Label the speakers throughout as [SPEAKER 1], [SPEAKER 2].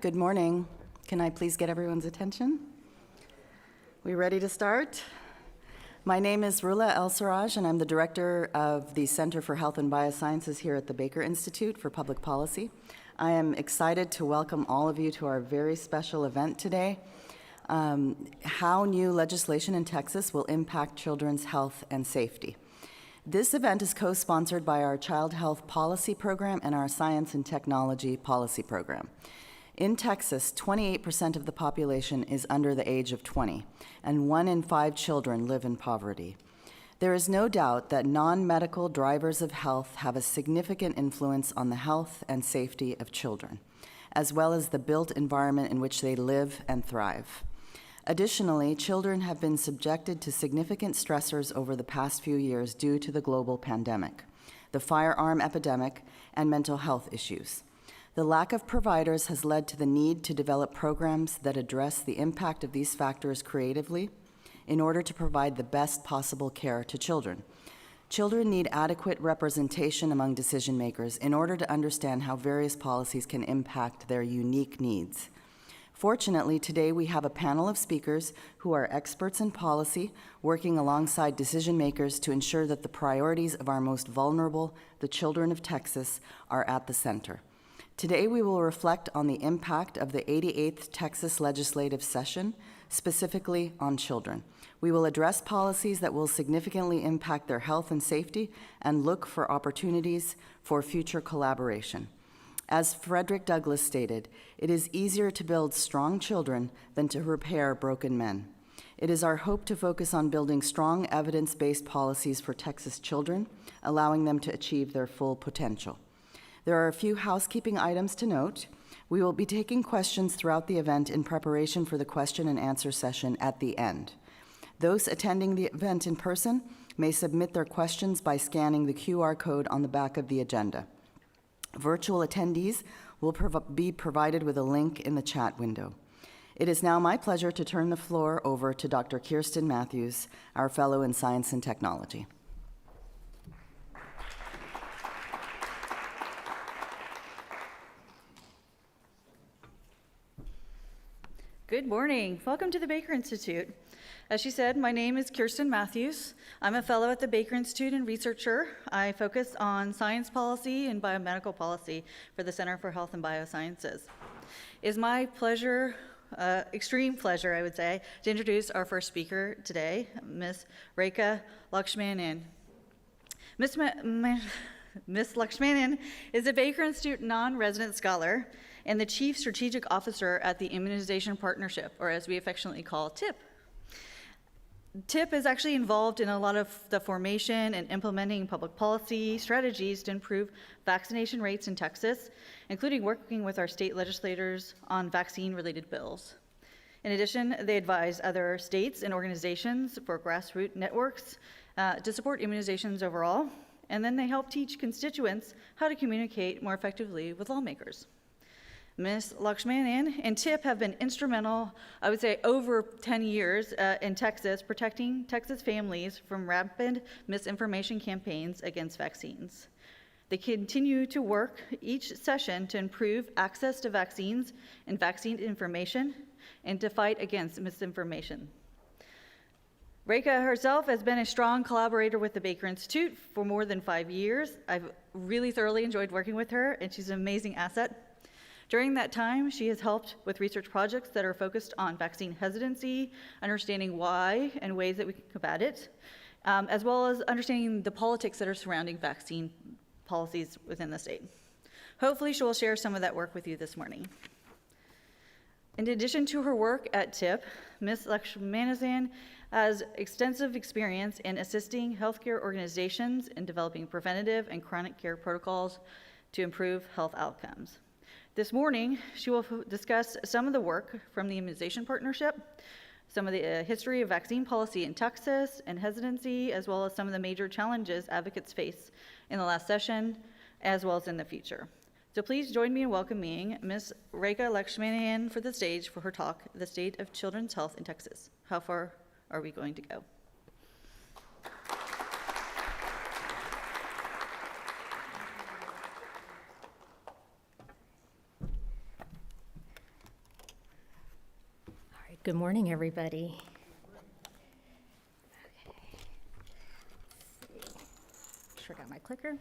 [SPEAKER 1] Good morning. Can I please get everyone's attention? We ready to start? My name is Rula El-Sarraj, and I'm the director of the Center for Health and Biosciences here at the Baker Institute for Public Policy. I am excited to welcome all of you to our very special event today, how new legislation in Texas will impact children's health and safety. This event is co-sponsored by our Child Health Policy Program and our Science and Technology Policy Program. In Texas, 28% of the population is under the age of 20, and 1 in 5 children live in poverty. There is no doubt that non-medical drivers of health have a significant influence on the health and safety of children, as well as the built environment in which they live and thrive. Additionally, children have been subjected to significant stressors over the past few years due to the global pandemic, the firearm epidemic, and mental health issues. The lack of providers has led to the need to develop programs that address the impact of these factors creatively in order to provide the best possible care to children. Children need adequate representation among decision makers in order to understand how various policies can impact their unique needs. Fortunately, today we have a panel of speakers who are experts in policy, working alongside decision makers to ensure that the priorities of our most vulnerable, the children of Texas, are at the center. Today we will reflect on the impact of the 88th Texas legislative session, specifically on children. We will address policies that will significantly impact their health and safety and look for opportunities for future collaboration. As Frederick Douglass stated, it is easier to build strong children than to repair broken men. It is our hope to focus on building strong evidence-based policies for Texas children, allowing them to achieve their full potential. There are a few housekeeping items to note. We will be taking questions throughout the event in preparation for the question and answer session at the end. Those attending the event in person may submit their questions by scanning the QR code on the back of the agenda. Virtual attendees will be provided with a link in the chat window. It is now my pleasure to turn the floor over to Dr. Kirsten Matthews, our fellow in Science and Technology.
[SPEAKER 2] Good morning. Welcome to the Baker Institute. As she said, my name is Kirsten Matthews. I'm a fellow at the Baker Institute and researcher. I focus on science policy and biomedical policy for the Center for Health and Biosciences. It is my pleasure, extreme pleasure, I would say, to introduce our first speaker today, Ms. Rekha Lakshmanan. Ms. Lakshmanan is a Baker Institute non-resident scholar and the Chief Strategic Officer at the Immunization Partnership, or as we affectionately call TIP. TIP is actually involved in a lot of the formation and implementing public policy strategies to improve vaccination rates in Texas, including working with our state legislators on vaccine-related bills. In addition, they advise other states and organizations for grassroots networks to support immunizations overall, and then they help teach constituents how to communicate more effectively with lawmakers. Ms. Lakshmanan and TIP have been instrumental, I would say, over 10 years in Texas, protecting Texas families from rampant misinformation campaigns against vaccines. They continue to work each session to improve access to vaccines and vaccine information and to fight against misinformation. Rekha herself has been a strong collaborator with the Baker Institute for more than 5 years. I've really thoroughly enjoyed working with her, and she's an amazing asset. During that time, she has helped with research projects that are focused on vaccine hesitancy, understanding why and ways that we can combat it, as well as understanding the politics that are surrounding vaccine policies within the state. Hopefully, she will share some of that work with you this morning. In addition to her work at TIP, Ms. Lakshmanan has extensive experience in assisting healthcare organizations in developing preventative and chronic care protocols to improve health outcomes. This morning, she will discuss some of the work from the Immunization Partnership, some of the history of vaccine policy in Texas and hesitancy, as well as some of the major challenges advocates face in the last session, as well as in the future. So please join me in welcoming Ms. Rekha Lakshmanan for the stage for her talk, The State of Children's Health in Texas. How far are we going to go?
[SPEAKER 3] Good morning, everybody. Sure got my clicker.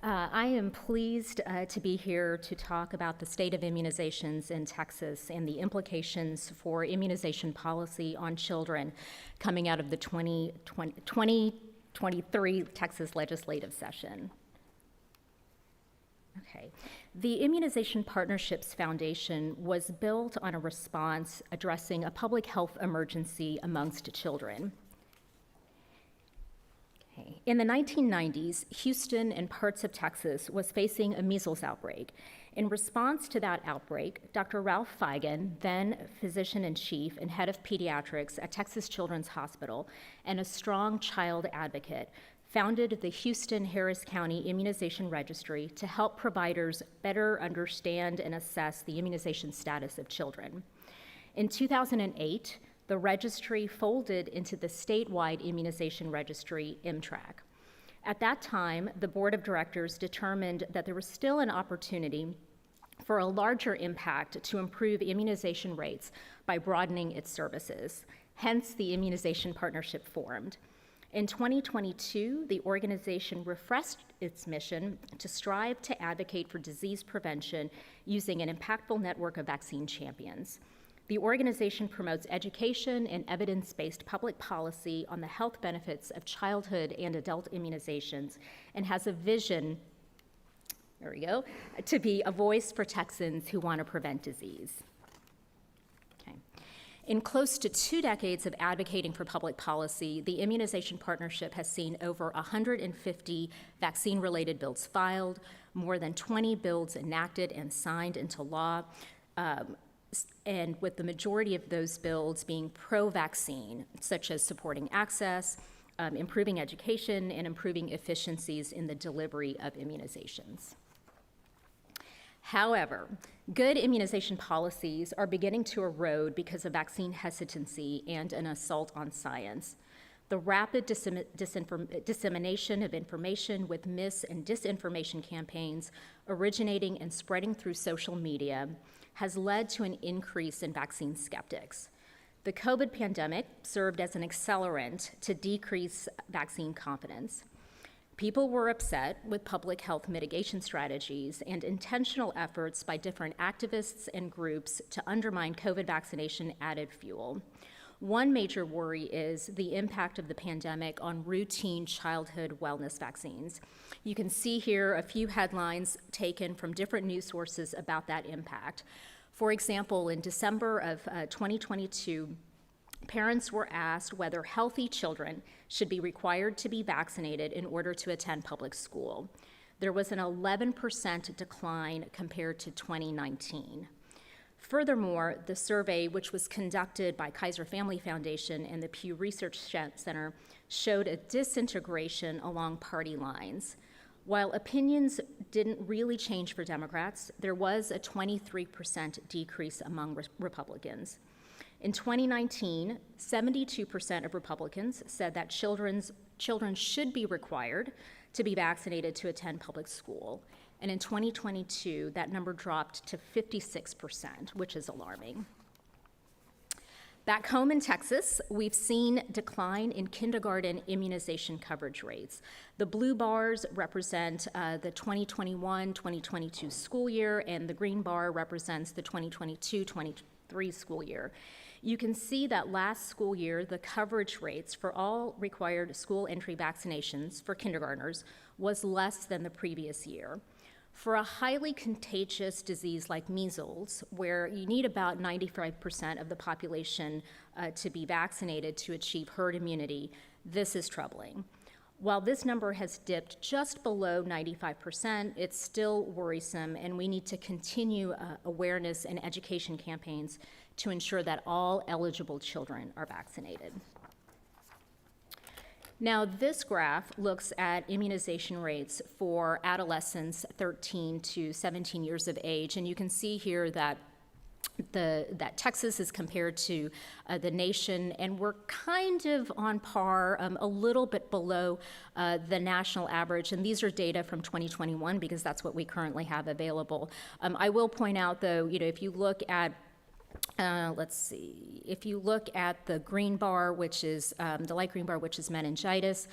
[SPEAKER 3] I am pleased to be here to talk about the state of immunizations in Texas and the implications for immunization policy on children coming out of the 2023 Texas legislative session. Okay. The Immunization Partnerships Foundation was built on a response addressing a public health emergency amongst children. Okay. In the 1990s, Houston and parts of Texas was facing a measles outbreak. In response to that outbreak, Dr. Ralph Feigin, then physician-in-chief and head of pediatrics at Texas Children's Hospital and a strong child advocate, founded the Houston Harris County Immunization Registry to help providers better understand and assess the immunization status of children. In 2008, the registry folded into the statewide immunization registry, MTRAC. At that time, the board of directors determined that there was still an opportunity for a larger impact to improve immunization rates by broadening its services. Hence, the Immunization Partnership formed. In 2022, the organization refreshed its mission to strive to advocate for disease prevention using an impactful network of vaccine champions. The organization promotes education and evidence-based public policy on the health benefits of childhood and adult immunizations and has a vision, there we go, to be a voice for Texans who want to prevent disease. In close to 2 decades of advocating for public policy, the Immunization Partnership has seen over 150 vaccine-related bills filed, more than 20 bills enacted and signed into law, and with the majority of those bills being pro-vaccine, such as supporting access, improving education, and improving efficiencies in the delivery of immunizations. However, good immunization policies are beginning to erode because of vaccine hesitancy and an assault on science. The rapid dissemination of information with mis- and disinformation campaigns originating and spreading through social media has led to an increase in vaccine skeptics. The COVID pandemic served as an accelerant to decrease vaccine confidence. People were upset with public health mitigation strategies and intentional efforts by different activists and groups to undermine COVID vaccination added fuel. One major worry is the impact of the pandemic on routine childhood wellness vaccines. You can see here a few headlines taken from different news sources about that impact. For example, in December of 2022, parents were asked whether healthy children should be required to be vaccinated in order to attend public school. There was an 11% decline compared to 2019. Furthermore, the survey, which was conducted by Kaiser Family Foundation and the Pew Research Center, showed a disintegration along party lines. While opinions didn't really change for Democrats, there was a 23% decrease among Republicans. In 2019, 72% of Republicans said that children should be required to be vaccinated to attend public school. And in 2022, that number dropped to 56%, which is alarming. Back home in Texas, we've seen decline in kindergarten immunization coverage rates. The blue bars represent the 2021-2022 school year, and the green bar represents the 2022-23 school year. You can see that last school year, the coverage rates for all required school entry vaccinations for kindergartners was less than the previous year. For a highly contagious disease like measles, where you need about 95% of the population to be vaccinated to achieve herd immunity, this is troubling. While this number has dipped just below 95%, it's still worrisome, and we need to continue awareness and education campaigns to ensure that all eligible children are vaccinated. Now, this graph looks at immunization rates for adolescents 13 to 17 years of age, and you can see here that Texas is compared to the nation, and we're kind of on par, a little bit below the national average, and these are data from 2021 because that's what we currently have available. I will point out, though, if you look at Let's see, if you look at the green bar, which is the light green bar, which is meningitis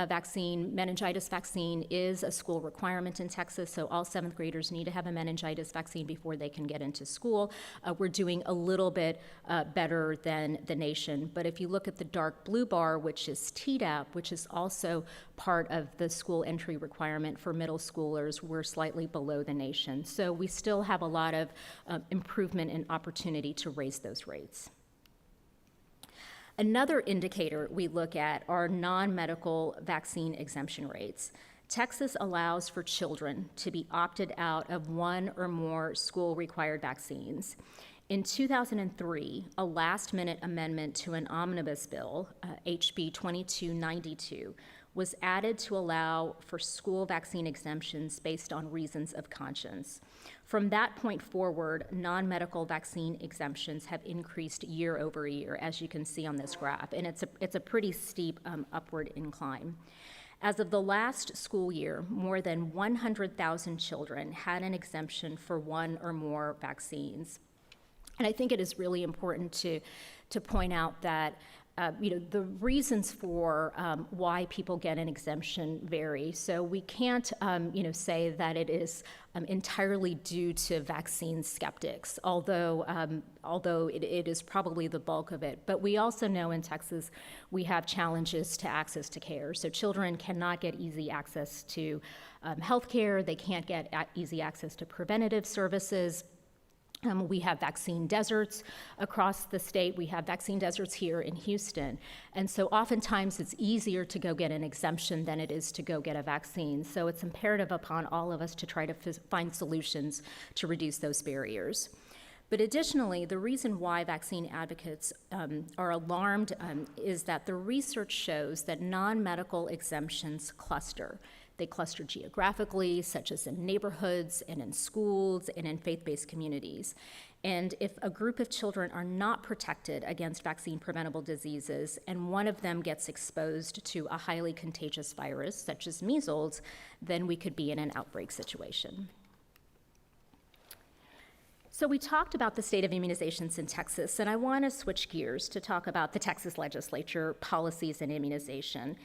[SPEAKER 3] vaccine, meningitis vaccine is a school requirement in Texas, so all 7th graders need to have a meningitis vaccine before they can get into school. We're doing a little bit better than the nation, but if you look at the dark blue bar, which is Tdap, which is also part of the school entry requirement for middle schoolers, we're slightly below the nation. So we still have a lot of improvement and opportunity to raise those rates. Another indicator we look at are non-medical vaccine exemption rates. Texas allows for children to be opted out of one or more school-required vaccines. In 2003, a last-minute amendment to an omnibus bill, HB 2292, was added to allow for school vaccine exemptions based on reasons of conscience. From that point forward, non-medical vaccine exemptions have increased year over year, as you can see on this graph, and it's a pretty steep upward incline. As of the last school year, more than 100,000 children had an exemption for one or more vaccines. And I think it is really important to point out that the reasons for why people get an exemption vary. So we can't, say that it is entirely due to vaccine skeptics, although it is probably the bulk of it. But we also know in Texas we have challenges to access to care. So children cannot get easy access to health care. They can't get easy access to preventative services. We have vaccine deserts across the state. We have vaccine deserts here in Houston. And so oftentimes it's easier to go get an exemption than it is to go get a vaccine. So it's imperative upon all of us to try to find solutions to reduce those barriers. But additionally, the reason why vaccine advocates are alarmed is that the research shows that non-medical exemptions cluster. They cluster geographically, such as in neighborhoods and in schools and in faith-based communities. And if a group of children are not protected against vaccine-preventable diseases and one of them gets exposed to a highly contagious virus, such as measles, then we could be in an outbreak situation. So we talked about the state of immunizations in Texas, and I want to switch gears to talk about the Texas Legislature policies in immunization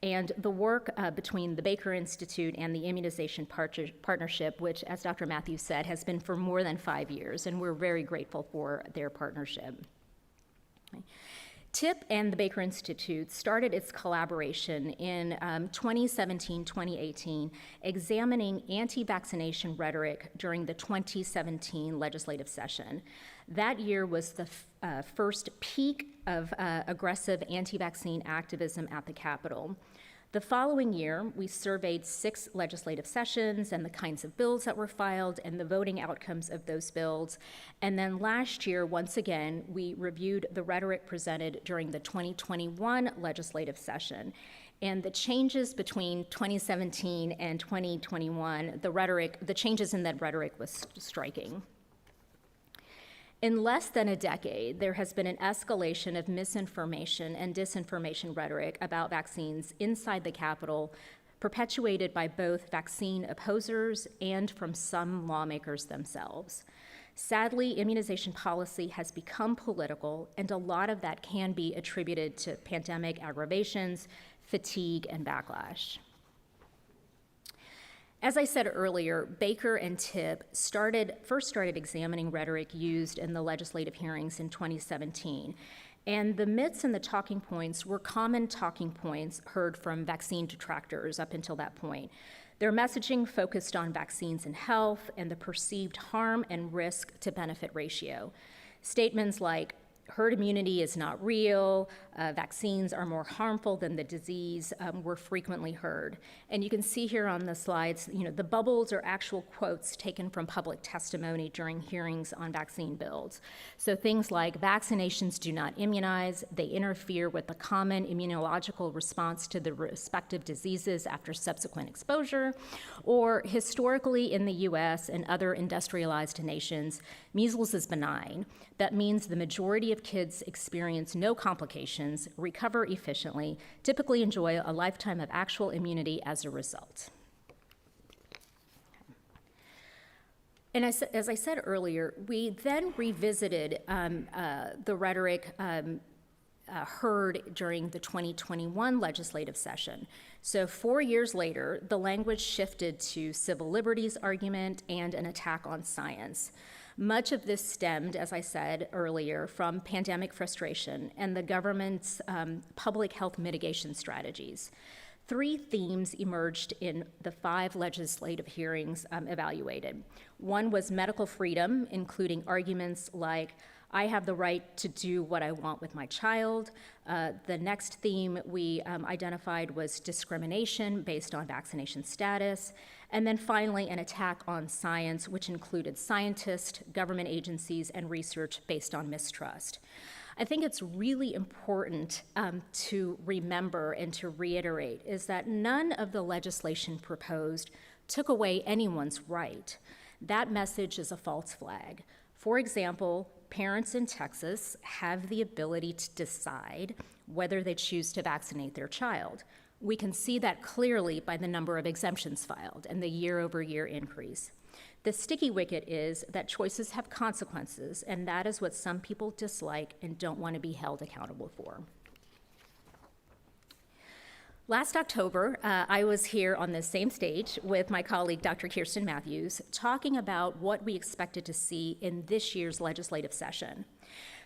[SPEAKER 3] and the work between the Baker Institute and the Immunization Partnership, which, as Dr. Matthews said, has been for more than 5 years, and we're very grateful for their partnership. TIP and the Baker Institute started its collaboration in 2017-2018, examining anti-vaccination rhetoric during the 2017 legislative session. That year was the first peak of aggressive anti-vaccine activism at the Capitol. The following year, we surveyed 6 legislative sessions and the kinds of bills that were filed and the voting outcomes of those bills. And then last year, once again, we reviewed the rhetoric presented during the 2021 legislative session. And the changes between 2017 and 2021, the changes in that rhetoric was striking. In less than a decade, there has been an escalation of misinformation and disinformation rhetoric about vaccines inside the Capitol, perpetuated by both vaccine opposers and from some lawmakers themselves. Sadly, immunization policy has become political, and a lot of that can be attributed to pandemic aggravations, fatigue, and backlash. As I said earlier, Baker and TIP first started examining rhetoric used in the legislative hearings in 2017. And the myths and the talking points were common talking points heard from vaccine detractors up until that point. Their messaging focused on vaccines and health and the perceived harm and risk to benefit ratio. Statements like, herd immunity is not real, vaccines are more harmful than the disease, were frequently heard. And you can see here on the slides, the bubbles are actual quotes taken from public testimony during hearings on vaccine bills. So things like, vaccinations do not immunize, they interfere with the common immunological response to the respective diseases after subsequent exposure, or historically in the US and other industrialized nations, measles is benign. That means the majority of kids experience no complications, recover efficiently, typically enjoy a lifetime of actual immunity as a result. And as I said earlier, we then revisited the rhetoric heard during the 2021 legislative session. So 4 years later, the language shifted to civil liberties argument and an attack on science. Much of this stemmed, as I said earlier, from pandemic frustration and the government's public health mitigation strategies. 3 themes emerged in the 5 legislative hearings evaluated. One was medical freedom, including arguments like, I have the right to do what I want with my child. The next theme we identified was discrimination based on vaccination status. And then finally, an attack on science, which included scientists, government agencies, and research based on mistrust. I think it's really important to remember and to reiterate is that none of the legislation proposed took away anyone's right. That message is a false flag. For example, parents in Texas have the ability to decide whether they choose to vaccinate their child. We can see that clearly by the number of exemptions filed and the year-over-year increase. The sticky wicket is that choices have consequences, and that is what some people dislike and don't want to be held accountable for. Last October, I was here on this same stage with my colleague, Dr. Kirsten Matthews, talking about what we expected to see in this year's legislative session.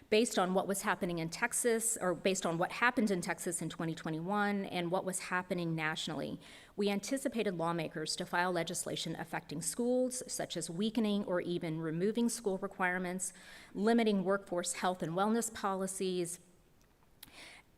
[SPEAKER 3] Based on what was happening in Texas, or based on what happened in Texas in 2021 and what was happening nationally, we anticipated lawmakers to file legislation affecting schools, such as weakening or even removing school requirements, limiting workforce health and wellness policies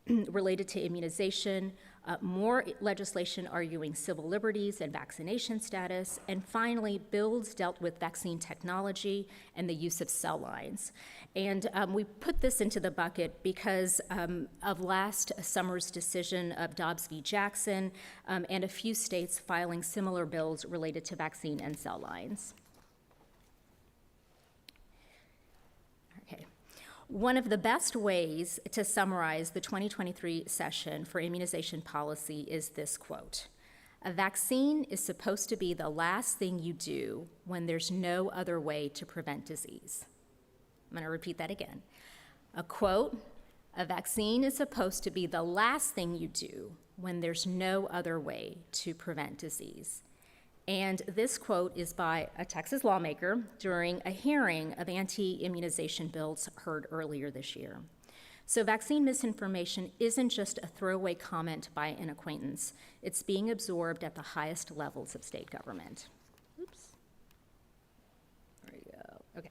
[SPEAKER 3] related to immunization, more legislation arguing civil liberties and vaccination status, and finally, bills dealt with vaccine technology and the use of cell lines. And we put this into the bucket because of last summer's decision of Dobbs v. Jackson and a few states filing similar bills related to vaccine and cell lines. One of the best ways to summarize the 2023 session for immunization policy is this quote: "A vaccine is supposed to be the last thing you do when there's no other way to prevent disease." I'm going to repeat that again. A quote, "A vaccine is supposed to be the last thing you do when there's no other way to prevent disease." And this quote is by a Texas lawmaker during a hearing of anti-immunization bills heard earlier this year. So vaccine misinformation isn't just a throwaway comment by an acquaintance. It's being absorbed at the highest levels of state government. Oops. There we go. Okay.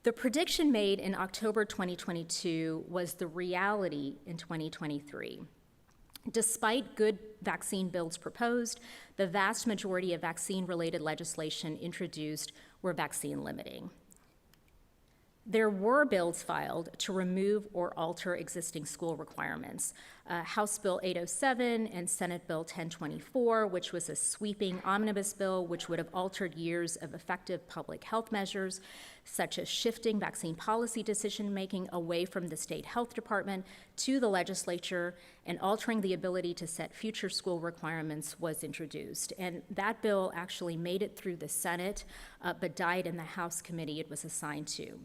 [SPEAKER 3] The prediction made in October 2022 was the reality in 2023. Despite good vaccine bills proposed, the vast majority of vaccine-related legislation introduced were vaccine limiting. There were bills filed to remove or alter existing school requirements. House Bill 807 and Senate Bill 1024, which was a sweeping omnibus bill which would have altered years of effective public health measures, such as shifting vaccine policy decision-making away from the state health department to the legislature and altering the ability to set future school requirements, was introduced. And that bill actually made it through the Senate, but died in the House committee it was assigned to.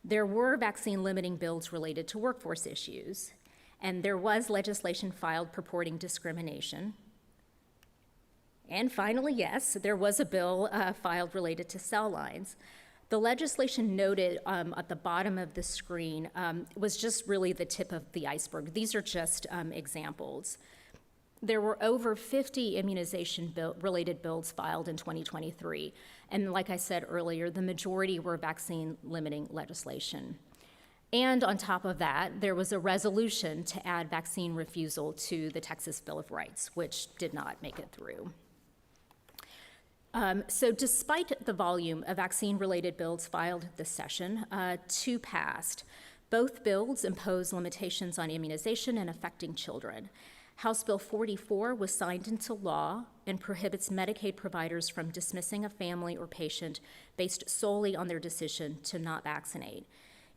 [SPEAKER 3] There were vaccine limiting bills related to workforce issues, and there was legislation filed purporting discrimination. And finally, yes, there was a bill filed related to cell lines. The legislation noted at the bottom of the screen was just really the tip of the iceberg. These are just examples. There were over 50 immunization-related bills filed in 2023. And like I said earlier, the majority were vaccine-limiting legislation. And on top of that, there was a resolution to add vaccine refusal to the Texas Bill of Rights, which did not make it through. So despite the volume of vaccine-related bills filed this session, 2 passed. Both bills impose limitations on immunization and affecting children. House Bill 44 was signed into law and prohibits Medicaid providers from dismissing a family or patient based solely on their decision to not vaccinate.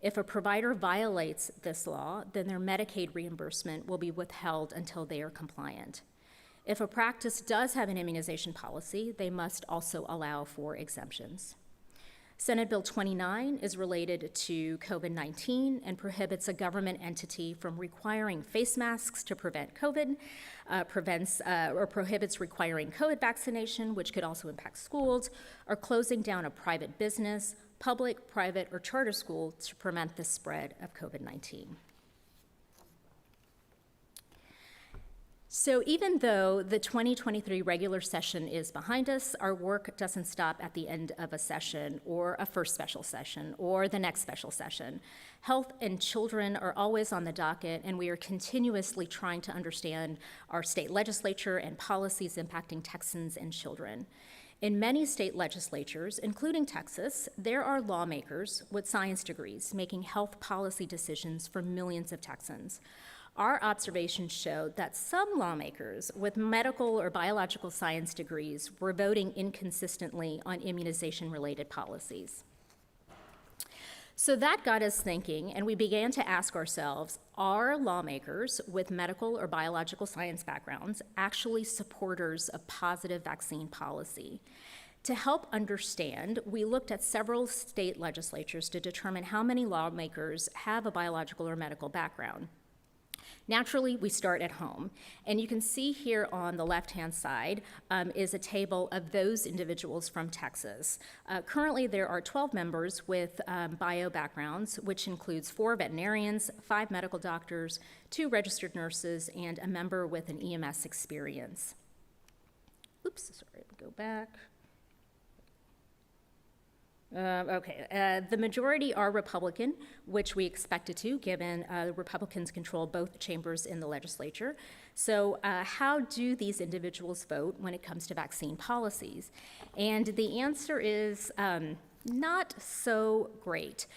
[SPEAKER 3] If a provider violates this law, then their Medicaid reimbursement will be withheld until they are compliant. If a practice does have an immunization policy, they must also allow for exemptions. Senate Bill 29 is related to COVID-19 and prohibits a government entity from requiring face masks to prevent COVID, prohibits requiring COVID vaccination, which could also impact schools, or closing down a private business, public, private, or charter school to prevent the spread of COVID-19. So even though the 2023 regular session is behind us, our work doesn't stop at the end of a session or a first special session or the next special session. Health and children are always on the docket, and we are continuously trying to understand our state legislature and policies impacting Texans and children. In many state legislatures, including Texas, there are lawmakers with science degrees making health policy decisions for millions of Texans. Our observations showed that some lawmakers with medical or biological science degrees were voting inconsistently on immunization-related policies. So that got us thinking, and we began to ask ourselves, are lawmakers with medical or biological science backgrounds actually supporters of positive vaccine policy? To help understand, we looked at several state legislatures to determine how many lawmakers have a biological or medical background. Naturally, we start at home, and you can see here on the left-hand side is a table of those individuals from Texas. Currently, there are 12 members with bio backgrounds, which includes 4 veterinarians, 5 medical doctors, 2 registered nurses, and a member with an EMS experience. Oops, sorry, go back. The majority are Republican, which we expected to, given the Republicans control both chambers in the legislature. So how do these individuals vote when it comes to vaccine policies? And the answer is not so great.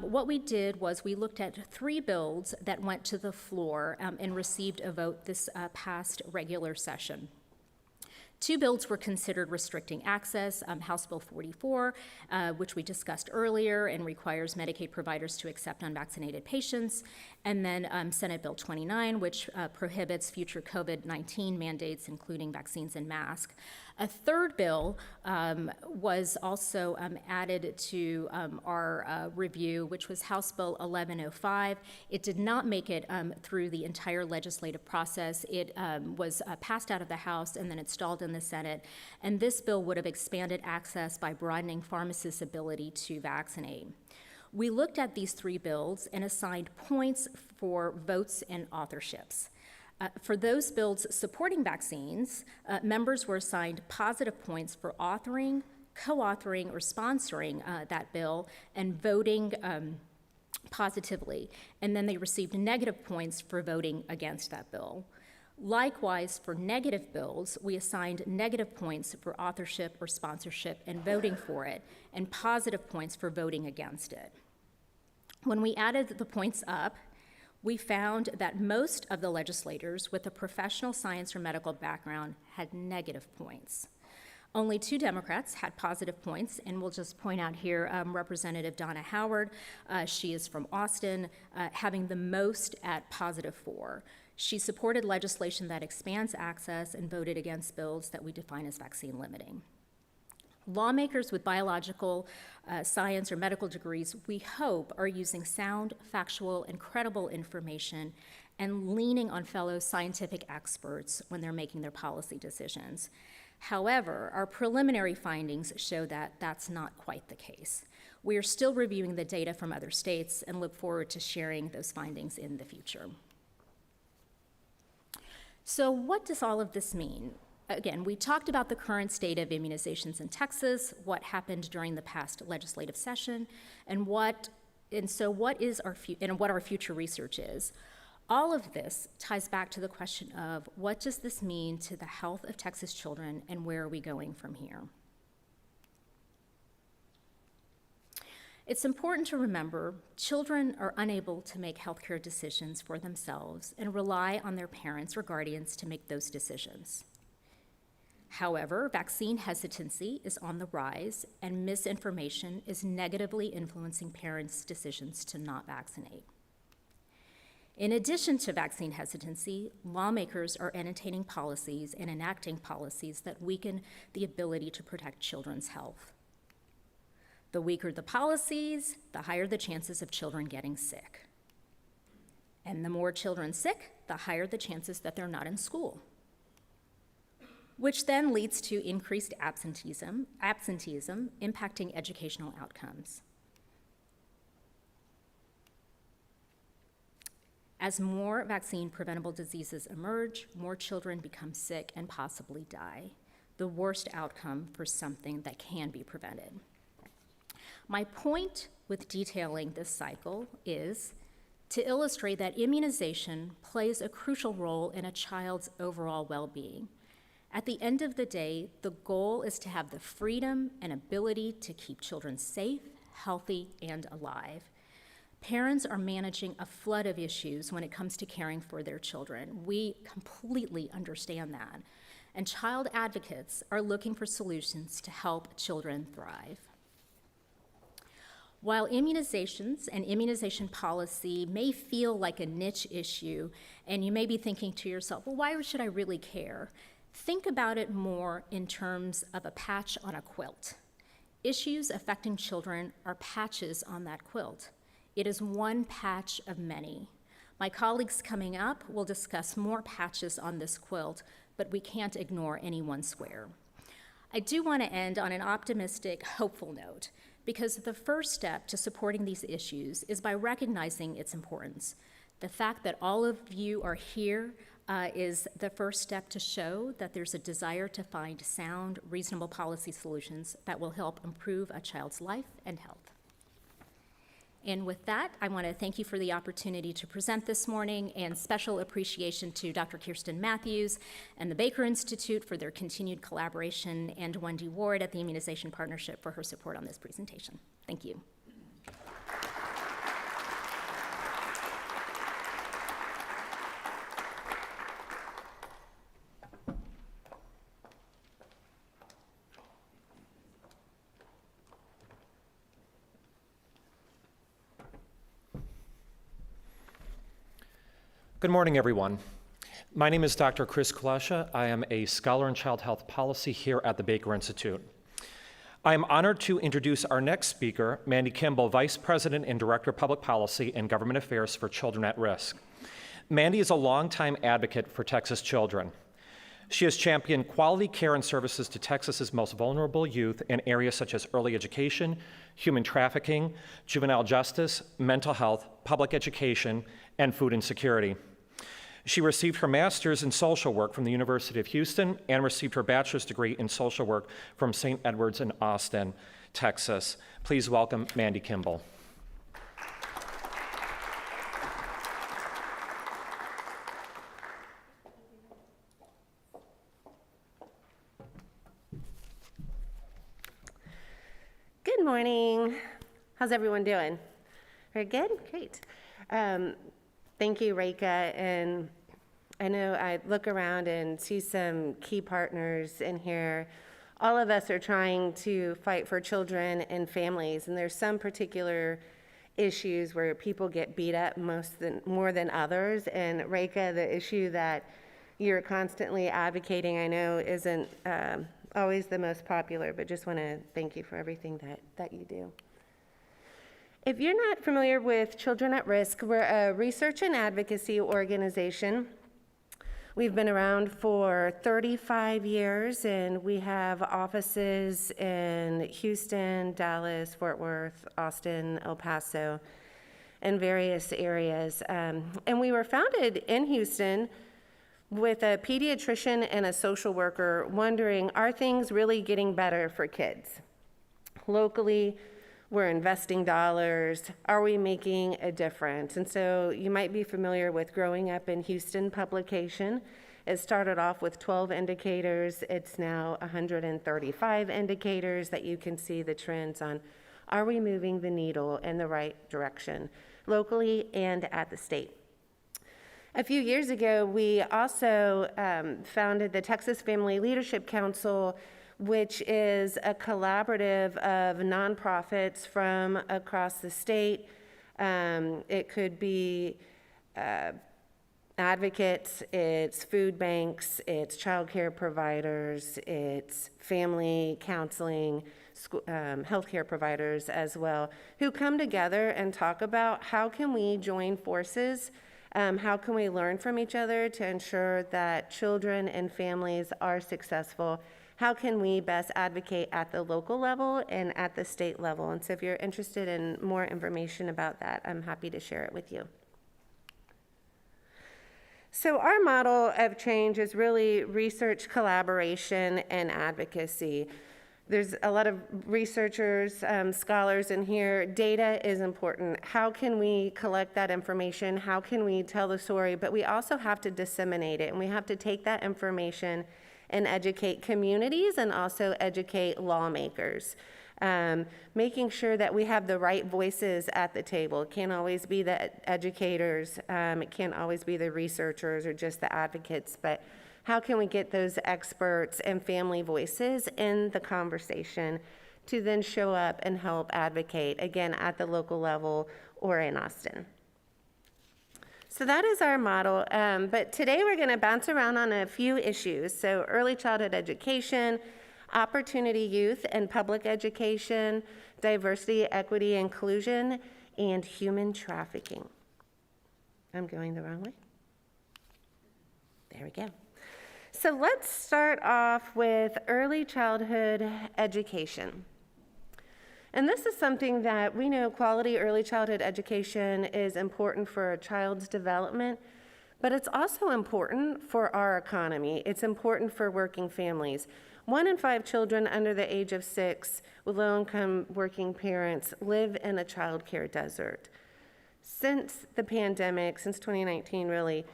[SPEAKER 3] What we did was we looked at 3 bills that went to the floor and received a vote this past regular session. 2 bills were considered restricting access, House Bill 44, which we discussed earlier and requires Medicaid providers to accept unvaccinated patients, and then Senate Bill 29, which prohibits future COVID-19 mandates, including vaccines and masks. A 3rd bill was also added to our review, which was House Bill 1105. It did not make it through the entire legislative process. It was passed out of the House and then it stalled in the Senate. And this bill would have expanded access by broadening pharmacists' ability to vaccinate. We looked at these 3 bills and assigned points for votes and authorships. For those bills supporting vaccines, members were assigned positive points for authoring, co-authoring, or sponsoring that bill and voting positively. And then they received negative points for voting against that bill. Likewise, for negative bills, we assigned negative points for authorship or sponsorship and voting for it, and positive points for voting against it. When we added the points up, we found that most of the legislators with a professional science or medical background had negative points. Only 2 Democrats had positive points, and we'll just point out here Representative Donna Howard. She is from Austin, having the most at positive 4. She supported legislation that expands access and voted against bills that we define as vaccine limiting. Lawmakers with biological science or medical degrees, we hope, are using sound, factual, and credible information and leaning on fellow scientific experts when they're making their policy decisions. However, our preliminary findings show that that's not quite the case. We are still reviewing the data from other states and look forward to sharing those findings in the future. So what does all of this mean? Again, we talked about the current state of immunizations in Texas, what happened during the past legislative session, and what our future research is. All of this ties back to the question of what does this mean to the health of Texas children and where are we going from here? It's important to remember children are unable to make healthcare decisions for themselves and rely on their parents or guardians to make those decisions. However, vaccine hesitancy is on the rise, and misinformation is negatively influencing parents' decisions to not vaccinate. In addition to vaccine hesitancy, lawmakers are entertaining policies and enacting policies that weaken the ability to protect children's health. The weaker the policies, the higher the chances of children getting sick. And the more children sick, the higher the chances that they're not in school, which then leads to increased absenteeism impacting educational outcomes. As more vaccine-preventable diseases emerge, more children become sick and possibly die, the worst outcome for something that can be prevented. My point with detailing this cycle is to illustrate that immunization plays a crucial role in a child's overall well-being. At the end of the day, the goal is to have the freedom and ability to keep children safe, healthy, and alive. Parents are managing a flood of issues when it comes to caring for their children. We completely understand that. And child advocates are looking for solutions to help children thrive. While immunizations and immunization policy may feel like a niche issue, and you may be thinking to yourself, well, why should I really care? Think about it more in terms of a patch on a quilt. Issues affecting children are patches on that quilt. It is one patch of many. My colleagues coming up will discuss more patches on this quilt, but we can't ignore any one square. I do want to end on an optimistic, hopeful note, because the first step to supporting these issues is by recognizing its importance. The fact that all of you are here is the first step to show that there's a desire to find sound, reasonable policy solutions that will help improve a child's life and health. And with that, I want to thank you for the opportunity to present this morning, and special appreciation to Dr. Kirsten Matthews and the Baker Institute for their continued collaboration, and Wendy Ward at the Immunization Partnership for her support on this presentation. Thank you.
[SPEAKER 4] Good morning, everyone. My name is Dr. Chris Kalasha. I am a scholar in child health policy here at the Baker Institute. I am honored to introduce our next speaker, Mandi Kimball, Vice President and Director of Public Policy and Government Affairs for Children at Risk. Mandi is a longtime advocate for Texas children. She has championed quality care and services to Texas's most vulnerable youth in areas such as early education, human trafficking, juvenile justice, mental health, public education, and food insecurity. She received her master's in social work from the University of Houston and received her bachelor's degree in social work from St. Edward's in Austin, Texas. Please welcome Mandi Kimball.
[SPEAKER 5] Good morning. How's everyone doing? Very good? Great. Thank you, Rekha. And I know I look around and see some key partners in here. All of us are trying to fight for children and families, and there's some particular issues where people get beat up more than others. And Rekha, the issue that you're constantly advocating, I know isn't always the most popular, but just want to thank you for everything that you do. If you're not familiar with Children at Risk, we're a research and advocacy organization. We've been around for 35 years, and we have offices in Houston, Dallas, Fort Worth, Austin, El Paso, and various areas. And we were founded in Houston with a pediatrician and a social worker wondering, are things really getting better for kids? Locally, we're investing dollars. Are we making a difference? And so you might be familiar with Growing Up in Houston publication. It started off with 12 indicators. It's now 135 indicators that you can see the trends on. Are we moving the needle in the right direction, locally and at the state? A few years ago, we also founded the Texas Family Leadership Council, which is a collaborative of nonprofits from across the state. It could be advocates, it's food banks, it's childcare providers, it's family counseling, healthcare providers as well, who come together and talk about how can we join forces, how can we learn from each other to ensure that children and families are successful, how can we best advocate at the local level and at the state level. And so if you're interested in more information about that, I'm happy to share it with you. So our model of change is really research, collaboration, and advocacy. There's a lot of researchers, scholars in here. Data is important. How can we collect that information? How can we tell the story? But we also have to disseminate it, and we have to take that information and educate communities and also educate lawmakers. Making sure that we have the right voices at the table. It can't always be the educators, it can't always be the researchers or just the advocates, but how can we get those experts and family voices in the conversation to then show up and help advocate, again, at the local level or in Austin. So that is our model, but today we're gonna bounce around on a few issues. So early childhood education, opportunity youth and public education, diversity, equity, inclusion, and human trafficking. I'm going the wrong way. There we go. So let's start off with early childhood education. And this is something that we know quality early childhood education is important for a child's development, but it's also important for our economy. It's important for working families. 1 in 5 children under the age of 6 with low-income working parents live in a child care desert. Since the pandemic, since 2019 really,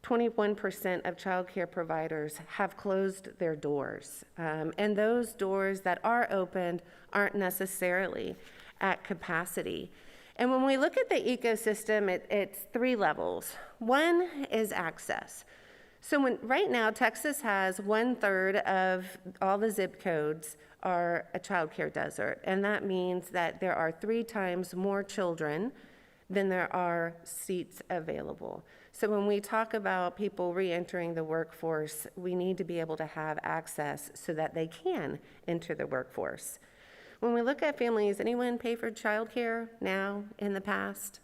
[SPEAKER 5] 21% of child care providers have closed their doors. And those doors that are opened aren't necessarily at capacity. And when we look at the ecosystem, it's 3 levels. One is access. So right now, Texas has 1/3 of all the zip codes are a child care desert. And that means that there are 3 times more children than there are seats available. So when we talk about people re-entering the workforce, we need to be able to have access so that they can enter the workforce. When we look at families, anyone pay for childcare now, in the past?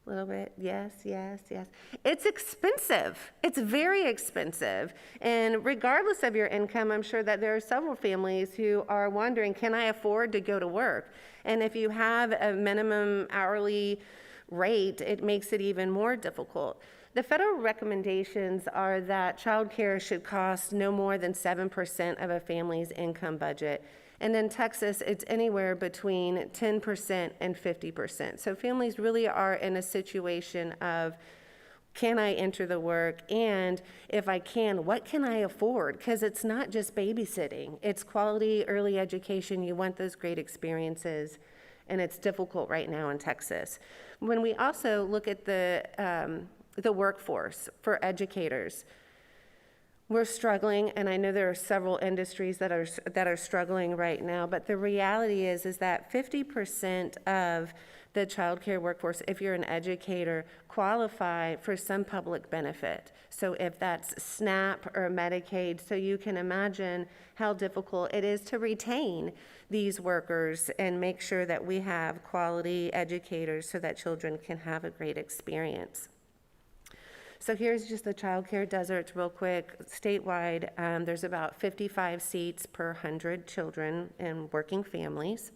[SPEAKER 5] A little bit, yes, yes, yes. It's expensive. It's very expensive. And regardless of your income, I'm sure that there are several families who are wondering, can I afford to go to work? And if you have a minimum hourly rate, it makes it even more difficult. The federal recommendations are that childcare should cost no more than 7% of a family's income budget. And in Texas, it's anywhere between 10% and 50%. So families really are in a situation of, can I enter the work? And if I can, what can I afford? Because it's not just babysitting. It's quality early education. You want those great experiences. And it's difficult right now in Texas. When we also look at the workforce for educators, we're struggling, and I know there are several industries that are struggling right now, but the reality is that 50% of the childcare workforce, if you're an educator, qualify for some public benefit. So if that's SNAP or Medicaid, so you can imagine how difficult it is to retain these workers and make sure that we have quality educators so that children can have a great experience. So here's just the child care deserts real quick. Statewide, there's about 55 seats per 100 children in working families.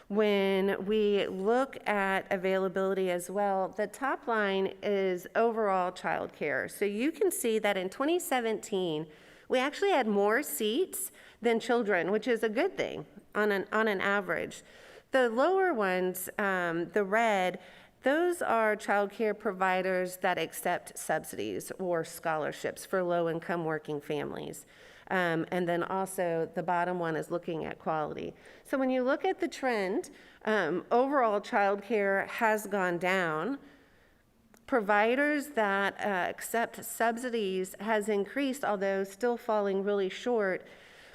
[SPEAKER 5] When we look at availability as well, the top line is overall child care. So you can see that in 2017, we actually had more seats than children, which is a good thing on an average. The lower ones, the red, those are child care providers that accept subsidies or scholarships for low-income working families. And then also the bottom one is looking at quality. So when you look at the trend, overall child care has gone down. Providers that accept subsidies has increased, although still falling really short.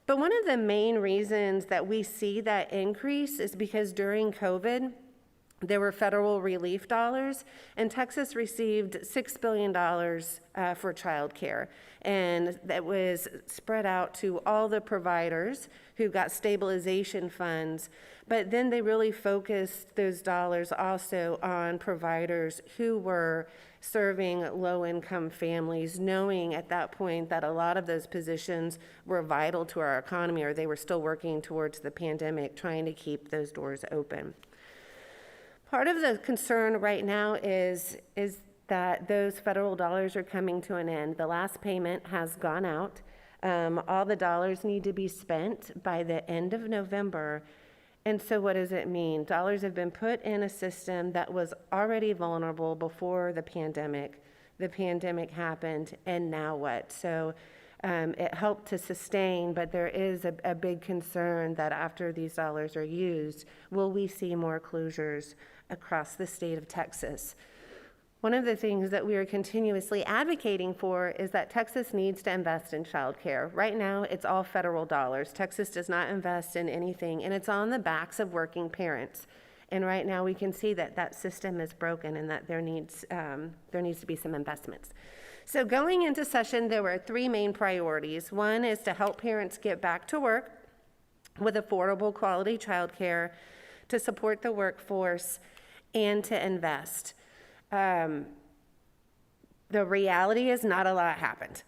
[SPEAKER 5] But one of the main reasons that we see that increase is because during COVID, There were federal relief dollars, and Texas received $6 billion for childcare, and that was spread out to all the providers who got stabilization funds, but then they really focused those dollars also on providers who were serving low-income families, knowing at that point that a lot of those positions were vital to our economy, or they were still working towards the pandemic, trying to keep those doors open. Part of the concern right now is that those federal dollars are coming to an end. The last payment has gone out. All the dollars need to be spent by the end of November. And so what does it mean? Dollars have been put in a system that was already vulnerable before the pandemic. The pandemic happened, and now what? So it helped to sustain, but there is a big concern that after these dollars are used, will we see more closures across the state of Texas? One of the things that we are continuously advocating for is that Texas needs to invest in childcare. Right now, it's all federal dollars. Texas does not invest in anything, and it's on the backs of working parents. And right now, we can see that that system is broken and that there needs to be some investments. So going into session, there were three main priorities. One is to help parents get back to work with affordable quality childcare, to support the workforce, and to invest. The reality is not a lot happened.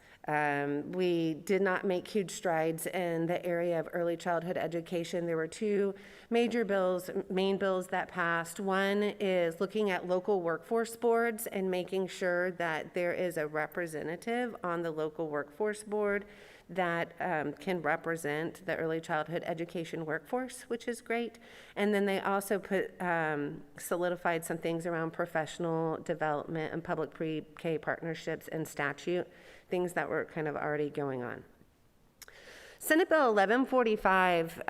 [SPEAKER 5] We did not make huge strides in the area of early childhood education. There were two major bills, main bills that passed. One is looking at local workforce boards and making sure that there is a representative on the local workforce board that can represent the early childhood education workforce, which is great. And then they also solidified some things around professional development and public pre-K partnerships and statute, things that were kind of already going on. Senate Bill 1145,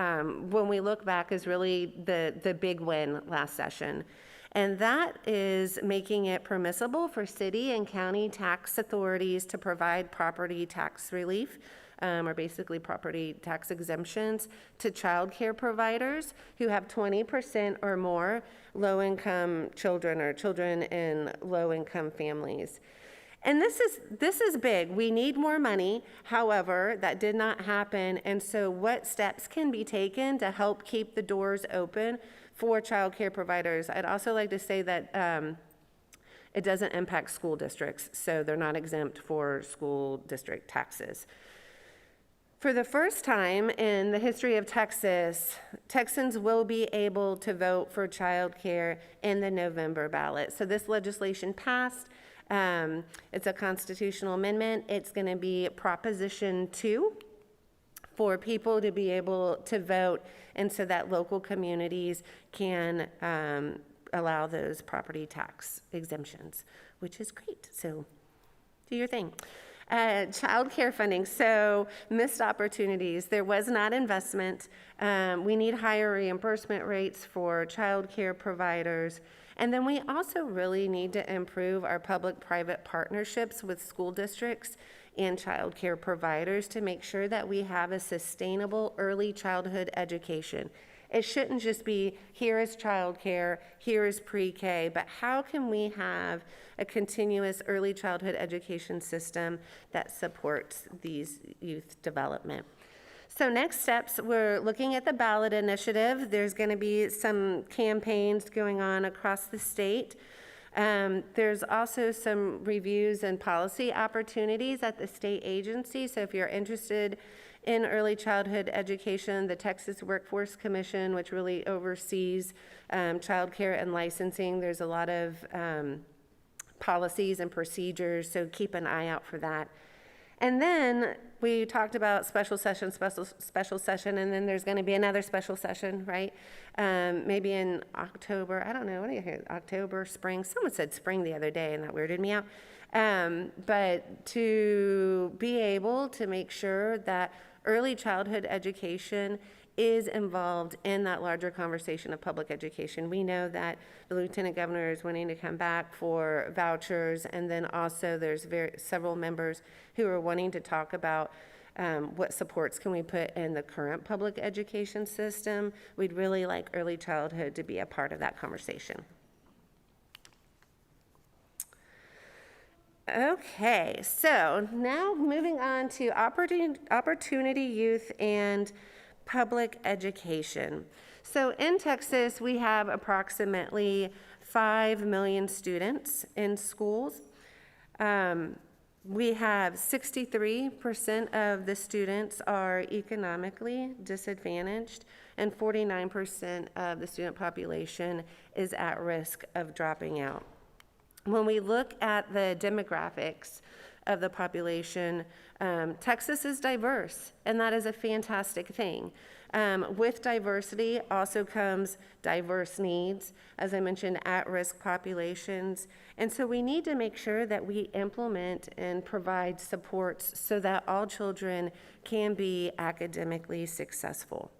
[SPEAKER 5] when we look back, is really the big win last session. And that is making it permissible for city and county tax authorities to provide property tax relief, or basically property tax exemptions, to child care providers who have 20% or more low-income children or children in low-income families. And this is big. We need more money. However, that did not happen. And so what steps can be taken to help keep the doors open for child care providers? I'd also like to say that it doesn't impact school districts, so they're not exempt for school district taxes. For the first time in the history of Texas, Texans will be able to vote for child care in the November ballot. So this legislation passed. It's a constitutional amendment. It's going to be Proposition 2 for people to be able to vote, and so that local communities can allow those property tax exemptions, which is great. So do your thing. Child care funding, so missed opportunities. There was not investment. We need higher reimbursement rates for child care providers. And then we also really need to improve our public-private partnerships with school districts and child care providers to make sure that we have a sustainable early childhood education. It shouldn't just be, here is child care, here is pre-K, but how can we have a continuous early childhood education system that supports these youth development? So next steps, we're looking at the ballot initiative. There's going to be some campaigns going on across the state. There's also some reviews and policy opportunities at the state agency. So if you're interested in early childhood education, the Texas Workforce Commission, which really oversees child care and licensing, there's a lot of policies and procedures, so keep an eye out for that. And then we talked about special session, and then there's going to be another special session, right? Maybe in October. I don't know. What do you hear? October, spring. Someone said spring the other day, and that weirded me out. But to be able to make sure that early childhood education is involved in that larger conversation of public education. We know that the lieutenant governor is wanting to come back for vouchers, and then also there's several members who are wanting to talk about what supports can we put in the current public education system. We'd really like early childhood to be a part of that conversation. Okay, so now moving on to opportunity youth and public education. So in Texas, we have approximately 5 million students in schools. We have 63% of the students are economically disadvantaged, and 49% of the student population is at risk of dropping out. When we look at the demographics of the population, Texas is diverse, and that is a fantastic thing. With diversity also comes diverse needs, as I mentioned, at-risk populations. And so we need to make sure that we implement and provide supports so that all children can be academically successful.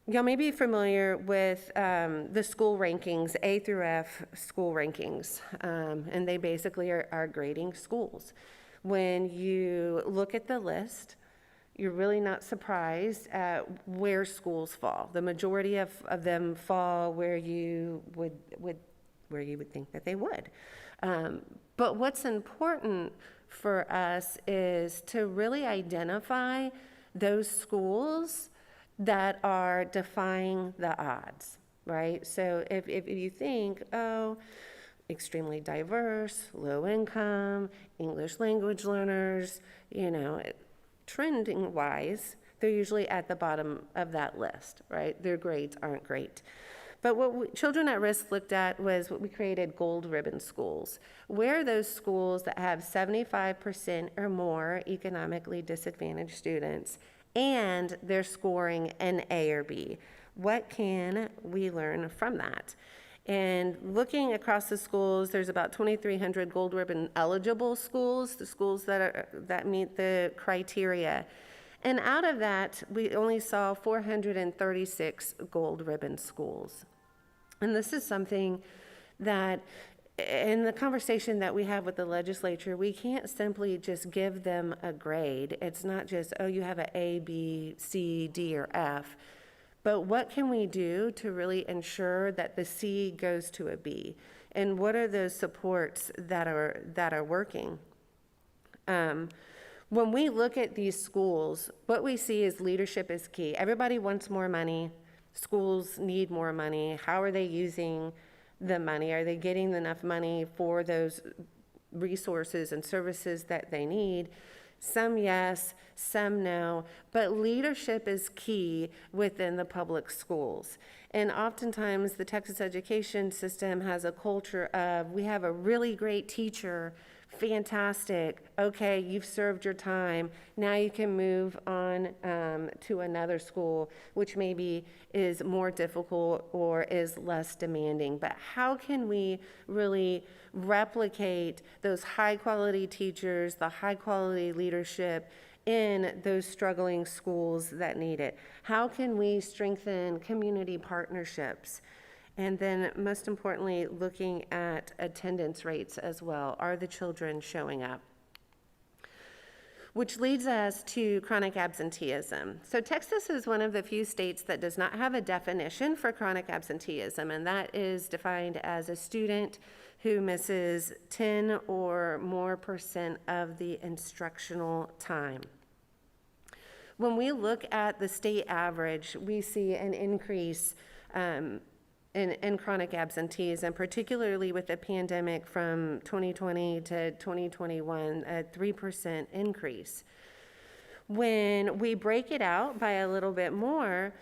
[SPEAKER 5] Y'all may be familiar with the school rankings, A through F school rankings, and they basically are grading schools. When you look at the list, you're really not surprised at where schools fall. The majority of them fall where you would think that they would. But what's important for us is to really identify those schools that are defying the odds, right? So if you think, oh, extremely diverse, low income, English language learners, trending wise, they're usually at the bottom of that list, right? Their grades aren't great. But what Children at Risk looked at was what we created gold ribbon schools. Where are those schools that have 75% or more economically disadvantaged students and they're scoring an A or B? What can we learn from that? And looking across the schools, there's about 2,300 gold ribbon eligible schools, the schools that meet the criteria. And out of that, we only saw 436 gold ribbon schools. And this is something that in the conversation that we have with the legislature, we can't simply just give them a grade. It's not just, oh, you have an A, B, C, D, or F. But what can we do to really ensure that the C goes to a B? And what are those supports that are working? When we look at these schools, what we see is leadership is key. Everybody wants more money. Schools need more money. How are they using the money? Are they getting enough money for those resources and services that they need? Some yes, some no, but leadership is key within the public schools. And oftentimes the Texas education system has a culture of, we have a really great teacher, fantastic, okay, you've served your time, now you can move on to another school, which maybe is more difficult or is less demanding. But how can we really replicate those high quality teachers, the high quality leadership in those struggling schools that need it? How can we strengthen community partnerships? And then most importantly, looking at attendance rates as well. Are the children showing up? Which leads us to chronic absenteeism. So Texas is one of the few states that does not have a definition for chronic absenteeism, and that is defined as a student who misses 10 or more % of the instructional time. When we look at the state average, we see an increase in chronic absenteeism, particularly with the pandemic from 2020 to 2021, a 3% increase. When we break it out by a little bit more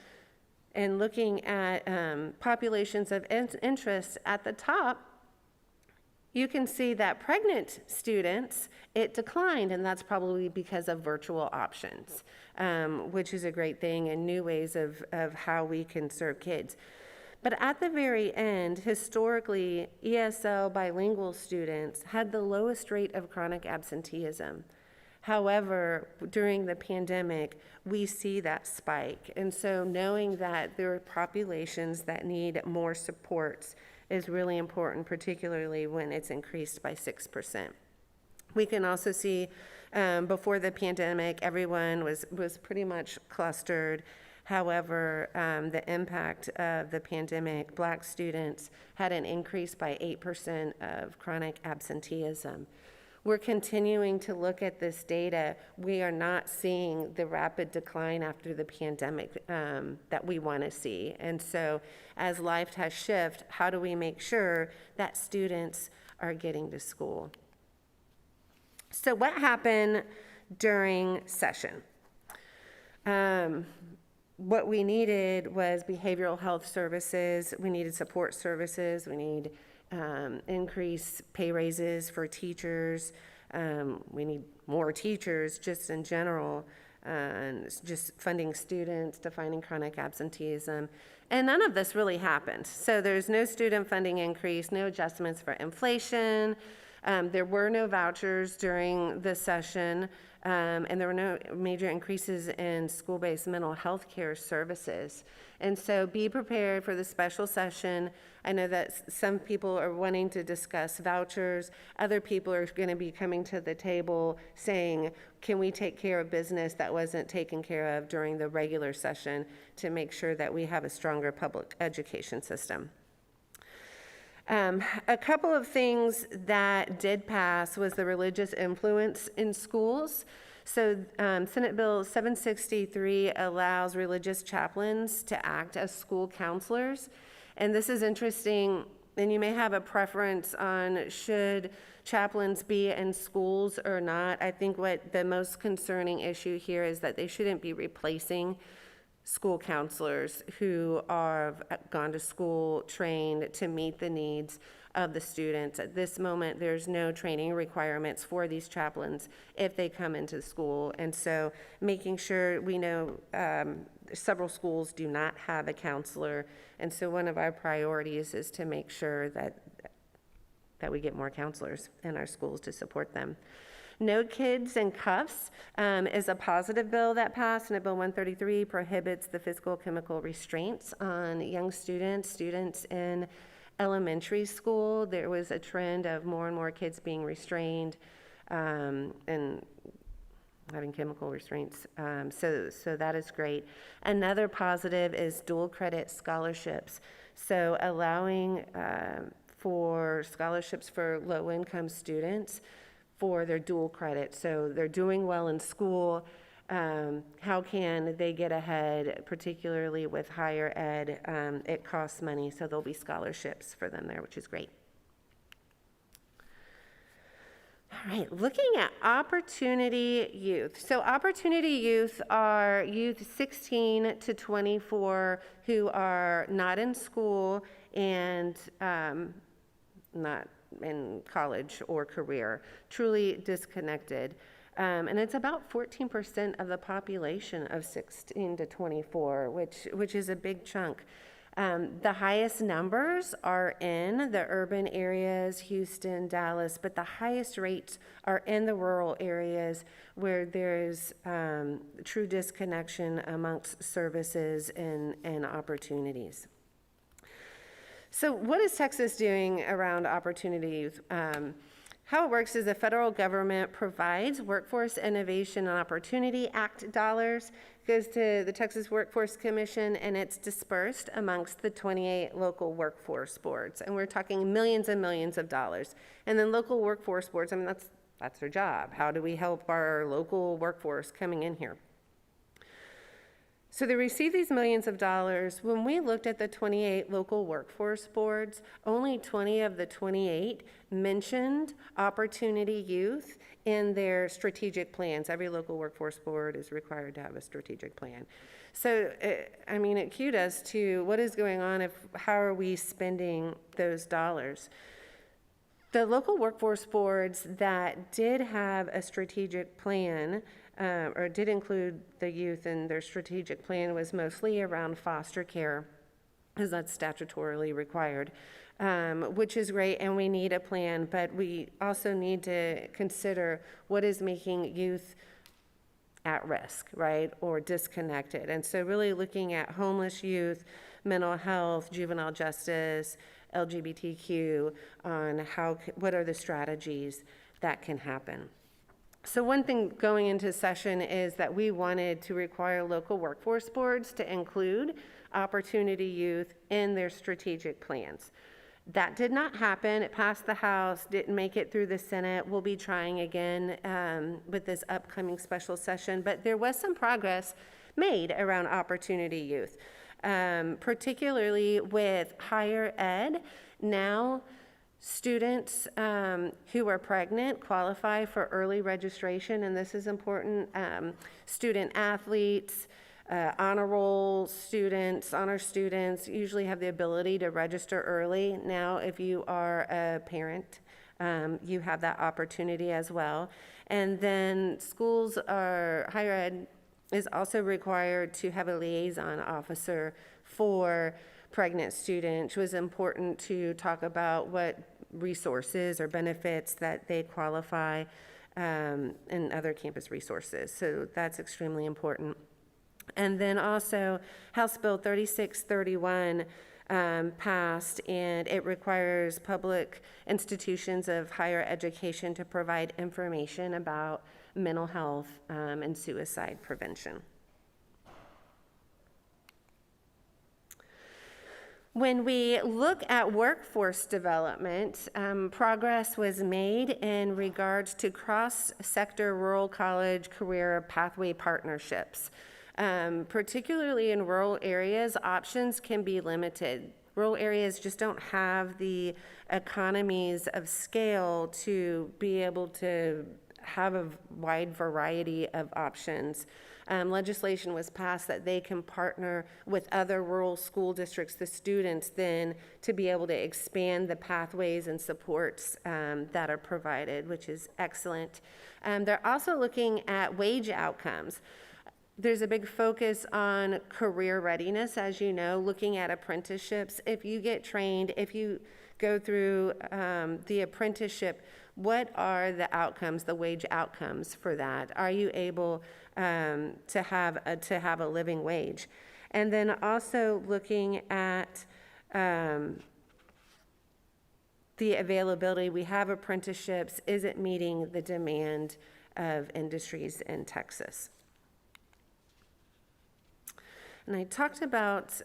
[SPEAKER 5] and looking at populations of interest at the top, you can see that pregnant students, it declined, and that's probably because of virtual options, which is a great thing and new ways of how we can serve kids. But at the very end, historically, ESL bilingual students had the lowest rate of chronic absenteeism. However, during the pandemic, we see that spike. And so knowing that there are populations that need more supports is really important, particularly when it's increased by 6%. We can also see Before the pandemic, everyone was pretty much clustered. However, the impact of the pandemic, Black students had an increase by 8% of chronic absenteeism. We're continuing to look at this data. We are not seeing the rapid decline after the pandemic that we want to see. And so as life has shifted, how do we make sure that students are getting to school? So what happened during session? What we needed was behavioral health services. We needed support services. We need increased pay raises for teachers. We need more teachers just in general, and just funding students, defining chronic absenteeism. And none of this really happened. So there's no student funding increase, no adjustments for inflation. There were no vouchers during the session, and there were no major increases in school-based mental health care services. And so be prepared for the special session. I know that some people are wanting to discuss vouchers. Other people are going to be coming to the table saying, can we take care of business that wasn't taken care of during the regular session to make sure that we have a stronger public education system? A couple of things that did pass was the religious influence in schools. So Senate Bill 763 allows religious chaplains to act as school counselors. And this is interesting, and you may have a preference on should chaplains be in schools or not. I think what the most concerning issue here is that they shouldn't be replacing school counselors who are gone to school, trained to meet the needs of the students. At this moment, there's no training requirements for these chaplains if they come into school. And so making sure we know several schools do not have a counselor. And so one of our priorities is to make sure that we get more counselors in our schools to support them. No Kids in Cuffs is a positive bill that passed, and Bill 133 prohibits the physical chemical restraints on young students in elementary school. There was a trend of more and more kids being restrained and having chemical restraints, so that is great. Another positive is dual credit scholarships, so allowing for scholarships for low-income students for their dual credit. So they're doing well in school. How can they get ahead, particularly with higher ed? It costs money, so there'll be scholarships for them there, which is great. All right, looking at Opportunity Youth. So Opportunity Youth are youth 16 to 24 who are not in school and not in college or career, truly disconnected. And it's about 14% of the population of 16 to 24, which is a big chunk. The highest numbers are in the urban areas, Houston, Dallas, but the highest rates are in the rural areas where there's true disconnection amongst services and opportunities. So what is Texas doing around Opportunity Youth? How it works is the federal government provides Workforce Innovation and Opportunity Act dollars, goes to the Texas Workforce Commission, and it's dispersed amongst the 28 local workforce boards. And we're talking millions and millions of dollars. And then local workforce boards, I mean, that's their job. How do we help our local workforce coming in here? So they receive these millions of dollars. When we looked at the 28 local workforce boards, only 20 of the 28 mentioned Opportunity Youth in their strategic plans. Every local workforce board is required to have a strategic plan. So, I mean, it cued us to what is going on, how are we spending those dollars? The local workforce boards that did have a strategic plan or did include the youth in their strategic plan was mostly around foster care, because that's statutorily required, which is great, and we need a plan, but we also need to consider what is making youth at risk, right, or disconnected. And so really looking at homeless youth, mental health, juvenile justice, LGBTQ, on what are the strategies that can happen. So one thing going into session is that we wanted to require local workforce boards to include opportunity youth in their strategic plans. That did not happen. It passed the House, didn't make it through the Senate. We'll be trying again with this upcoming special session, but there was some progress made around opportunity youth, particularly with higher ed. Now, students who are pregnant qualify for early registration, and this is important. Student athletes, honor roll students, honor students usually have the ability to register early. Now, if you are a parent, you have that opportunity as well. And then schools are, higher ed is also required to have a liaison officer for pregnant students, which was important to talk about what resources or benefits that they qualify and other campus resources. So that's extremely important. And then also House Bill 3631 passed, and it requires public institutions of higher education to provide information about mental health and suicide prevention. When we look at workforce development, progress was made in regards to cross-sector rural college career pathway partnerships. Particularly in rural areas, options can be limited. Rural areas just don't have the economies of scale to be able to have a wide variety of options. Legislation was passed that they can partner with other rural school districts, the students then, to be able to expand the pathways and supports that are provided, which is excellent. They're also looking at wage outcomes. There's a big focus on career readiness, as you know, looking at apprenticeships. If you get trained, if you go through the apprenticeship, what are the outcomes, the wage outcomes for that? Are you able to have a living wage? And then also looking at the availability. We have apprenticeships. Is it meeting the demand of industries in Texas? And I talked about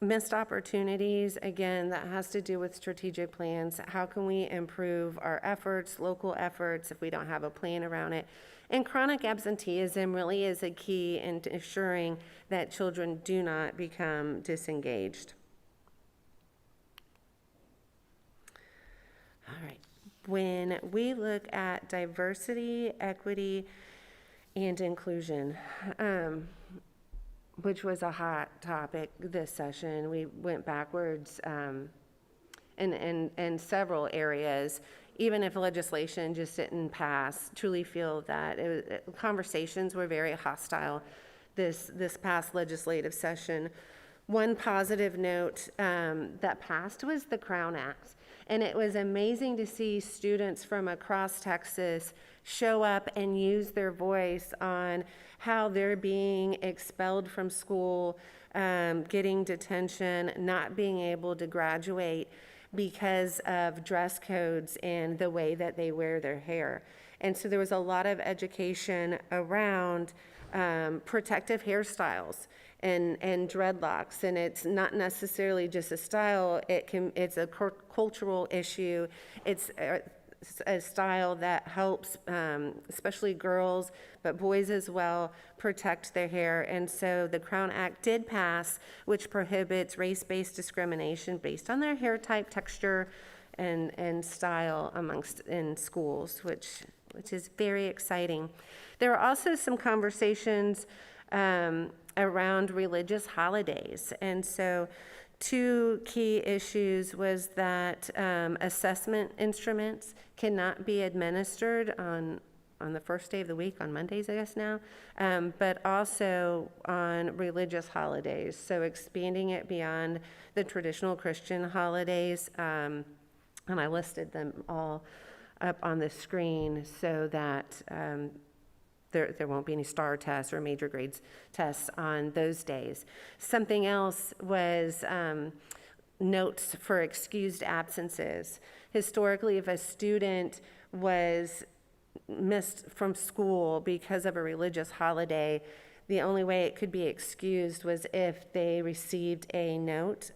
[SPEAKER 5] missed opportunities. Again, that has to do with strategic plans. How can we improve our efforts, local efforts, if we don't have a plan around it? And chronic absenteeism really is a key in ensuring that children do not become disengaged. All right. When we look at diversity, equity, and inclusion, which was a hot topic this session. We went backwards in several areas. Even if legislation just didn't pass, truly feel that conversations were very hostile this past legislative session. One positive note that passed was the Crown Act. And it was amazing to see students from across Texas show up and use their voice on how they're being expelled from school, getting detention, not being able to graduate because of dress codes and the way that they wear their hair. And so there was a lot of education around protective hairstyles and dreadlocks, and it's not necessarily just a style. It's a cultural issue. It's a style that helps, especially girls, but boys as well, protect their hair. And so the Crown Act did pass, which prohibits race-based discrimination based on their hair type, texture, and style in schools, which is very exciting. There are also some conversations around religious holidays. And so two key issues was that assessment instruments cannot be administered on the first day of the week, on Mondays, I guess now, but also on religious holidays. So expanding it beyond the traditional Christian holidays, and I listed them all up on the screen so that there won't be any STAR tests or major grades tests on those days. Something else was notes for excused absences. Historically, if a student was missed from school because of a religious holiday, the only way it could be excused was if they received a note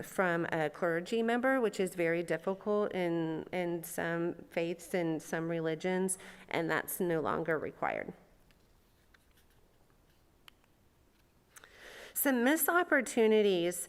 [SPEAKER 5] from a clergy member, which is very difficult in some faiths and some religions, and that's no longer required. Some missed opportunities.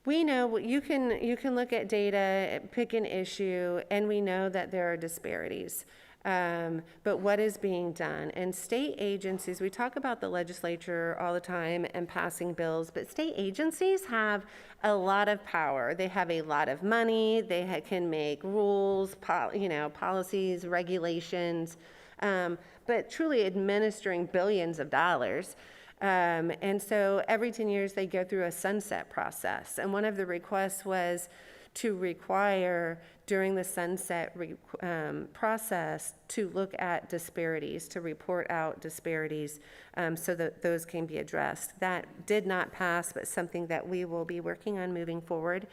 [SPEAKER 5] We know you can look at data, pick an issue, and we know that there are disparities. But what is being done? And state agencies, we talk about the legislature all the time and passing bills, but state agencies have a lot of power. They have a lot of money. They can make rules, policies, regulations, but truly administering billions of dollars. And so every 10 years they go through a sunset process. And one of the requests was to require during the sunset process to look at disparities, to report out disparities so that those can be addressed. That did not pass, but something that we will be working on moving forward.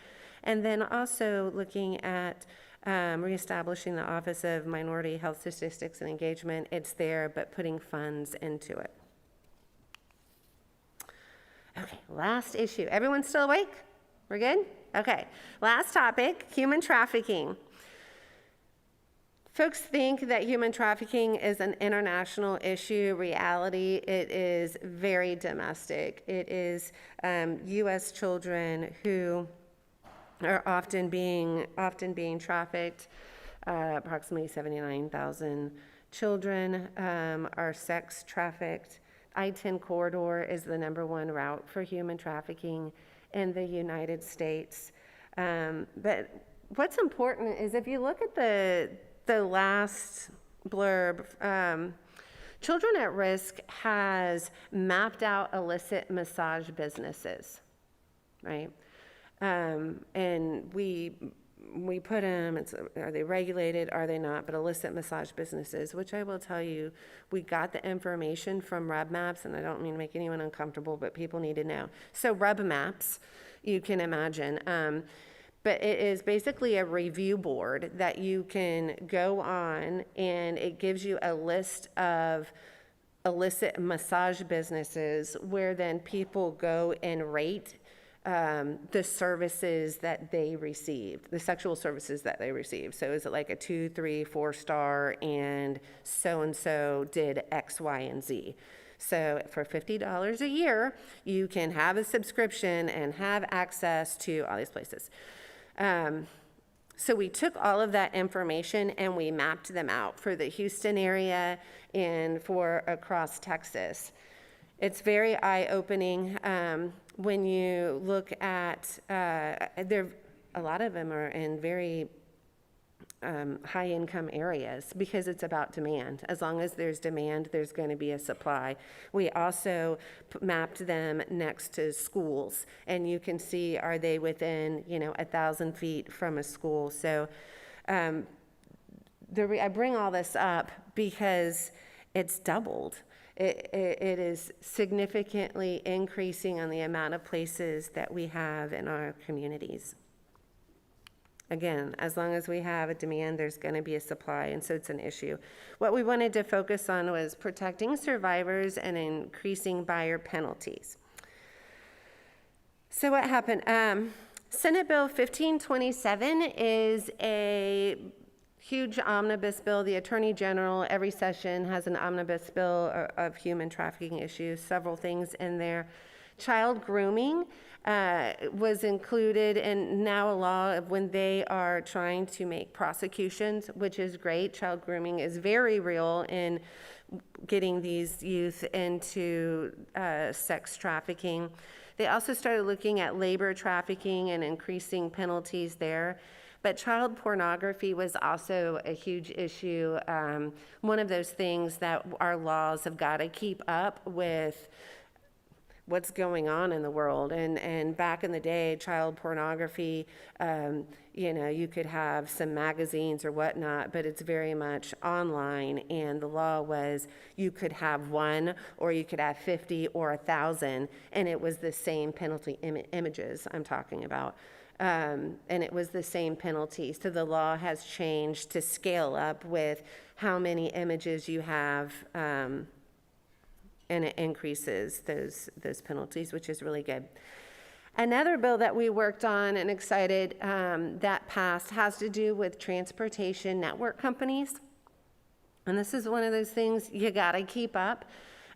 [SPEAKER 5] And then also looking at reestablishing the Office of Minority Health Statistics and Engagement. It's there, but putting funds into it. Okay, last issue. Everyone still awake? We're good? Okay, last topic, human trafficking. Folks think that human trafficking is an international issue. Reality, it is very domestic. It is U.S. children who are often being trafficked. Approximately 79,000 children are sex trafficked. I-10 corridor is the #1 route for human trafficking in the United States. But what's important is if you look at the last blurb, Children at Risk has mapped out illicit massage businesses, right? And we put them, are they regulated, are they not, but illicit massage businesses, which I will tell you, we got the information from Rub Maps, and I don't mean to make anyone uncomfortable, but people need to know. So Rub Maps, you can imagine, but it is basically a review board that you can go on, and it gives you a list of illicit massage businesses where then people go and rate the services that they received, the sexual services that they received. So is it like a 2, 3, 4 star and so did X, Y, and Z. So for $50 a year, you can have a subscription and have access to all these places. So we took all of that information and we mapped them out for the Houston area and for across Texas. It's very eye-opening when you look at, a lot of them are in very high-income areas because it's about demand. As long as there's demand, there's going to be a supply. We also mapped them next to schools, and you can see, are they within, 1,000 feet from a school? So I bring all this up because it's doubled. It is significantly increasing on the amount of places that we have in our communities. Again, as long as we have a demand, there's going to be a supply, and so it's an issue. What we wanted to focus on was protecting survivors and increasing buyer penalties. So what happened? Senate Bill 1527 is a huge omnibus bill. The Attorney General, every session, has an omnibus bill of human trafficking issues, several things in there. Child grooming was included in now a law of when they are trying to make prosecutions, which is great. Child grooming is very real in getting these youth into sex trafficking. They also started looking at labor trafficking and increasing penalties there. But child pornography was also a huge issue. One of those things that our laws have got to keep up with what's going on in the world. And back in the day, child pornography, you could have some magazines or whatnot, but it's very much online. And the law was you could have 1 or you could have 50 or 1,000, and it was the same penalty images I'm talking about. and it was the same penalty. So the law has changed to scale up with how many images you have, and it increases those penalties, which is really good. Another bill that we worked on and excited that passed has to do with transportation network companies. And this is one of those things you gotta keep up.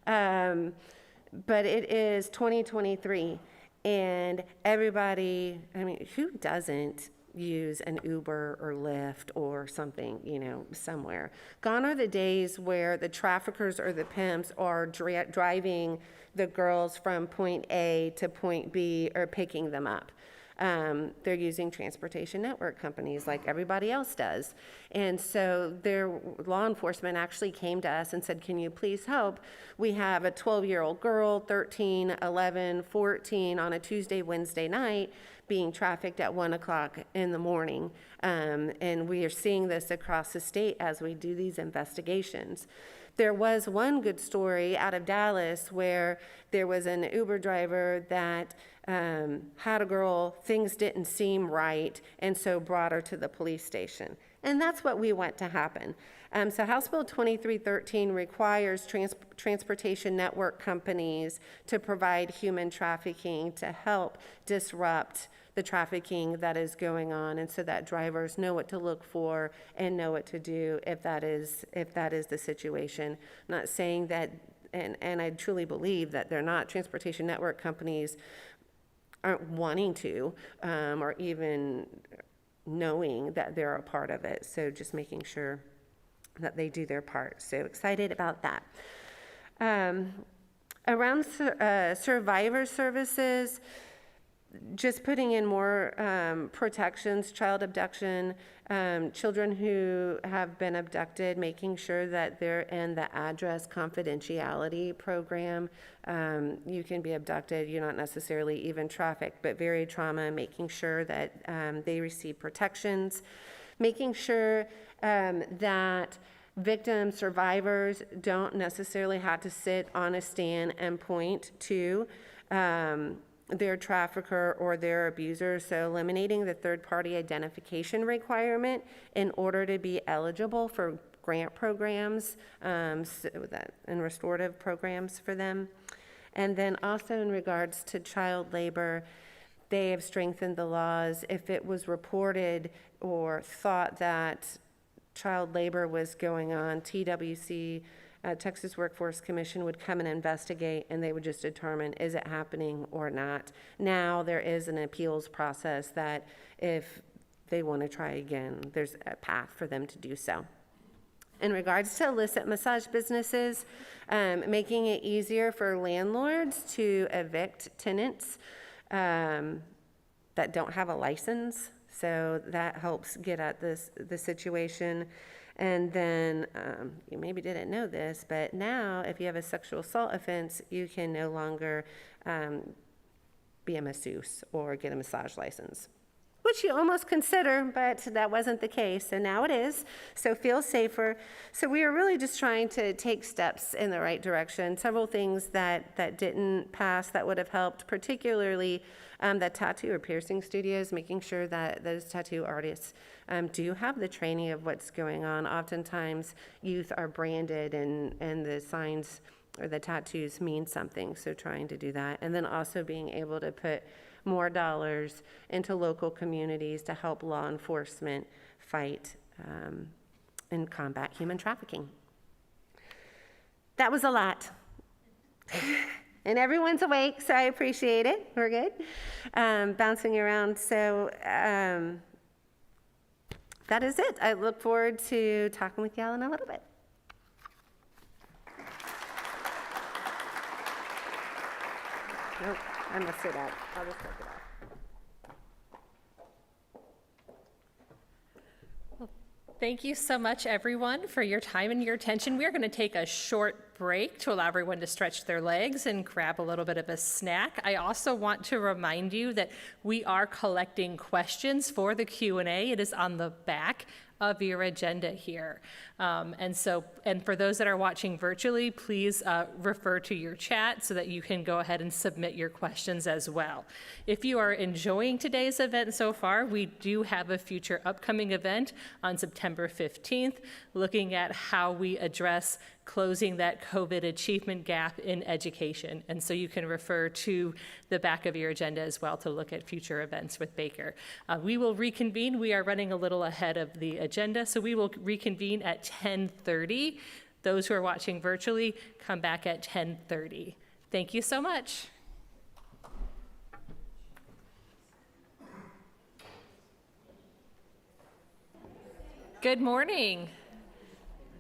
[SPEAKER 5] But it is 2023, and everybody, I mean, who doesn't use an Uber or Lyft or something, somewhere? Gone are the days where the traffickers or the pimps are driving the girls from point A to point B or picking them up. They're using transportation network companies like everybody else does. And so their law enforcement actually came to us and said, can you please help? We have a 12-year-old girl, 13, 11, 14 on a Tuesday, Wednesday night being trafficked at 1 o'clock in the morning. And we are seeing this across the state as we do these investigations. There was one good story out of Dallas where there was an Uber driver that had a girl, things didn't seem right, and so brought her to the police station. And that's what we want to happen. So House Bill 2313 requires transportation network companies to provide human trafficking to help disrupt the trafficking that is going on, and so that drivers know what to look for and know what to do if that is the situation. I'm not saying that, and I truly believe that they're not. Transportation network companies aren't wanting to, or even knowing that they're a part of it. So just making sure that they do their part. So excited about that. Around survivor services, just putting in more protections, child abduction, children who have been abducted, making sure that they're in the address confidentiality program. You can be abducted, you're not necessarily even trafficked, but very trauma, making sure that they receive protections, making sure that victims, survivors don't necessarily have to sit on a stand and point to their trafficker or their abuser. So eliminating the third-party identification requirement in order to be eligible for grant programs and restorative programs for them. And then also in regards to child labor, they have strengthened the laws. If it was reported or thought that child labor was going on, TWC, Texas Workforce Commission, would come and investigate, and they would just determine, is it happening or not? Now there is an appeals process that if they want to try again, there's a path for them to do so. In regards to illicit massage businesses, making it easier for landlords to evict tenants that don't have a license. So that helps get at the situation. And then, you maybe didn't know this, but now if you have a sexual assault offense, you can no longer be a masseuse or get a massage license, which you almost consider, but that wasn't the case, and now it is, so feel safer. So we are really just trying to take steps in the right direction. Several things that didn't pass that would have helped, particularly the tattoo or piercing studios, making sure that those tattoo artists do have the training of what's going on. Oftentimes, youth are branded and the signs or the tattoos mean something, so trying to do that. And then also being able to put more dollars into local communities to help law enforcement fight and combat human trafficking. That was a lot. And everyone's awake, so I appreciate it. We're good. Bouncing around. So that is it. I look forward to talking with y'all in a little bit. Nope, I messed it up. I'll just take it off.
[SPEAKER 6] Thank you so much, everyone, for your time and your attention. We're going to take a short break to allow everyone to stretch their legs and grab a little bit of a snack. I also want to remind you that we are collecting questions for the Q&A. It is on the back of your agenda here. And for those that are watching virtually, please refer to your chat so that you can go ahead and submit your questions as well. If you are enjoying today's event so far, we do have a future upcoming event on September 15th, looking at how we address closing that COVID achievement gap in education. And so you can refer to the back of your agenda as well to look at future events with Baker. We will reconvene. We are running a little ahead of the agenda, so we will reconvene at 10:30. Those who are watching virtually, come back at 10:30. Thank you so much. Good morning.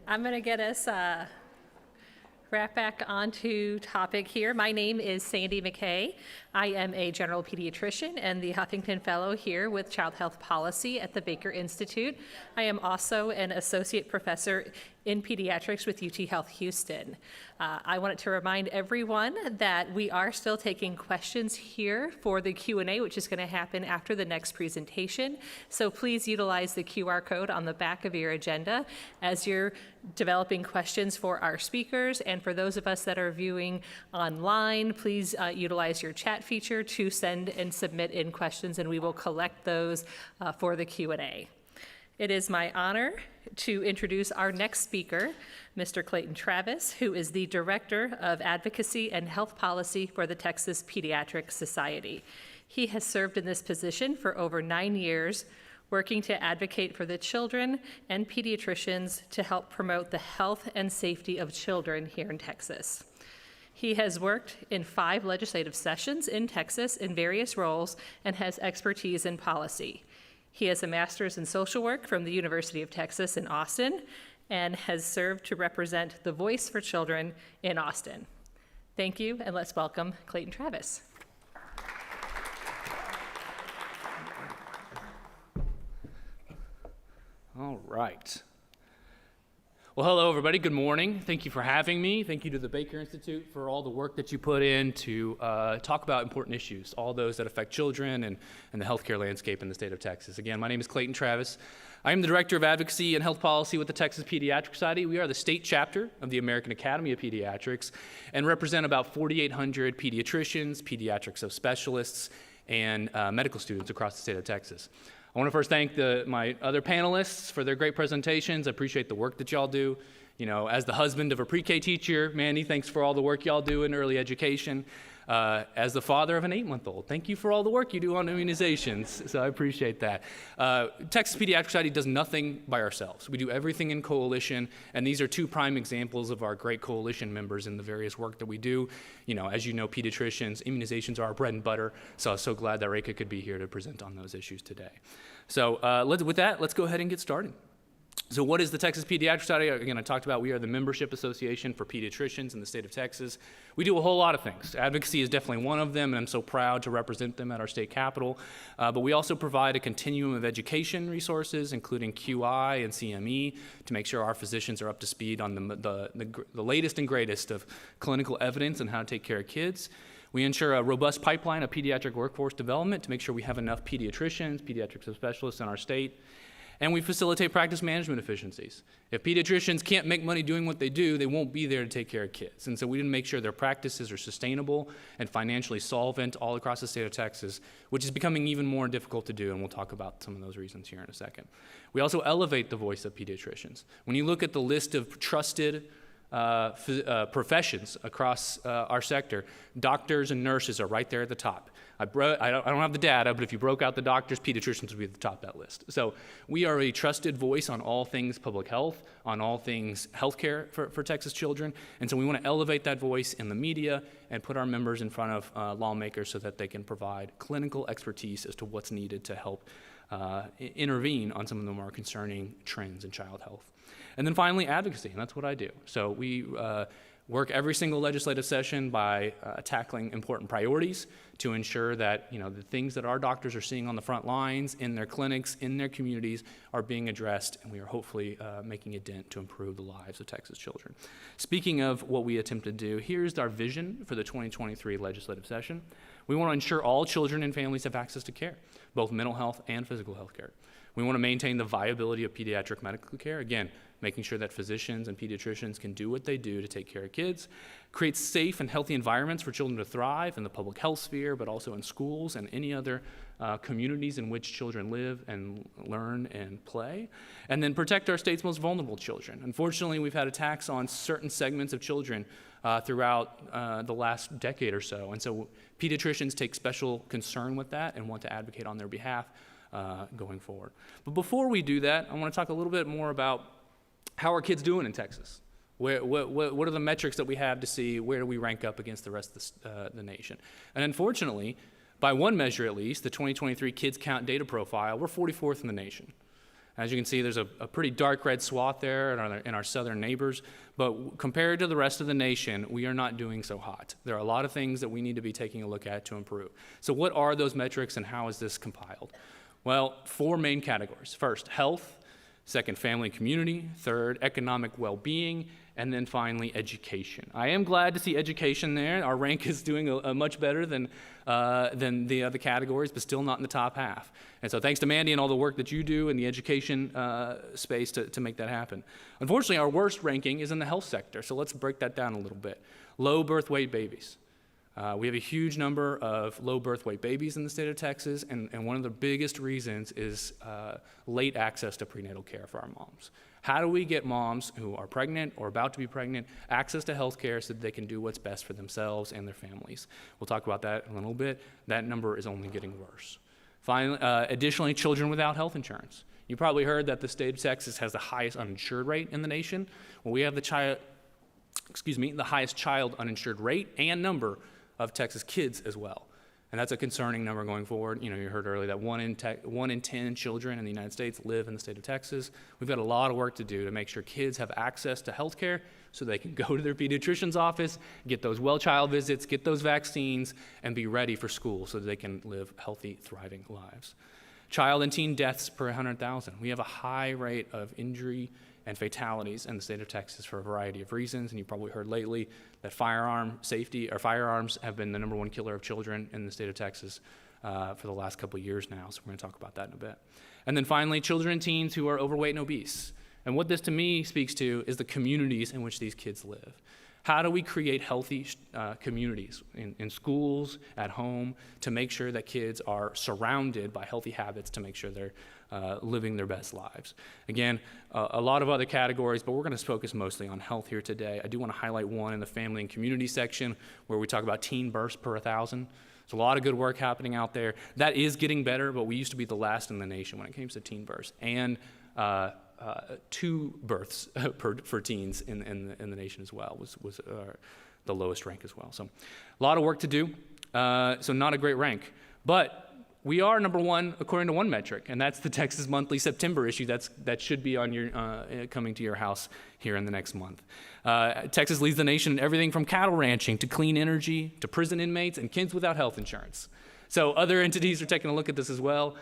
[SPEAKER 6] I'm going to get us right back onto topic here. My name is Sandy McKay. I am a general pediatrician and the Huffington Fellow here with Child Health Policy at the Baker Institute. I am also an associate professor in pediatrics with UT Health Houston. I wanted to remind everyone that we are still taking questions here for the Q&A, which is going to happen after the next presentation. So please utilize the QR code on the back of your agenda as you're developing questions for our speakers. And for those of us that are viewing online, please utilize your chat feature to send and submit in questions, and we will collect those for the Q&A. It is my honor to introduce our next speaker, Mr. Clayton Travis, who is the Director of Advocacy and Health Policy for the Texas Pediatric Society. He has served in this position for over 9 years, working to advocate for the children and pediatricians to help promote the health and safety of children here in Texas. He has worked in 5 legislative sessions in Texas in various roles and has expertise in policy. He has a master's in social work from the University of Texas in Austin and has served to represent the Voice for Children in Austin. Thank you, and let's welcome Clayton Travis.
[SPEAKER 7] All right. Well, hello, everybody. Good morning. Thank you for having me. Thank you to the Baker Institute for all the work that you put in to talk about important issues, all those that affect children and the healthcare landscape in the state of Texas. Again, my name is Clayton Travis. I am the Director of Advocacy and Health Policy with the Texas Pediatric Society. We are the state chapter of the American Academy of Pediatrics and represent about 4,800 pediatricians, pediatric subspecialists, and medical students across the state of Texas. I want to first thank my other panelists for their great presentations. I appreciate the work that y'all do. You know, as the husband of a pre-K teacher, Mandy, thanks for all the work y'all do in early education. As the father of an 8-month-old, thank you for all the work you do on immunizations. So I appreciate that. Texas Pediatric Society does nothing by ourselves. We do everything in coalition, and these are 2 prime examples of our great coalition members in the various work that we do. You know, as you know, pediatricians, immunizations are our bread and butter, so I was so glad that Rekha could be here to present on those issues today. So with that, let's go ahead and get started. So what is the Texas Pediatric Society? Again, I talked about we are the membership association for pediatricians in the state of Texas. We do a whole lot of things. Advocacy is definitely one of them, and I'm so proud to represent them at our state capitol. But we also provide a continuum of education resources, including QI and CME, to make sure our physicians are up to speed on the latest and greatest of clinical evidence and how to take care of kids. We ensure a robust pipeline of pediatric workforce development to make sure we have enough pediatricians, pediatric subspecialists in our state. And we facilitate practice management efficiencies. If pediatricians can't make money doing what they do, they won't be there to take care of kids. And so we need to make sure their practices are sustainable and financially solvent all across the state of Texas, which is becoming even more difficult to do, and we'll talk about some of those reasons here in a second. We also elevate the voice of pediatricians. When you look at the list of trusted professions across our sector, doctors and nurses are right there at the top. I don't have the data, but if you broke out the doctors, pediatricians would be at the top of that list. So we are a trusted voice on all things public health, on all things healthcare for Texas children, and so we want to elevate that voice in the media and put our members in front of lawmakers so that they can provide clinical expertise as to what's needed to help intervene on some of the more concerning trends in child health. And then finally, advocacy, and that's what I do. So work every single legislative session by tackling important priorities to ensure that the things that our doctors are seeing on the front lines, in their clinics, in their communities, are being addressed, and we are hopefully making a dent to improve the lives of Texas children. Speaking of what we attempt to do, here's our vision for the 2023 legislative session. We want to ensure all children and families have access to care, both mental health and physical health care. We want to maintain the viability of pediatric medical care, again, making sure that physicians and pediatricians can do what they do to take care of kids, create safe and healthy environments for children to thrive in the public health sphere, but also in schools and any other communities in which children live and learn and play, and then protect our state's most vulnerable children. Unfortunately, we've had attacks on certain segments of children throughout the last decade or so, and so pediatricians take special concern with that and want to advocate on their behalf going forward. But before we do that, I want to talk a little bit more about how are kids doing in Texas? What are the metrics that we have to see where do we rank up against the rest of the nation? And unfortunately, by one measure at least, the 2023 Kids Count data profile, we're 44th in the nation. As you can see, there's a pretty dark red swath there in our southern neighbors, but compared to the rest of the nation, we are not doing so hot. There are a lot of things that we need to be taking a look at to improve. So what are those metrics and how is this compiled? Well, 4 main categories. First, health. Second, family and community. Third, economic well-being. And then finally, education. I am glad to see education there. Our rank is doing a much better than the other categories, but still not in the top half. And so thanks to Mandi and all the work that you do in the education space to make that happen. Unfortunately, our worst ranking is in the health sector, so let's break that down a little bit. Low birth weight babies. We have a huge number of low birth weight babies in the state of Texas, and one of the biggest reasons is late access to prenatal care for our moms. How do we get moms who are pregnant or about to be pregnant access to health care so that they can do what's best for themselves and their families? We'll talk about that in a little bit. That number is only getting worse. Finally, additionally, children without health insurance. You probably heard that the state of Texas has the highest uninsured rate in the nation. Well, we have the highest child uninsured rate and number of Texas kids as well. And that's a concerning number going forward. You heard earlier that 1 in 10 children in the United States live in the state of Texas. We've got a lot of work to do to make sure kids have access to health care so they can go to their pediatrician's office, get those well child visits, get those vaccines, and be ready for school so that they can live healthy, thriving lives. Child and teen deaths per 100,000. We have a high rate of injury and fatalities in the state of Texas for a variety of reasons, and you probably heard lately that firearms have been the #1 killer of children in the state of Texas for the last couple of years now, so we're going to talk about that in a bit. And then finally, children and teens who are overweight and obese. And what this to me speaks to is the communities in which these kids live. How do we create healthy communities in schools, at home, to make sure that kids are surrounded by healthy habits to make sure they're living their best lives? Again, a lot of other categories, but we're going to focus mostly on health here today. I do want to highlight one in the family and community section where we talk about teen births per 1,000. There's a lot of good work happening out there. That is getting better, but we used to be the last in the nation when it came to teen births. And 2 births for teens in the nation as well was the lowest rank as well. So a lot of work to do, so not a great rank. But we are #1 according to one metric, and that's the Texas Monthly September issue that should be on your coming to your house here in the next month. Texas leads the nation in everything from cattle ranching to clean energy to prison inmates and kids without health insurance. So other entities are taking a look at this as well.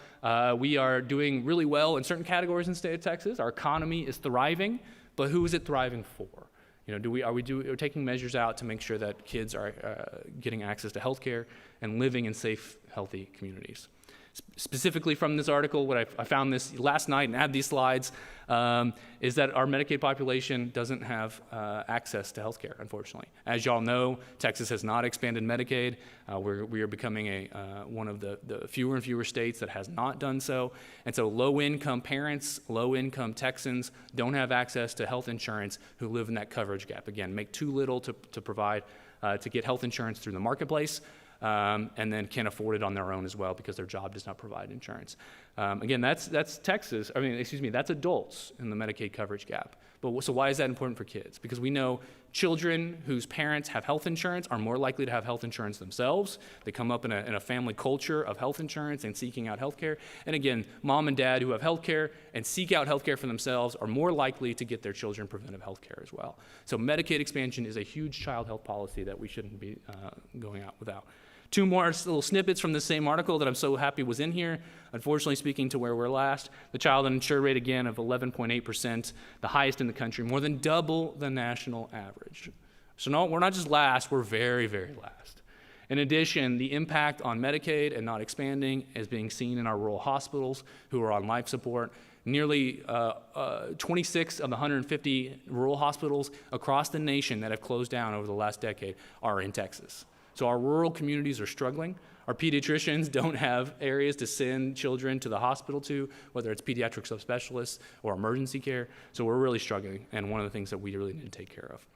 [SPEAKER 7] We are doing really well in certain categories in the state of Texas. Our economy is thriving, but who is it thriving for? Are we taking measures out to make sure that kids are getting access to health care and living in safe, healthy communities? Specifically from this article, what I found this last night and add these slides, is that our Medicaid population doesn't have access to health care, unfortunately. As y'all know, Texas has not expanded Medicaid. We are becoming one of the fewer and fewer states that has not done so. And so low-income parents, low-income Texans don't have access to health insurance who live in that coverage gap. Again, make too little to provide, to get health insurance through the marketplace. And then can't afford it on their own as well because their job does not provide insurance. Again, that's Texas. That's adults in the Medicaid coverage gap. But so why is that important for kids? Because we know Children whose parents have health insurance are more likely to have health insurance themselves. They come up in a family culture of health insurance and seeking out health care. And again, mom and dad who have health care and seek out health care for themselves are more likely to get their children preventive health care as well. So Medicaid expansion is a huge child health policy that we shouldn't be going out without. Two more little snippets from the same article that I'm so happy was in here. Unfortunately, speaking to where we're last, the child uninsured rate again of 11.8%, the highest in the country, more than double the national average. So no, we're not just last, we're very, very last. In addition, the impact on Medicaid and not expanding is being seen in our rural hospitals who are on life support. Nearly 26 of the 150 rural hospitals across the nation that have closed down over the last decade are in Texas. So our rural communities are struggling. Our pediatricians don't have areas to send children to the hospital to, whether it's pediatric subspecialists or emergency care. So we're really struggling, and one of the things that we really need to take care of.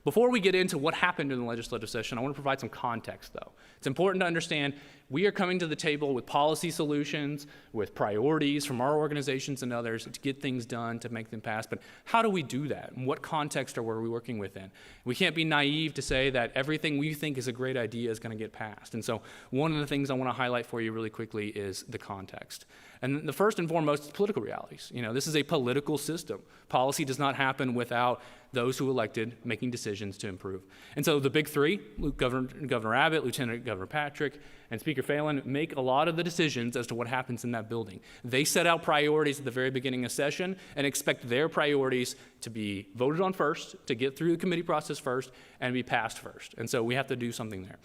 [SPEAKER 7] Before we get into what happened in the legislative session, I want to provide some context, though. It's important to understand we are coming to the table with policy solutions, with priorities from our organizations and others to get things done, to make them pass. But how do we do that? And what context are we working within? We can't be naive to say that everything we think is a great idea is going to get passed. And so one of the things I want to highlight for you really quickly is the context. And the first and foremost is political realities. You know, this is a political system. Policy does not happen without those who elected making decisions to improve. And so the big three, Governor Abbott, Lieutenant Governor Patrick, and Speaker Phelan, make a lot of the decisions as to what happens in that building. They set out priorities at the very beginning of session and expect their priorities to be voted on first, to get through the committee process first, and be passed first. And so we have to do something there.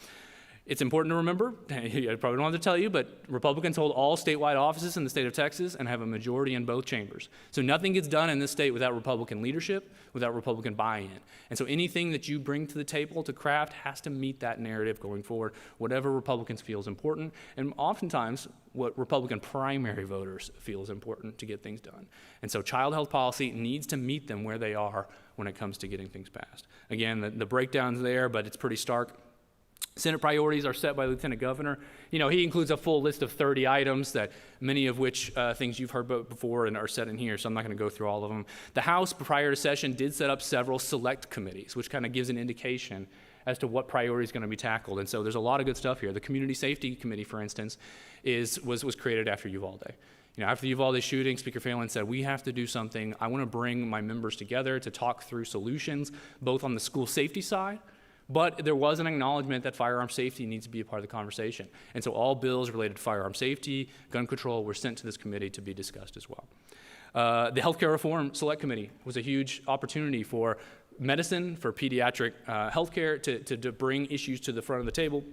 [SPEAKER 7] It's important to remember, I probably don't have to tell you, but Republicans hold all statewide offices in the state of Texas and have a majority in both chambers. So nothing gets done in this state without Republican leadership, without Republican buy-in. And so anything that you bring to the table to craft has to meet that narrative going forward, whatever Republicans feel is important, and oftentimes what Republican primary voters feel is important to get things done. And so child health policy needs to meet them where they are when it comes to getting things passed. Again, the breakdown's there, but it's pretty stark. Senate priorities are set by Lieutenant Governor. You know, he includes a full list of 30 items, that many of which things you've heard about before and are set in here, so I'm not going to go through all of them. The House, prior to session, did set up several select committees, which kind of gives an indication as to what priority is going to be tackled. And so there's a lot of good stuff here. The Community Safety Committee, for instance, was created after Uvalde. You know, after the Uvalde shooting, Speaker Phelan said, we have to do something. I want to bring my members together to talk through solutions, both on the school safety side, but there was an acknowledgement that firearm safety needs to be a part of the conversation. And so all bills related to firearm safety, gun control, were sent to this committee to be discussed as well. The Healthcare Reform Select Committee was a huge opportunity for medicine, for pediatric healthcare to bring issues to the front of the table,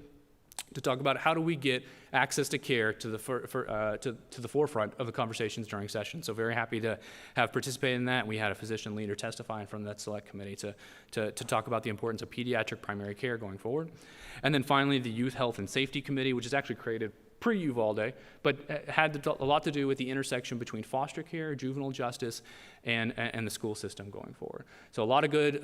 [SPEAKER 7] to talk about how do we get access to care to the forefront of the conversations during session. So very happy to have participated in that. We had a physician leader testifying from that select committee to talk about the importance of pediatric primary care going forward. And then finally, the Youth Health and Safety Committee, which is actually created pre-Uvalde, but had a lot to do with the intersection between foster care, juvenile justice, and the school system going forward. So a lot of good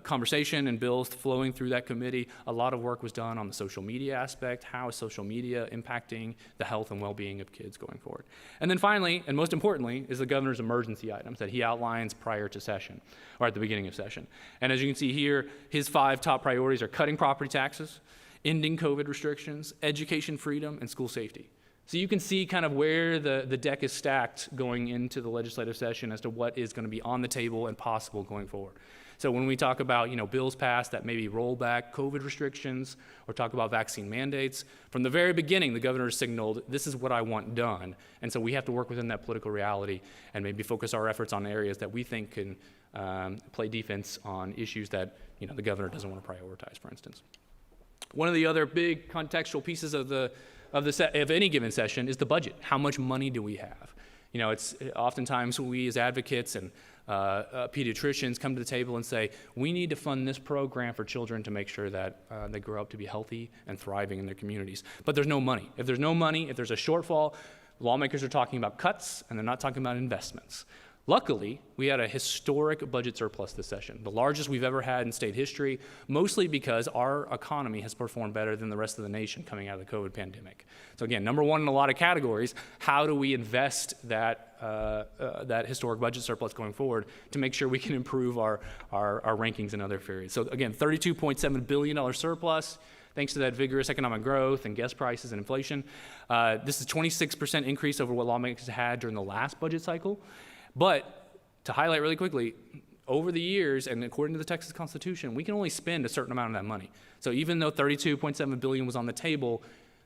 [SPEAKER 7] conversation and bills flowing through that committee. A lot of work was done on the social media aspect. How is social media impacting the health and well-being of kids going forward? And then finally, and most importantly, is the governor's emergency items that he outlines prior to session, or at the beginning of session. And as you can see here, his 5 top priorities are cutting property taxes, ending COVID restrictions, education freedom, and school safety. So you can see kind of where the deck is stacked going into the legislative session as to what is going to be on the table and possible going forward. So when we talk about, you know, bills passed that maybe roll back COVID restrictions or talk about vaccine mandates, from the very beginning, the governor signaled, this is what I want done. And so we have to work within that political reality and maybe focus our efforts on areas that we think can play defense on issues that, you know, the governor doesn't want to prioritize, for instance. One of the other big contextual pieces of any given session is the budget. How much money do we have? You know, it's oftentimes we as advocates and pediatricians come to the table and say, we need to fund this program for children to make sure that they grow up to be healthy and thriving in their communities. But there's no money. If there's no money, if there's a shortfall, lawmakers are talking about cuts and they're not talking about investments. Luckily, we had a historic budget surplus this session, the largest we've ever had in state history, mostly because our economy has performed better than the rest of the nation coming out of the COVID pandemic. So again, number one in a lot of categories, how do we invest that historic budget surplus going forward to make sure we can improve our rankings in other areas? So again, $32.7 billion surplus, thanks to that vigorous economic growth and gas prices and inflation. This is a 26% increase over what lawmakers had during the last budget cycle. But to highlight really quickly, over the years, and according to the Texas Constitution, we can only spend a certain amount of that money. So even though $32.7 billion was on the table,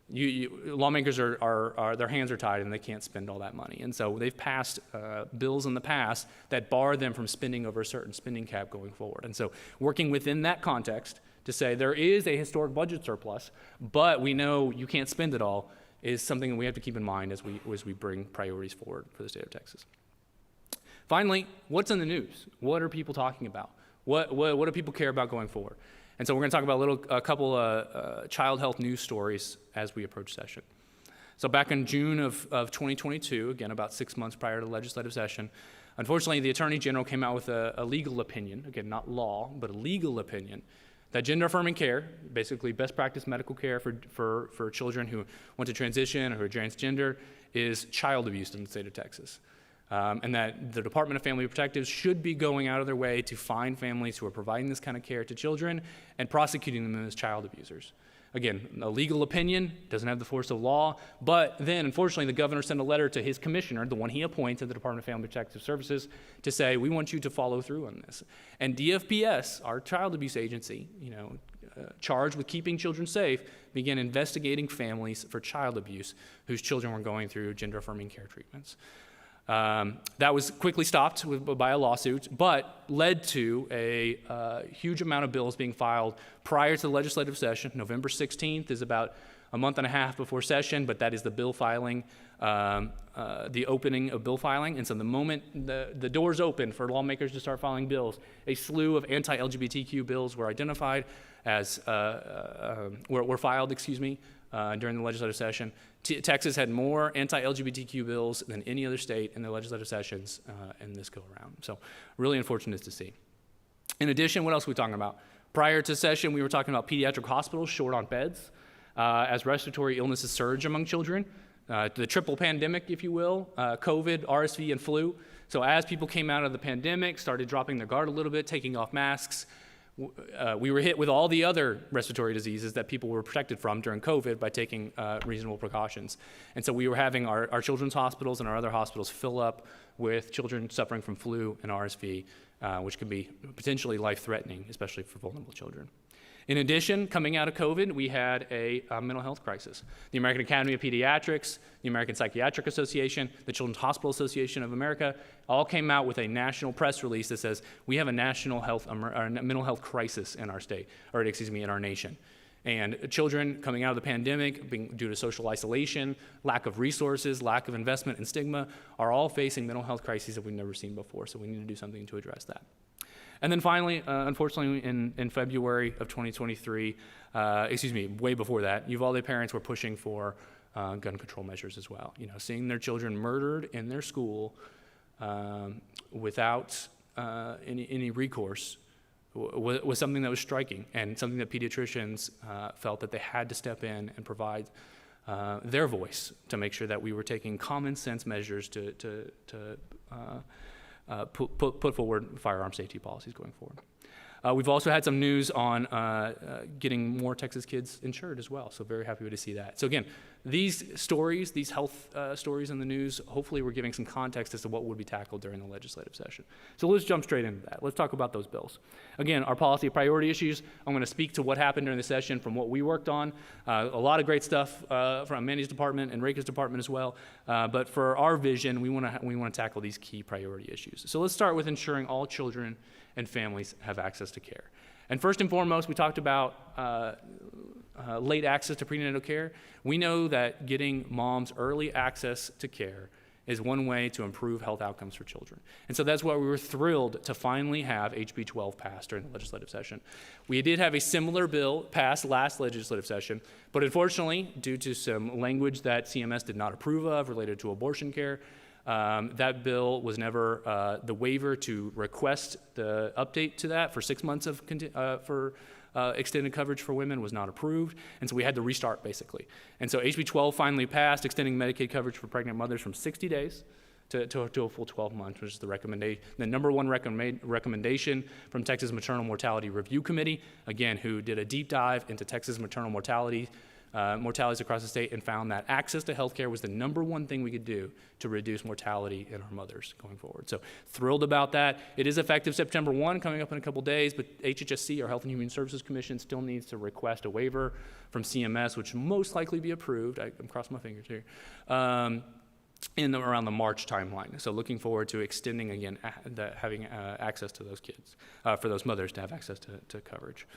[SPEAKER 7] lawmakers their hands are tied and they can't spend all that money. And so they've passed bills in the past that bar them from spending over a certain spending cap going forward. And so working within that context to say there is a historic budget surplus, but we know you can't spend it all, is something that we have to keep in mind as we bring priorities forward for the state of Texas. Finally, what's in the news? What are people talking about? What do people care about going forward? And so we're going to talk about a couple child health news stories as we approach session. So back in June of 2022, again about 6 months prior to the legislative session, unfortunately the Attorney General came out with a legal opinion, again not law, but a legal opinion, that gender-affirming care, basically best practice medical care for children who want to transition or who are transgender, is child abuse in the state of Texas. And that the Department of Family Protectives should be going out of their way to find families who are providing this kind of care to children and prosecuting them as child abusers. Again, a legal opinion, doesn't have the force of law, but then unfortunately the governor sent a letter to his commissioner, the one he appointed, the Department of Family Protective Services, to say, we want you to follow through on this. And DFPS, our child abuse agency, charged with keeping children safe, began investigating families for child abuse whose children were going through gender-affirming care treatments. That was quickly stopped by a lawsuit, but led to a huge amount of bills being filed prior to the legislative session. November 16th is about a month and a half before session, but that is the bill filing, the opening of bill filing. And so the moment the doors open for lawmakers to start filing bills, a slew of anti-LGBTQ bills were identified as, were filed, during the legislative session. Texas had more anti-LGBTQ bills than any other state in the legislative sessions in this go-around. So really unfortunate to see. In addition, what else are we talking about? Prior to session, we were talking about pediatric hospitals short on beds as respiratory illnesses surge among children. The triple pandemic, if you will, COVID, RSV, and flu. So as people came out of the pandemic, started dropping their guard a little bit, taking off masks, we were hit with all the other respiratory diseases that people were protected from during COVID by taking reasonable precautions. And so we were having our children's hospitals and our other hospitals fill up with children suffering from flu and RSV, which can be potentially life-threatening, especially for vulnerable children. In addition, coming out of COVID, we had a mental health crisis. The American Academy of Pediatrics, the American Psychiatric Association, the Children's Hospital Association of America, all came out with a national press release that says we have a national mental health crisis in our state, in our nation. And children coming out of the pandemic, due to social isolation, lack of resources, lack of investment, and stigma, are all facing mental health crises that we've never seen before. So we need to do something to address that. And then finally, unfortunately, in February of 2023, way before that, Uvalde parents were pushing for gun control measures as well. Seeing their children murdered in their school without any recourse was something that was striking, and something that pediatricians felt that they had to step in and provide their voice to make sure that we were taking common sense measures to put forward firearm safety policies going forward. We've also had some news on getting more Texas kids insured as well, so very happy to see that. So again, these stories, these health stories in the news, hopefully we're giving some context as to what would be tackled during the legislative session. So let's jump straight into that. Let's talk about those bills. Again, our policy priority issues, I'm going to speak to what happened during the session from what we worked on. A lot of great stuff from Mandi's department and Rekha's department as well. But for our vision, we want to tackle these key priority issues. So let's start with ensuring all children and families have access to care. And first and foremost, we talked about late access to prenatal care. We know that getting moms early access to care is one way to improve health outcomes for children. And so that's why we were thrilled to finally have HB 12 passed during the legislative session. We did have a similar bill passed last legislative session, but unfortunately, due to some language that CMS did not approve of related to abortion care, That bill was never, the waiver to request the update to that for 6 months of extended coverage for women was not approved, and so we had to restart basically. And so HB 12 finally passed, extending Medicaid coverage for pregnant mothers from 60 days to a full 12 months, which is the number one recommendation from Texas Maternal Mortality Review Committee, again, who did a deep dive into Texas maternal mortalities across the state and found that access to health care was the number one thing we could do to reduce mortality in our mothers going forward. So thrilled about that. It is effective September 1, coming up in a couple days, but HHSC, our Health and Human Services Commission, still needs to request a waiver from CMS, which will most likely be approved. I'm crossing my fingers here. Around the March timeline. So looking forward to extending again, having access to those kids, for those mothers to have access to coverage.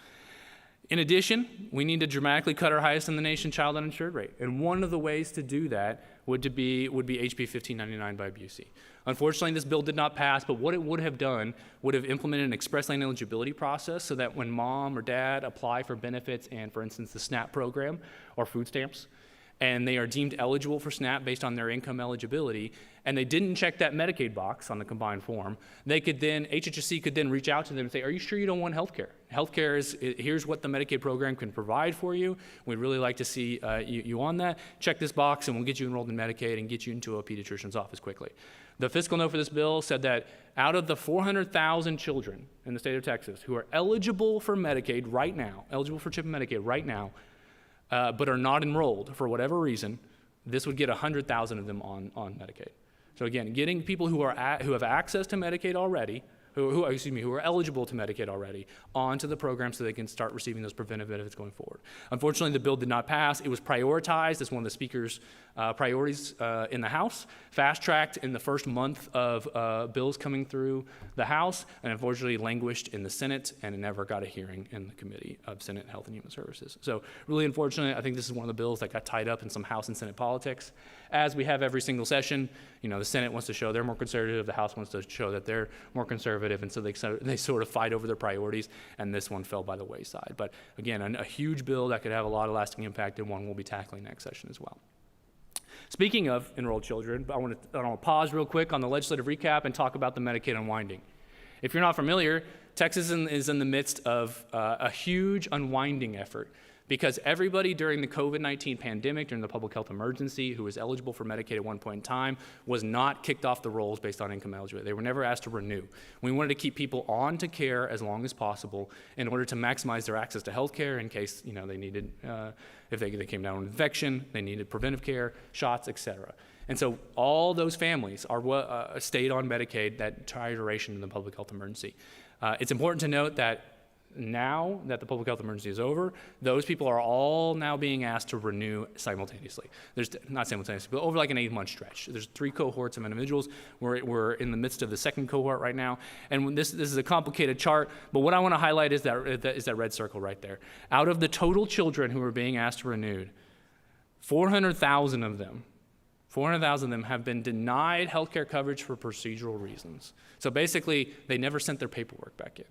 [SPEAKER 7] In addition, we need to dramatically cut our highest in the nation child uninsured rate. And one of the ways to do that would be HB 1599 by Busey. Unfortunately, this bill did not pass, but what it would have done would have implemented an express lane eligibility process so that when mom or dad apply for benefits and, for instance, the SNAP program or food stamps, and they are deemed eligible for SNAP based on their income eligibility, and they didn't check that Medicaid box on the combined form, HHSC could then reach out to them and say, are you sure you don't want health care? Health care here's what the Medicaid program can provide for you. We'd really like to see you on that. Check this box and we'll get you enrolled in Medicaid and get you into a pediatrician's office quickly. The fiscal note for this bill said that out of the 400,000 children in the state of Texas who are eligible for Medicaid right now, eligible for CHIP and Medicaid right now, but are not enrolled for whatever reason, this would get 100,000 of them on Medicaid. So again, getting people who have access to Medicaid already, who are eligible to Medicaid already, onto the program so they can start receiving those preventive benefits going forward. Unfortunately, the bill did not pass. It was prioritized as one of the Speaker's priorities in the House, fast-tracked in the first month of bills coming through the House, and unfortunately languished in the Senate, and it never got a hearing in the Committee of Senate Health and Human Services. So really unfortunate. I think this is one of the bills that got tied up in some House and Senate politics. As we have every single session, the Senate wants to show they're more conservative, the House wants to show that they're more conservative, and so they sort of fight over their priorities, and this one fell by the wayside. But again, a huge bill that could have a lot of lasting impact, and one we'll be tackling next session as well. Speaking of enrolled children, I want to pause real quick on the legislative recap and talk about the Medicaid unwinding. If you're not familiar, Texas is in the midst of a huge unwinding effort, because everybody during the COVID-19 pandemic, during the public health emergency, who was eligible for Medicaid at one point in time, was not kicked off the rolls based on income eligibility. They were never asked to renew. We wanted to keep people on to care as long as possible in order to maximize their access to health care in case they needed, if they came down with an infection, they needed preventive care, shots, et cetera. And so all those families are stayed on Medicaid that entire duration in the public health emergency. It's important to note that now that the public health emergency is over, those people are all now being asked to renew simultaneously. There's not simultaneously, but over like an 8-month stretch. There's 3 cohorts of individuals. We're in the midst of the second cohort right now, and this is a complicated chart. But what I want to highlight is that red circle right there. Out of the total children who are being asked to renew, 400,000 of them have been denied health care coverage for procedural reasons. So basically, they never sent their paperwork back in.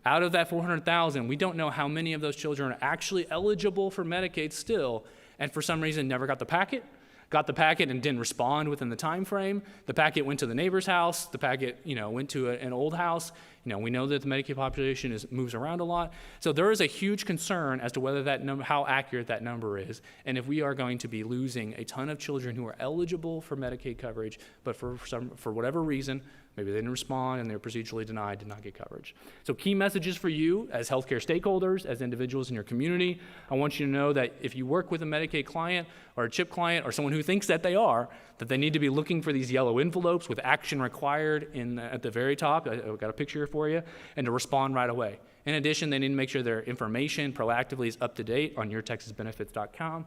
[SPEAKER 7] Out of that 400,000, we don't know how many of those children are actually eligible for Medicaid still, and for some reason never got the packet and didn't respond within the time frame. The packet went to the neighbor's house. The packet, went to an old house. We know that the Medicaid population moves around a lot. So there is a huge concern as to whether that number, how accurate that number is, and if we are going to be losing a ton of children who are eligible for Medicaid coverage, but for whatever reason, maybe they didn't respond and they were procedurally denied, did not get coverage. So key messages for you as healthcare stakeholders, as individuals in your community. I want you to know that if you work with a Medicaid client or a CHIP client or someone who thinks that they are, that they need to be looking for these yellow envelopes with action required at the very top. I've got a picture for you, and to respond right away. In addition, they need to make sure their information proactively is up to date on yourtexasbenefits.com.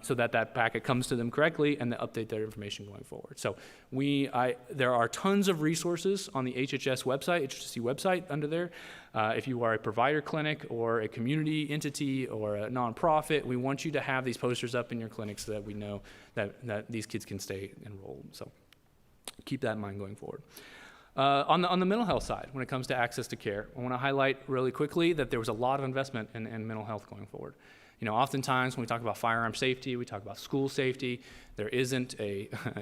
[SPEAKER 7] So that packet comes to them correctly and they update their information going forward. So there are tons of resources on the HHS website under there. If you are a provider clinic or a community entity or a nonprofit, we want you to have these posters up in your clinic so that we know that these kids can stay enrolled. So keep that in mind going forward. On the mental health side, when it comes to access to care, I want to highlight really quickly that there was a lot of investment in mental health going forward. Oftentimes when we talk about firearm safety, we talk about school safety. There isn't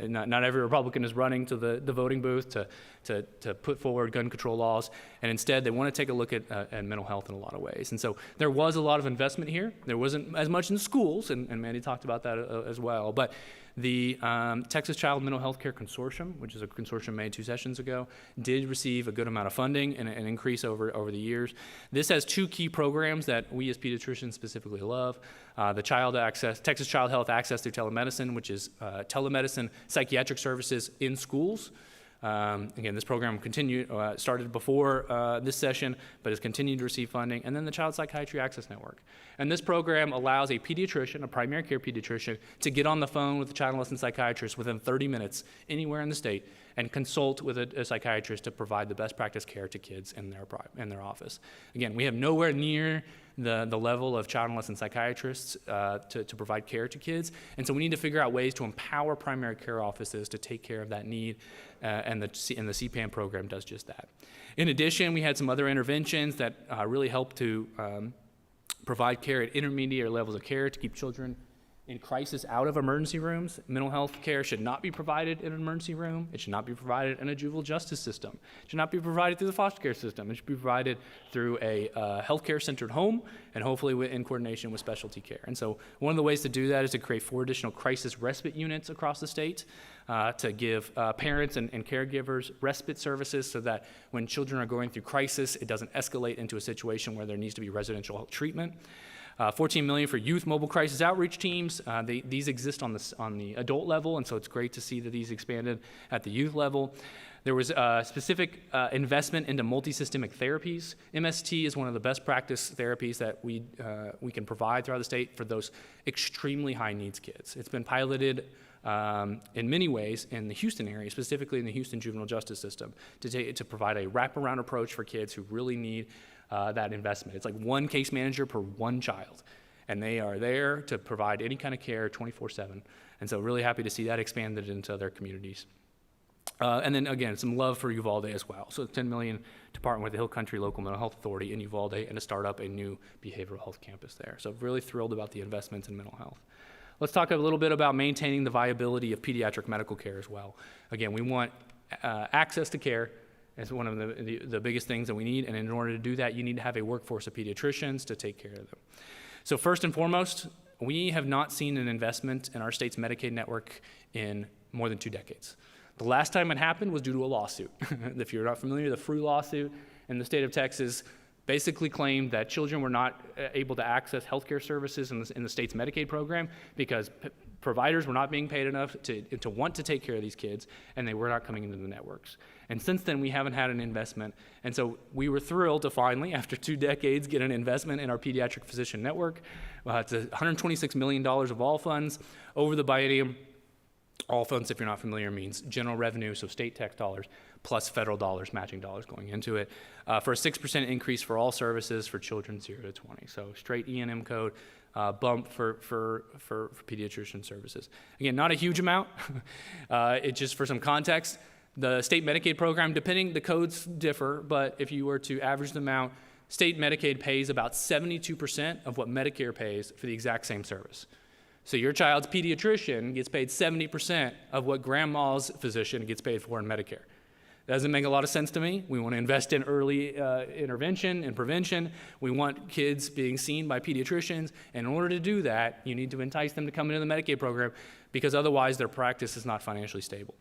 [SPEAKER 7] not every Republican is running to the voting booth to put forward gun control laws, and instead they want to take a look at mental health in a lot of ways. And so there was a lot of investment here. There wasn't as much in schools, and Mandi talked about that as well, but the Texas Child Mental Health Care Consortium, which is a consortium made 2 sessions ago, did receive a good amount of funding and an increase over the years. This has 2 key programs that we as pediatricians specifically love. The Texas Child Health Access through Telemedicine, which is telemedicine psychiatric services in schools. Again, this program started before this session, but has continued to receive funding. And then the Child Psychiatry Access Network. And this program allows a pediatrician, a primary care pediatrician, to get on the phone with a child and adolescent psychiatrist within 30 minutes anywhere in the state and consult with a psychiatrist to provide the best practice care to kids in their office. Again, we have nowhere near the level of child and adolescent psychiatrists to provide care to kids. And so we need to figure out ways to empower primary care offices to take care of that need, and the CPAN program does just that. In addition, we had some other interventions that really help to provide care at intermediate levels of care to keep children in crisis out of emergency rooms. Mental health care should not be provided in an emergency room. It should not be provided in a juvenile justice system. It should not be provided through the foster care system. It should be provided through a healthcare centered home, and hopefully in coordination with specialty care. And so one of the ways to do that is to create 4 additional crisis respite units across the state to give parents and caregivers respite services so that when children are going through crisis, it doesn't escalate into a situation where there needs to be residential treatment. $14 million for youth mobile crisis outreach teams. These exist on the adult level, and so it's great to see that these expanded at the youth level. There was a specific investment into multisystemic therapies. MST is one of the best practice therapies that we can provide throughout the state for those extremely high needs kids. It's been piloted in many ways in the Houston area, specifically in the Houston juvenile justice system, to provide a wraparound approach for kids who really need that investment. It's like 1 case manager per 1 child, and they are there to provide any kind of care 24/7. And so really happy to see that expanded into other communities. And then again, some love for Uvalde as well. So $10 million to partner with the Hill Country Local Mental Health Authority in Uvalde and to start up a new behavioral health campus there. So really thrilled about the investments in mental health. Let's talk a little bit about maintaining the viability of pediatric medical care as well. Again, we want access to care. It's one of the biggest things that we need, and in order to do that, you need to have a workforce of pediatricians to take care of them. So first and foremost, we have not seen an investment in our state's Medicaid network in more than 2 decades. The last time it happened was due to a lawsuit. If you're not familiar, the FRU lawsuit in the state of Texas basically claimed that children were not able to access healthcare services in the state's Medicaid program because providers were not being paid enough to want to take care of these kids, and they were not coming into the networks. And since then, we haven't had an investment. And so we were thrilled to finally, after 2 decades, get an investment in our pediatric physician network. It's $126 million of all funds over the biennium. All funds, if you're not familiar, means general revenue, so state tax dollars, plus federal dollars, matching dollars going into it, for a 6% increase for all services for children 0 to 20. So straight E&M code, bump for pediatrician services. Again, not a huge amount. It's just for some context. The state Medicaid program, depending, the codes differ, but if you were to average them out, state Medicaid pays about 72% of what Medicare pays for the exact same service. So your child's pediatrician gets paid 70% of what grandma's physician gets paid for in Medicare. Doesn't make a lot of sense to me. We want to invest in early intervention and prevention. We want kids being seen by pediatricians. And in order to do that, you need to entice them to come into the Medicaid program because otherwise their practice is not financially stable.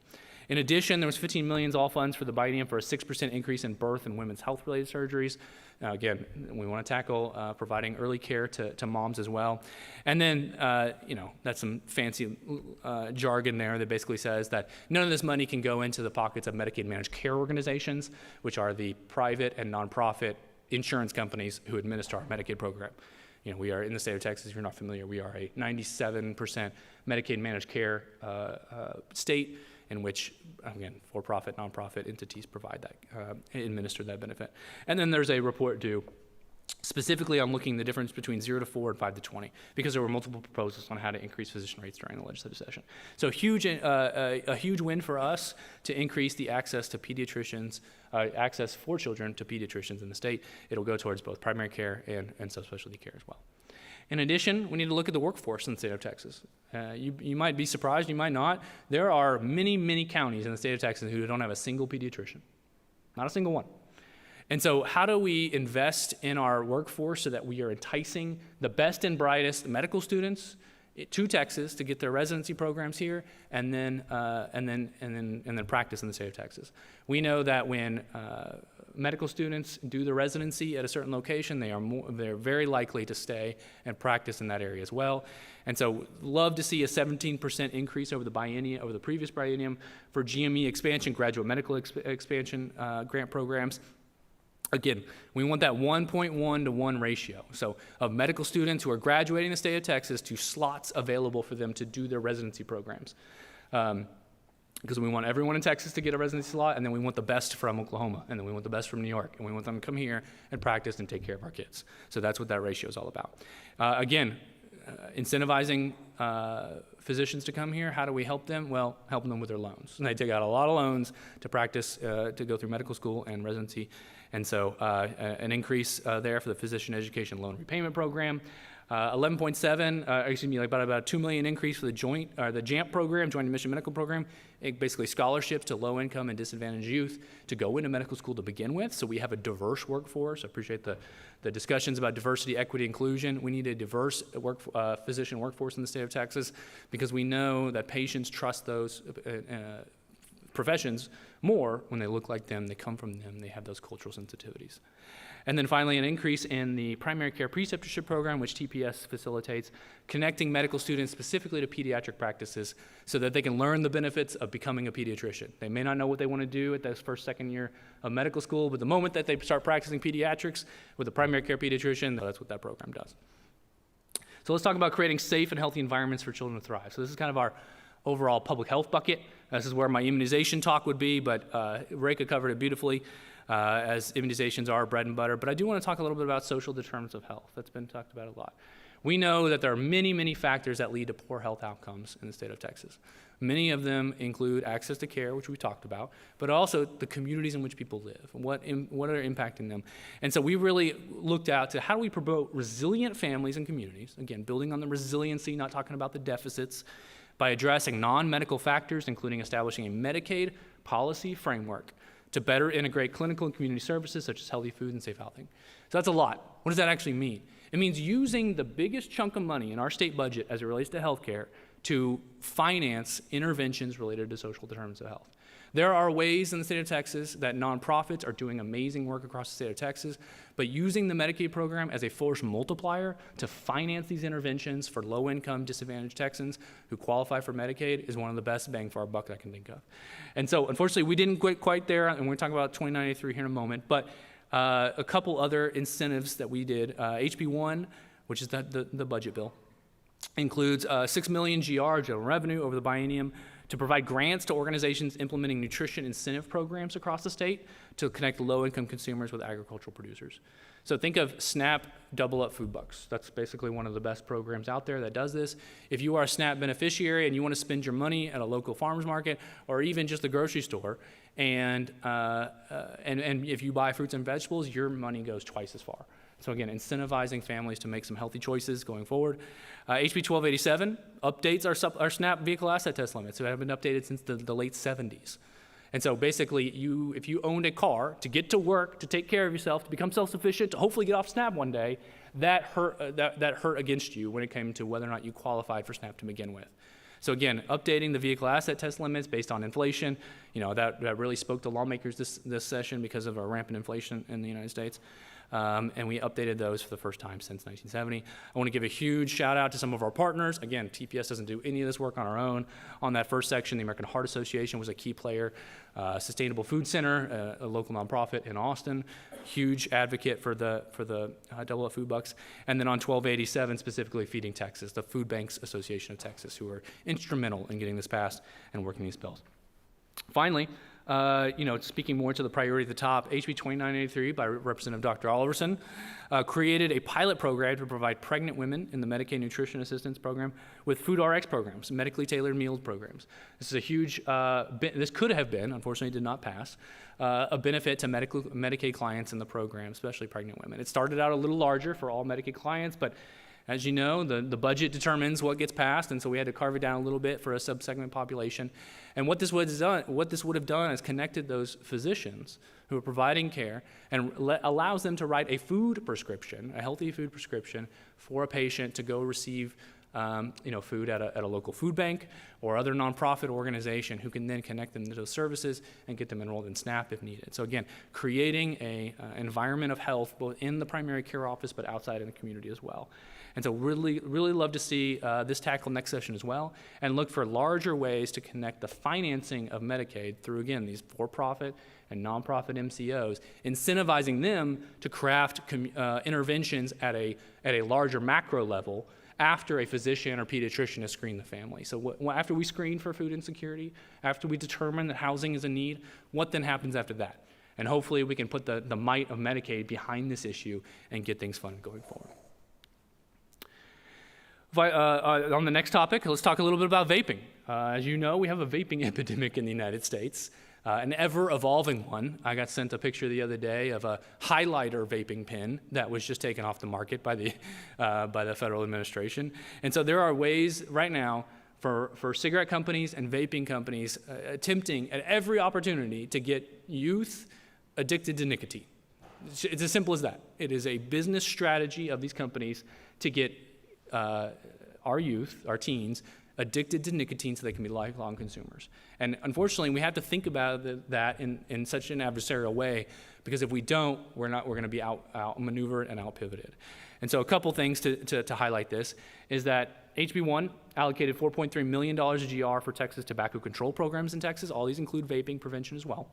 [SPEAKER 7] In addition, there was $15 million all funds for the biennium for a 6% increase in birth and women's health-related surgeries. Again, we want to tackle providing early care to moms as well. And then, that's some fancy jargon there that basically says that none of this money can go into the pockets of Medicaid managed care organizations, which are the private and nonprofit insurance companies who administer our Medicaid program. We are in the state of Texas, if you're not familiar, we are a 97% Medicaid managed care state, in which, again, for-profit, nonprofit entities provide that, administer that benefit. And then there's a report due specifically on looking at the difference between 0 to 4 and 5 to 20, because there were multiple proposals on how to increase physician rates during the legislative session. So a huge win for us to increase the access to pediatricians, access for children to pediatricians in the state. It'll go towards both primary care and subspecialty care as well. In addition, we need to look at the workforce in the state of Texas. You might be surprised, you might not. There are many, many counties in the state of Texas who don't have a single pediatrician, not a single one. And so how do we invest in our workforce so that we are enticing the best and brightest medical students to Texas to get their residency programs here and then practice in the state of Texas? We know that when medical students do the residency at a certain location, they're very likely to stay and practice in that area as well. And so love to see a 17% increase over the previous biennium for GME expansion, graduate medical expansion grant programs. Again, we want that 1.1 to 1 ratio. So of medical students who are graduating the state of Texas to slots available for them to do their residency programs. Because we want everyone in Texas to get a residency slot, and then we want the best from Oklahoma, and then we want the best from New York, and we want them to come here and practice and take care of our kids. So that's what that ratio is all about. Incentivizing physicians to come here, how do we help them? Well, helping them with their loans. And they take out a lot of loans to practice, to go through medical school and residency. And so an increase there for the Physician Education Loan Repayment Program. 11.7, about a $2 million increase for the JAMP program, Joint Admission Medical Program, basically scholarships to low-income and disadvantaged youth to go into medical school to begin with. So we have a diverse workforce. I appreciate the discussions about diversity, equity, inclusion. We need a diverse physician workforce in the state of Texas because we know that patients trust those professions more when they look like them, they come from them, they have those cultural sensitivities. And then finally, an increase in the primary care preceptorship program, which TPS facilitates, connecting medical students specifically to pediatric practices so that they can learn the benefits of becoming a pediatrician. They may not know what they want to do at that second year of medical school, but the moment that they start practicing pediatrics with a primary care pediatrician, that's what that program does. So let's talk about creating safe and healthy environments for children to thrive. So this is kind of our overall public health bucket. This is where my immunization talk would be, but Rekha covered it beautifully, as immunizations are bread and butter. But I do want to talk a little bit about social determinants of health. That's been talked about a lot. We know that there are many, many factors that lead to poor health outcomes in the state of Texas. Many of them include access to care, which we talked about, but also the communities in which people live, what are impacting them. And so we really looked out to how do we promote resilient families and communities, again, building on the resiliency, not talking about the deficits, by addressing non-medical factors, including establishing a Medicaid policy framework to better integrate clinical and community services such as healthy food and safe housing. So that's a lot. What does that actually mean? It means using the biggest chunk of money in our state budget as it relates to healthcare to finance interventions related to social determinants of health. There are ways in the state of Texas that nonprofits are doing amazing work across the state of Texas, but using the Medicaid program as a force multiplier to finance these interventions for low-income, disadvantaged Texans who qualify for Medicaid is one of the best bang for our buck I can think of. And so, unfortunately, we didn't get quite there, and we're going to talk about 2983 here in a moment, but a couple other incentives that we did. HB 1, which is the budget bill, includes $6 million GR, general revenue, over the biennium, to provide grants to organizations implementing nutrition incentive programs across the state to connect low-income consumers with agricultural producers. So think of SNAP double-up food bucks. That's basically one of the best programs out there that does this. If you are a SNAP beneficiary and you want to spend your money at a local farmer's market or even just the grocery store, and if you buy fruits and vegetables, your money goes twice as far. So again, incentivizing families to make some healthy choices going forward. HB 1287 updates our SNAP vehicle asset test limits. So they have been updated since the late 70s. And so basically, if you owned a car to get to work, to take care of yourself, to become self-sufficient, to hopefully get off SNAP one day, that hurt against you when it came to whether or not you qualified for SNAP to begin with. So again, updating the vehicle asset test limits based on inflation, that really spoke to lawmakers this session because of our rampant inflation in the United States. And we updated those for the first time since 1970. I want to give a huge shout out to some of our partners. Again, TPS doesn't do any of this work on our own. On that first section, the American Heart Association was a key player. Sustainable Food Center, a local nonprofit in Austin, huge advocate for the double-up food bucks. And then on 1287, specifically Feeding Texas, the Food Banks Association of Texas, who were instrumental in getting this passed and working these bills. Finally, speaking more to the priority at the top, HB 2983 by Representative Dr. Oliverson created a pilot program to provide pregnant women in the Medicaid Nutrition Assistance Program with food RX programs, medically tailored meal programs. This is a huge, this could have been, unfortunately did not pass, a benefit to Medicaid clients in the program, especially pregnant women. It started out a little larger for all Medicaid clients, but As you know, the budget determines what gets passed, and so we had to carve it down a little bit for a subsegment population. And what this would have done is connected those physicians who are providing care and allows them to write a food prescription, a healthy food prescription for a patient to go receive food at a local food bank or other nonprofit organization who can then connect them to those services and get them enrolled in SNAP if needed. So again, creating an environment of health both in the primary care office but outside in the community as well. And so really love to see this tackle next session as well, and look for larger ways to connect the financing of Medicaid through, again, these for-profit and nonprofit MCOs, incentivizing them to craft interventions at a larger macro level after a physician or pediatrician has screened the family. So after we screen for food insecurity, after we determine that housing is a need, what then happens after that? And hopefully we can put the might of Medicaid behind this issue and get things funded going forward. On the next topic, let's talk a little bit about vaping. As you know, we have a vaping epidemic in the United States, an ever-evolving one. I got sent a picture the other day of a highlighter vaping pen that was just taken off the market by the federal administration. And so there are ways right now for cigarette companies and vaping companies attempting at every opportunity to get youth addicted to nicotine. It's as simple as that. It is a business strategy of these companies to get our youth, our teens, addicted to nicotine so they can be lifelong consumers. And unfortunately, we have to think about that in such an adversarial way, because if we don't, we're going to be outmaneuvered and outpivoted. And so a couple things to highlight this is that HB1 allocated $4.3 million of GR for Texas tobacco control programs in Texas. All these include vaping prevention as well.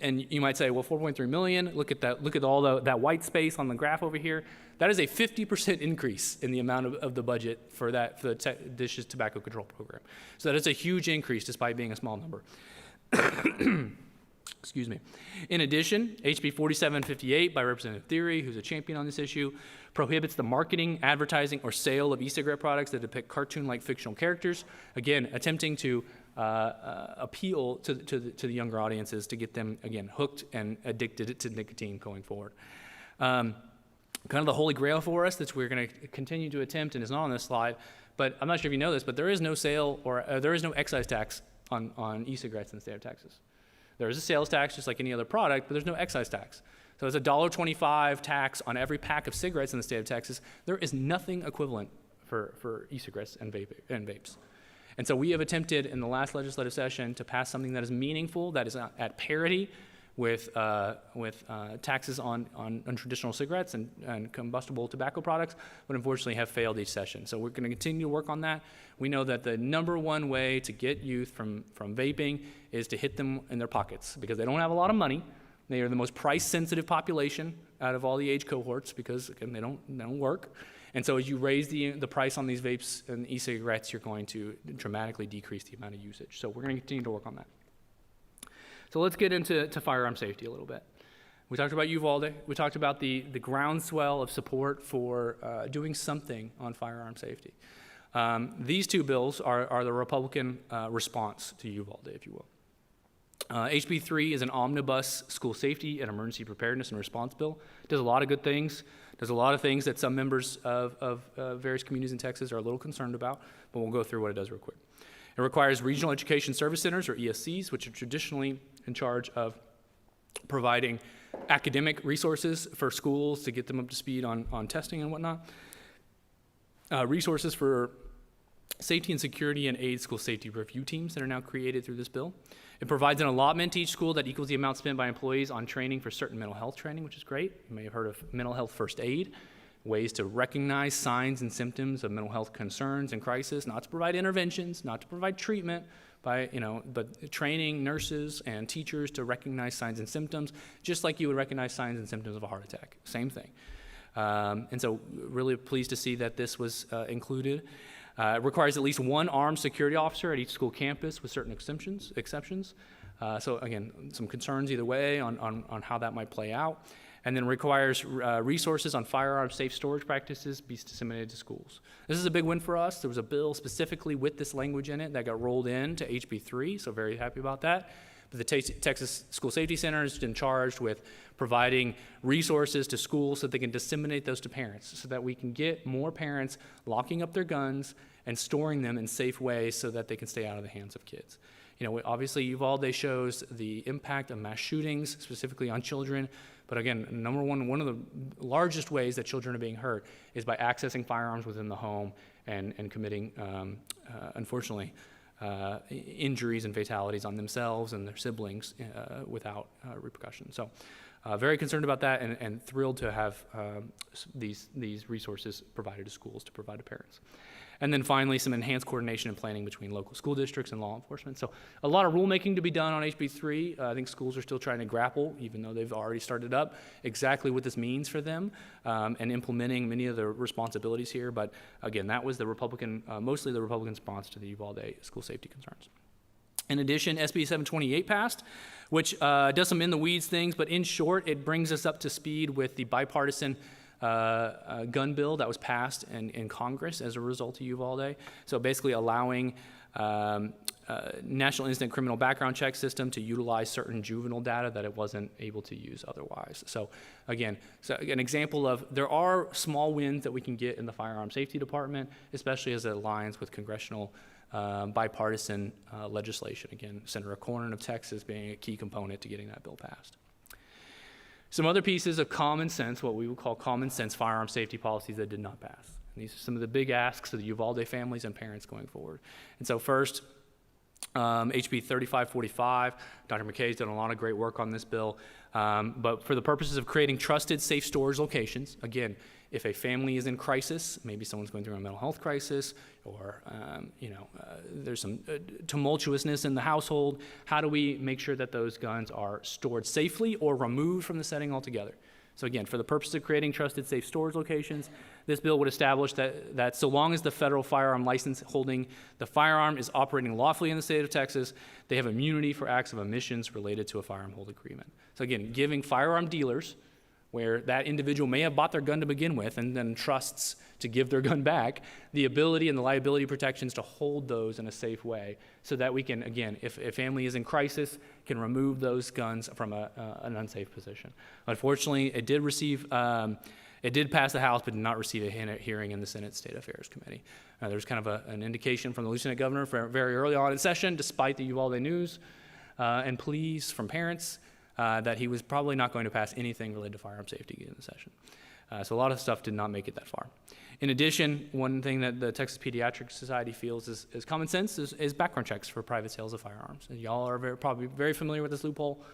[SPEAKER 7] And you might say, well, 4.3 million, look at all that white space on the graph over here. That is a 50% increase in the amount of the budget for the Dishes Tobacco Control Program. So that is a huge increase despite being a small number. Excuse me. In addition, HB 4758 by Representative Theory, who's a champion on this issue, prohibits the marketing, advertising, or sale of e-cigarette products that depict cartoon-like fictional characters, again, attempting to appeal to the younger audiences to get them, again, hooked and addicted to nicotine going forward. Kind of the holy grail for us that we're going to continue to attempt, and is not on this slide, but I'm not sure if you know this, but there is no sale or there is no excise tax on e-cigarettes in the state of Texas. There is a sales tax just like any other product, but there's no excise tax. So it's a $1.25 tax on every pack of cigarettes in the state of Texas. There is nothing equivalent for e-cigarettes and vapes. And so we have attempted in the last legislative session to pass something that is meaningful, that is at parity with taxes on traditional cigarettes and combustible tobacco products, but unfortunately have failed each session. So we're going to continue to work on that. We know that the number one way to get youth from vaping is to hit them in their pockets, because they don't have a lot of money. They are the most price-sensitive population out of all the age cohorts, because again, they don't work. And so as you raise the price on these vapes and e-cigarettes, you're going to dramatically decrease the amount of usage. So we're going to continue to work on that. So let's get into firearm safety a little bit. We talked about Uvalde. We talked about the groundswell of support for doing something on firearm safety. These two bills are the Republican response to Uvalde, if you will. HB 3 is an omnibus school safety and emergency preparedness and response bill. It does a lot of good things. Does a lot of things that some members of various communities in Texas are a little concerned about, but we'll go through what it does real quick. It requires regional education service centers, or ESCs, which are traditionally in charge of providing academic resources for schools to get them up to speed on testing and whatnot. Resources for safety and security and aid school safety review teams that are now created through this bill. It provides an allotment to each school that equals the amount spent by employees on training for certain mental health training, which is great. You may have heard of mental health first aid, ways to recognize signs and symptoms of mental health concerns and crisis, not to provide interventions, not to provide treatment, but training nurses and teachers to recognize signs and symptoms, just like you would recognize signs and symptoms of a heart attack. Same thing. And so really pleased to see that this was included. It requires at least one armed security officer at each school campus with certain exceptions. So again, some concerns either way on how that might play out. And then requires resources on firearm safe storage practices be disseminated to schools. This is a big win for us. There was a bill specifically with this language in it that got rolled into HB 3, so very happy about that. The Texas School Safety Center has been charged with providing resources to schools so that they can disseminate those to parents, so that we can get more parents locking up their guns and storing them in safe ways so that they can stay out of the hands of kids. You know, obviously Uvalde shows the impact of mass shootings, specifically on children. But again, one of the largest ways that children are being hurt is by accessing firearms within the home and committing, unfortunately, injuries and fatalities on themselves and their siblings without repercussion. So very concerned about that and thrilled to have these resources provided to schools to provide to parents. And then finally, some enhanced coordination and planning between local school districts and law enforcement. So a lot of rulemaking to be done on HB 3. I think schools are still trying to grapple, even though they've already started up, exactly what this means for them and implementing many of the responsibilities here. But again, that was the Republican, mostly the Republican response to the Uvalde school safety concerns. In addition, SB 728 passed, which does some in-the-weeds things, but in short, it brings us up to speed with the bipartisan gun bill that was passed in Congress as a result of Uvalde. So basically allowing National Instant Criminal Background Check System to utilize certain juvenile data that it wasn't able to use otherwise. So again, an example of there are small wins that we can get in the Firearm Safety Department, especially as it aligns with congressional bipartisan legislation. Again, Senator Cornyn of Texas being a key component to getting that bill passed. Some other pieces of common sense, what we would call common sense firearm safety policies that did not pass. And these are some of the big asks of the Uvalde families and parents going forward. And so first, HB 3545, Dr. McKay's done a lot of great work on this bill, but for the purposes of creating trusted, safe storage locations, again, if a family is in crisis, maybe someone's going through a mental health crisis, or there's some tumultuousness in the household, how do we make sure that those guns are stored safely or removed from the setting altogether? So again, for the purpose of creating trusted, safe storage locations, this bill would establish that so long as the federal firearm license holding the firearm is operating lawfully in the state of Texas, they have immunity for acts of omissions related to a firearm hold agreement. So again, giving firearm dealers, where that individual may have bought their gun to begin with and then trusts to give their gun back, the ability and the liability protections to hold those in a safe way so that we can, again, if a family is in crisis, can remove those guns from an unsafe position. Unfortunately, it did pass the House, but did not receive a hearing in the Senate State Affairs Committee. There's kind of an indication from the Lieutenant Governor very early on in session, despite the Uvalde news and pleas from parents, that he was probably not going to pass anything related to firearm safety in the session. So a lot of stuff did not make it that far. In addition, one thing that the Texas Pediatric Society feels is common sense is background checks for private sales of firearms. And y'all are probably very familiar with this loophole,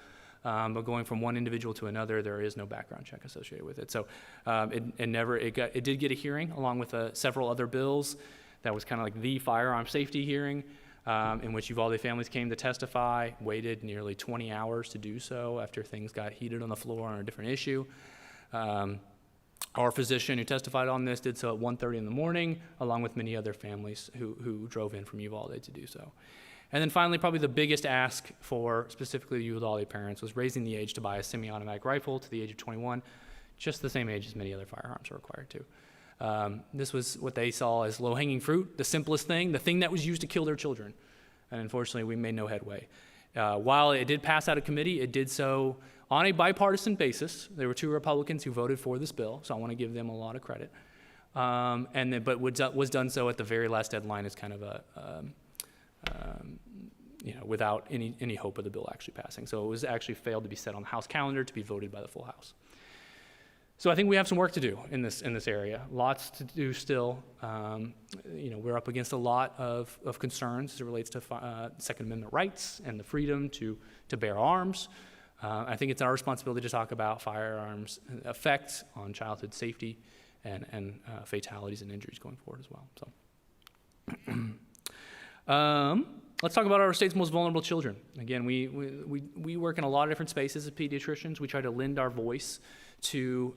[SPEAKER 7] but going from one individual to another, there is no background check associated with it. So it did get a hearing along with several other bills. That was kind of like the firearm safety hearing, in which Uvalde families came to testify, waited nearly 20 hours to do so after things got heated on the floor on a different issue. Our physician who testified on this did so at 1:30 in the morning, along with many other families who drove in from Uvalde to do so. And then finally, probably the biggest ask for specifically Uvalde parents was raising the age to buy a semi-automatic rifle to the age of 21, just the same age as many other firearms are required to. This was what they saw as low-hanging fruit, the simplest thing, the thing that was used to kill their children. And unfortunately, we made no headway. While it did pass out of committee, it did so on a bipartisan basis. There were 2 Republicans who voted for this bill, so I want to give them a lot of credit. But was done so at the very last deadline as kind of without any hope of the bill actually passing. So it was actually failed to be set on the House calendar to be voted by the full House. So I think we have some work to do in this area. Lots to do still. We're up against a lot of concerns as it relates to Second Amendment rights and the freedom to bear arms. I think it's our responsibility to talk about firearms' effects on childhood safety and fatalities and injuries going forward as well. So. Let's talk about our state's most vulnerable children. Again, we work in a lot of different spaces as pediatricians. We try to lend our voice to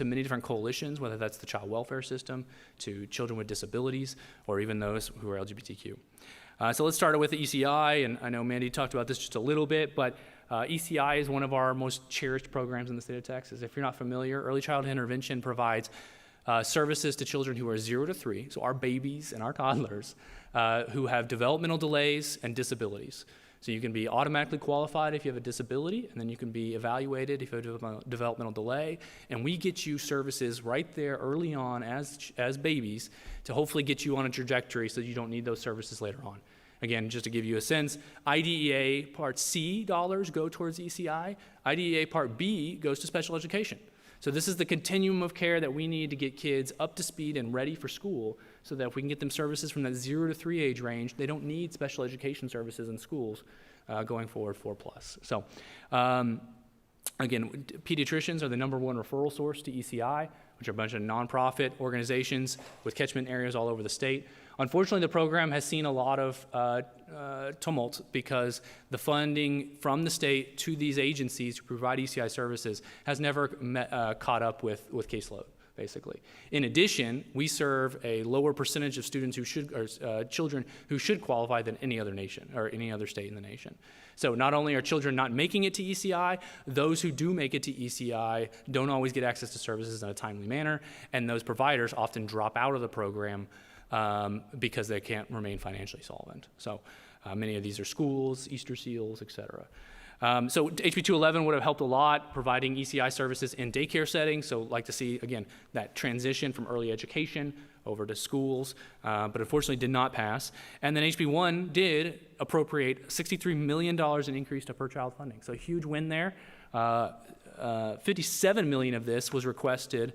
[SPEAKER 7] many different coalitions, whether that's the child welfare system, to children with disabilities, or even those who are LGBTQ. So let's start with the ECI, and I know Mandi talked about this just a little bit, but ECI is one of our most cherished programs in the state of Texas. If you're not familiar, early childhood intervention provides services to children who are 0 to 3, so our babies and our toddlers, who have developmental delays and disabilities. So you can be automatically qualified if you have a disability, and then you can be evaluated if you have a developmental delay, and we get you services right there early on as babies to hopefully get you on a trajectory so you don't need those services later on. Again, just to give you a sense, IDEA Part C dollars go towards ECI. IDEA Part B goes to special education. So this is the continuum of care that we need to get kids up to speed and ready for school, so that if we can get them services from that 0 to 3 age range, they don't need special education services in schools going forward 4+. So again, pediatricians are the #1 referral source to ECI, which are a bunch of nonprofit organizations with catchment areas all over the state. Unfortunately, the program has seen a lot of tumult because the funding from the state to these agencies to provide ECI services has never caught up with caseload, basically. In addition, we serve a lower percentage of students who should, or children who should qualify than any other nation or any other state in the nation. So not only are children not making it to ECI, those who do make it to ECI don't always get access to services in a timely manner, and those providers often drop out of the program because they can't remain financially solvent. So many of these are schools, Easter seals, et cetera. So HB 211 would have helped a lot providing ECI services in daycare settings. So like to see, again, that transition from early education over to schools, but unfortunately did not pass. And then HB 1 did appropriate $63 million in increase to per child funding. So a huge win there. 57 million of this was requested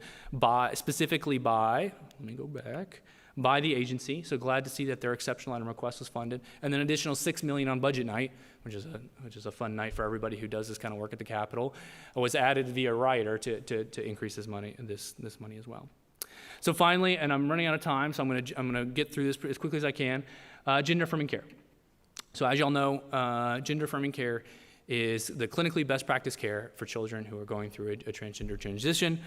[SPEAKER 7] specifically by, let me go back, by the agency. So glad to see that their exceptional item request was funded. And then additional $6 million on budget night, which is a fun night for everybody who does this kind of work at the Capitol, was added via rider to increase this money as well. So finally, and I'm running out of time, so I'm gonna get through this as quickly as I can. Gender affirming care. So as y'all know, gender affirming care is the clinically best practice care for children who are going through a transgender transition.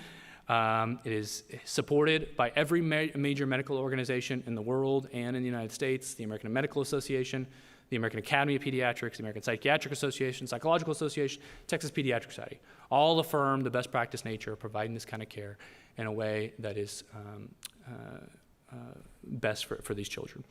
[SPEAKER 7] It is supported by every major medical organization in the world and in the United States: the American Medical Association, the American Academy of Pediatrics, the American Psychiatric Association, Psychological Association, Texas Pediatric Society. All affirm the best practice nature of providing this kind of care in a way that is best for these children.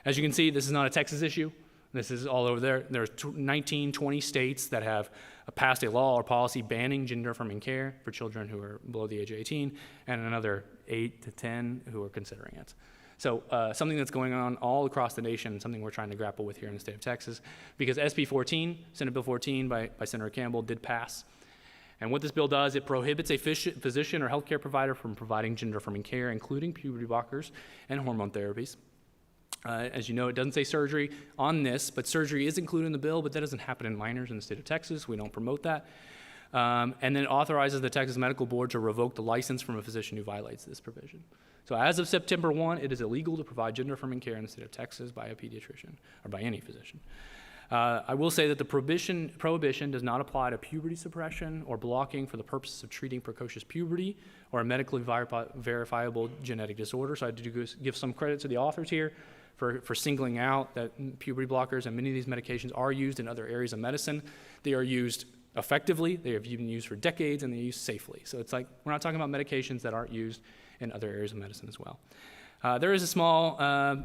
[SPEAKER 7] As you can see, this is not a Texas issue. This is all over there. There's 19, 20 states that have passed a law or policy banning gender affirming care for children who are below the age of 18, and another 8 to 10 who are considering it. So something that's going on all across the nation, something we're trying to grapple with here in the state of Texas, because SB 14, Senate Bill 14 by Senator Campbell, did pass. And what this bill does, it prohibits a physician or healthcare provider from providing gender affirming care, including puberty blockers and hormone therapies. As you know, it doesn't say surgery on this, but surgery is included in the bill, but that doesn't happen in minors in the state of Texas. We don't promote that. And then it authorizes the Texas Medical Board to revoke the license from a physician who violates this provision. So as of September 1, it is illegal to provide gender affirming care in the state of Texas by a pediatrician or by any physician. I will say that the prohibition does not apply to puberty suppression or blocking for the purposes of treating precocious puberty or a medically verifiable genetic disorder. So I do give some credit to the authors here for singling out that puberty blockers and many of these medications are used in other areas of medicine. They are used effectively, they have been used for decades, and they're used safely. So it's like, we're not talking about medications that aren't used in other areas of medicine as well. There is a small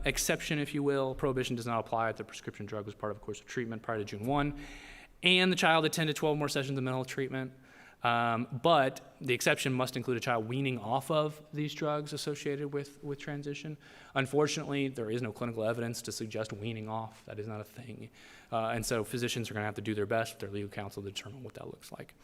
[SPEAKER 7] exception, if you will. Prohibition does not apply if the prescription drug was part of a course of treatment prior to June 1, and the child attended 12 more sessions of mental health treatment. But the exception must include a child weaning off of these drugs associated with transition. Unfortunately, there is no clinical evidence to suggest weaning off. That is not a thing. And so physicians are going to have to do their best with their legal counsel to determine what that looks like.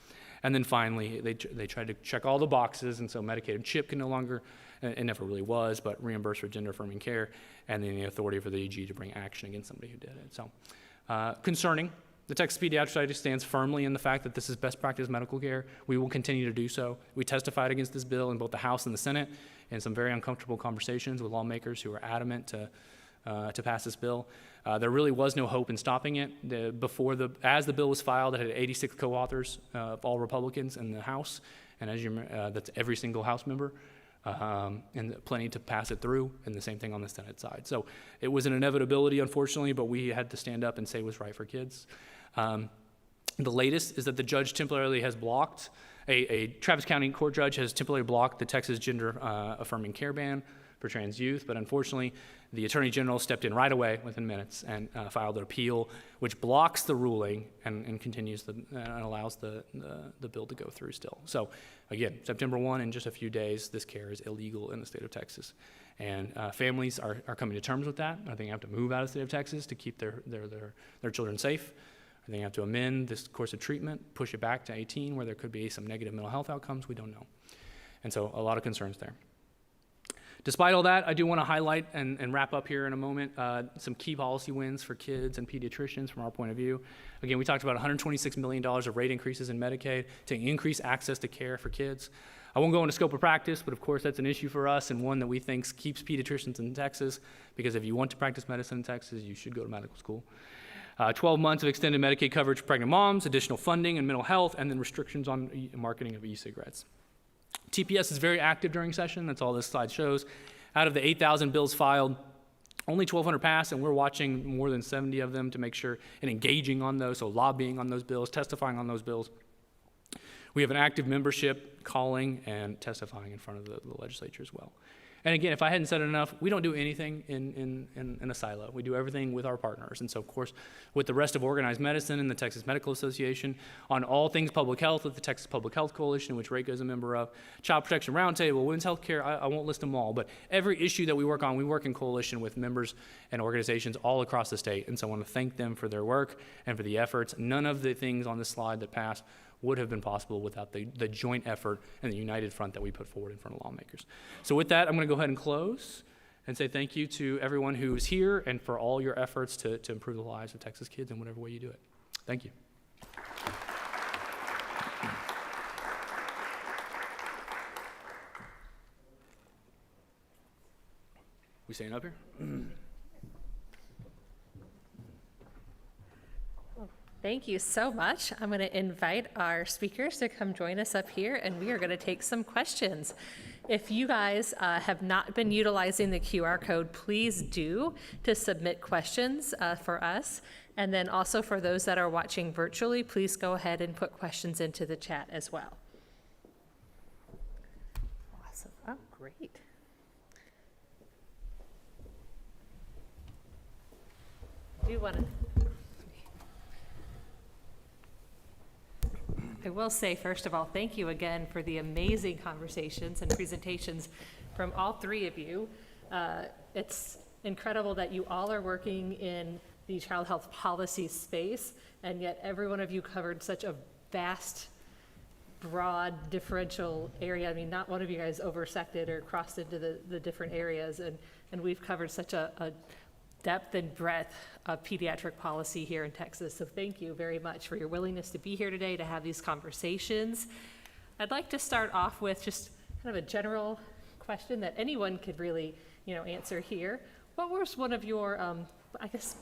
[SPEAKER 7] And then finally, they tried to check all the boxes, and so Medicaid and CHIP can no longer, it never really was, but reimburse for gender affirming care, and then the authority for the AG to bring action against somebody who did it. So concerning. The Texas Pediatric Society stands firmly in the fact that this is best practice medical care. We will continue to do so. We testified against this bill in both the House and the Senate in some very uncomfortable conversations with lawmakers who were adamant to pass this bill. There really was no hope in stopping it. As the bill was filed, it had 86 co-authors of all Republicans in the House, and as you that's every single House member. And plenty to pass it through, and the same thing on the Senate side. So it was an inevitability, unfortunately, but we had to stand up and say what's right for kids. The latest is that the judge temporarily has blocked, a Travis County court judge has temporarily blocked the Texas gender affirming care ban for trans youth, but unfortunately, the Attorney General stepped in right away within minutes and filed an appeal, which blocks the ruling and continues and allows the bill to go through still. So again, September 1, in just a few days, this care is illegal in the state of Texas. And families are coming to terms with that. I think they have to move out of the state of Texas to keep their children safe. I think they have to amend this course of treatment, push it back to 18, where there could be some negative mental health outcomes. We don't know. And so a lot of concerns there. Despite all that, I do want to highlight and wrap up here in a moment some key policy wins for kids and pediatricians from our point of view. Again, we talked about $126 million of rate increases in Medicaid to increase access to care for kids. I won't go into scope of practice, but of course that's an issue for us and one that we think keeps pediatricians in Texas, because if you want to practice medicine in Texas, you should go to medical school. 12 months of extended Medicaid coverage for pregnant moms, additional funding in mental health, and then restrictions on marketing of e-cigarettes. TPS is very active during session. That's all this slide shows. Out of the 8,000 bills filed, only 1,200 passed, and we're watching more than 70 of them to make sure and engaging on those, so lobbying on those bills, testifying on those bills. We have an active membership calling and testifying in front of the legislature as well. And again, if I hadn't said it enough, we don't do anything in a silo. We do everything with our partners. And so, of course, with the rest of organized medicine and the Texas Medical Association, on all things public health with the Texas Public Health Coalition, which Rekha is a member of, Child Protection Roundtable, Women's Health Care, I won't list them all, but every issue that we work on, we work in coalition with members and organizations all across the state. And so I want to thank them for their work and for the efforts. None of the things on this slide that passed would have been possible without the joint effort and the united front that we put forward in front of lawmakers. So with that, I'm going to go ahead and close and say thank you to everyone who's here and for all your efforts to improve the lives of Texas kids in whatever way you do it. Thank you. We staying up here?
[SPEAKER 6] Thank you so much. I'm going to invite our speakers to come join us up here, and we are going to take some questions. If you guys have not been utilizing the QR code, please do to submit questions for us. And then also for those that are watching virtually, please go ahead and put questions into the chat as well. Awesome. Oh, great. Do you want to? I will say, first of all, thank you again for the amazing conversations and presentations from all three of you. It's incredible that you all are working in the child health policy space, and yet every one of you covered such a vast, broad, differential area. I mean, not one of you guys oversected or crossed into the different areas, and we've covered such a depth and breadth of pediatric policy here in Texas. So thank you very much for your willingness to be here today to have these conversations. I'd like to start off with just kind of a general question that anyone could really, answer here. What was one of your, I guess,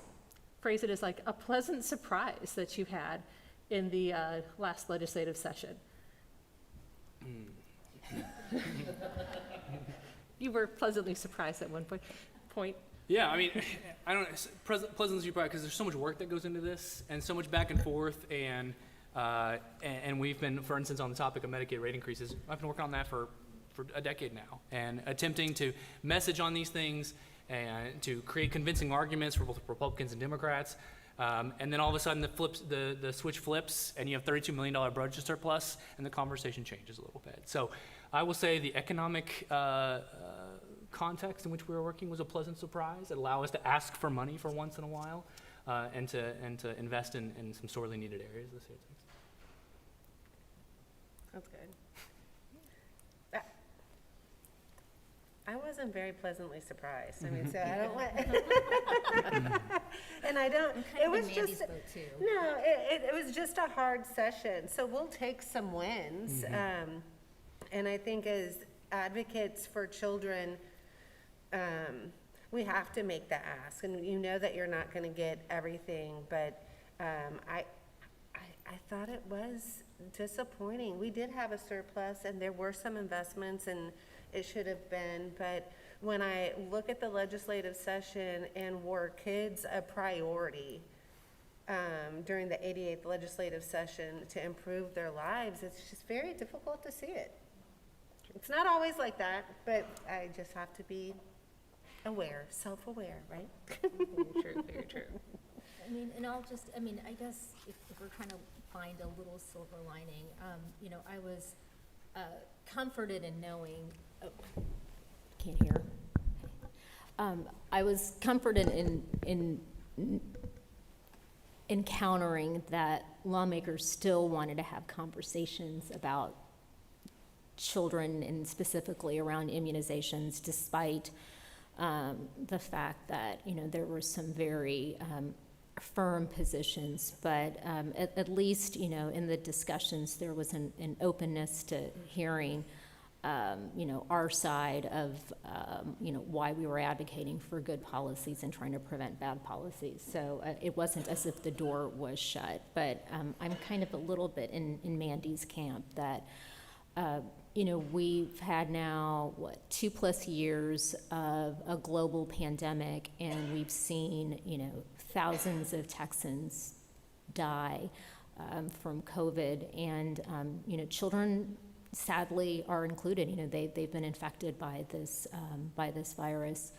[SPEAKER 6] phrase it as like a pleasant surprise that you had in the last legislative session? You were pleasantly surprised at one point.
[SPEAKER 7] Yeah, I mean, I don't pleasantly surprised because there's so much work that goes into this and so much back and forth, and we've been, for instance, on the topic of Medicaid rate increases, I've been working on that for a decade now, and attempting to message on these things and to create convincing arguments for both Republicans and Democrats, and then all of a sudden the switch flips and you have $32 million budget surplus and the conversation changes a little bit. So I will say the economic context in which we were working was a pleasant surprise. It allowed us to ask for money for once in a while, and to invest in some sorely needed areas this year.
[SPEAKER 5] That's good. I wasn't very pleasantly surprised. I mean, so I don't want, and I don't, it was just, no, it was just a hard session. So we'll take some wins. And I think as advocates for children, we have to make the ask, and you know that you're not going to get everything, but I thought it was disappointing. We did have a surplus, and there were some investments, and it should have been, but when I look at the legislative session and were kids a priority during the 88th legislative session to improve their lives, it's just very difficult to see it. It's not always like that, but I just have to be Aware, self-aware, right?
[SPEAKER 6] Very true, very true.
[SPEAKER 3] I mean, and I guess if we're trying to find a little silver lining, I was comforted in knowing, can't hear. I was comforted in encountering that lawmakers still wanted to have conversations about children and specifically around immunizations, despite the fact that, there were some very firm positions, but at least, in the discussions, there was an openness to hearing, our side of, why we were advocating for good policies and trying to prevent bad policies. So it wasn't as if the door was shut, but I'm kind of a little bit in Mandi's camp that, we've had now, 2+ years of a global pandemic, and we've seen, thousands of Texans die from COVID, and, children sadly are included. They've been infected by this virus,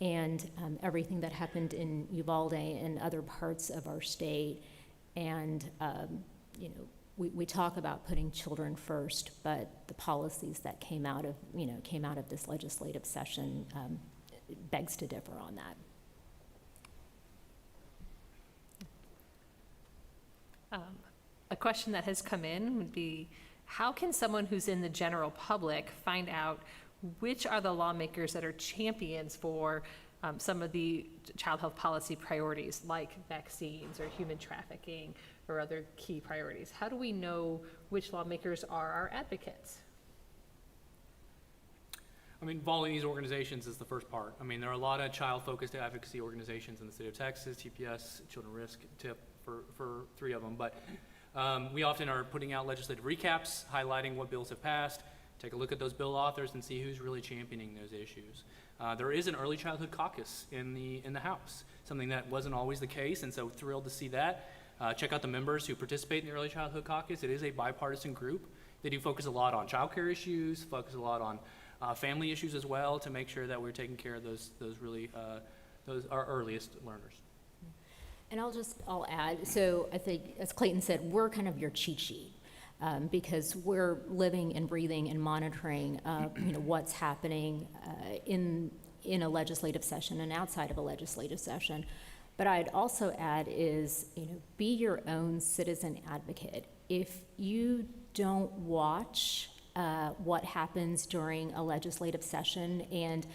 [SPEAKER 3] and everything that happened in Uvalde and other parts of our state, and, we talk about putting children first, but the policies that came out of this legislative session begs to differ on that.
[SPEAKER 6] A question that has come in would be, how can someone who's in the general public find out which are the lawmakers that are champions for some of the child health policy priorities, like vaccines or human trafficking or other key priorities? How do we know which lawmakers are our advocates?
[SPEAKER 7] I mean, involving these organizations is the first part. I mean, there are a lot of child-focused advocacy organizations in the state of Texas, TPS, Children Risk, TIP, for 3 of them. But we often are putting out legislative recaps, highlighting what bills have passed, take a look at those bill authors and see who's really championing those issues. There is an early childhood caucus in the House, something that wasn't always the case, and so thrilled to see that. Check out the members who participate in the early childhood caucus. It is a bipartisan group. They do focus a lot on child care issues, focus a lot on family issues as well, to make sure that we're taking care of those our earliest learners.
[SPEAKER 3] And I'll add, so I think, as Clayton said, we're kind of your cheat sheet. Because we're living and breathing and monitoring, what's happening in a legislative session and outside of a legislative session. But I'd also add is, be your own citizen advocate. If you don't watch what happens during a legislative session and,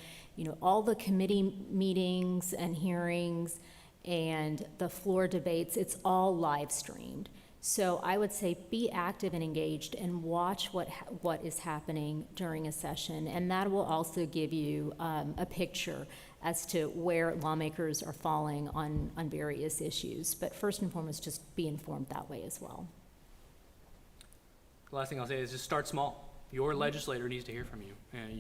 [SPEAKER 3] all the committee meetings and hearings and the floor debates, it's all live streamed. So I would say be active and engaged and watch what is happening during a session, and that will also give you a picture as to where lawmakers are falling on various issues. But first and foremost, just be informed that way as well.
[SPEAKER 7] The last thing I'll say is just start small. Your legislator needs to hear from you, and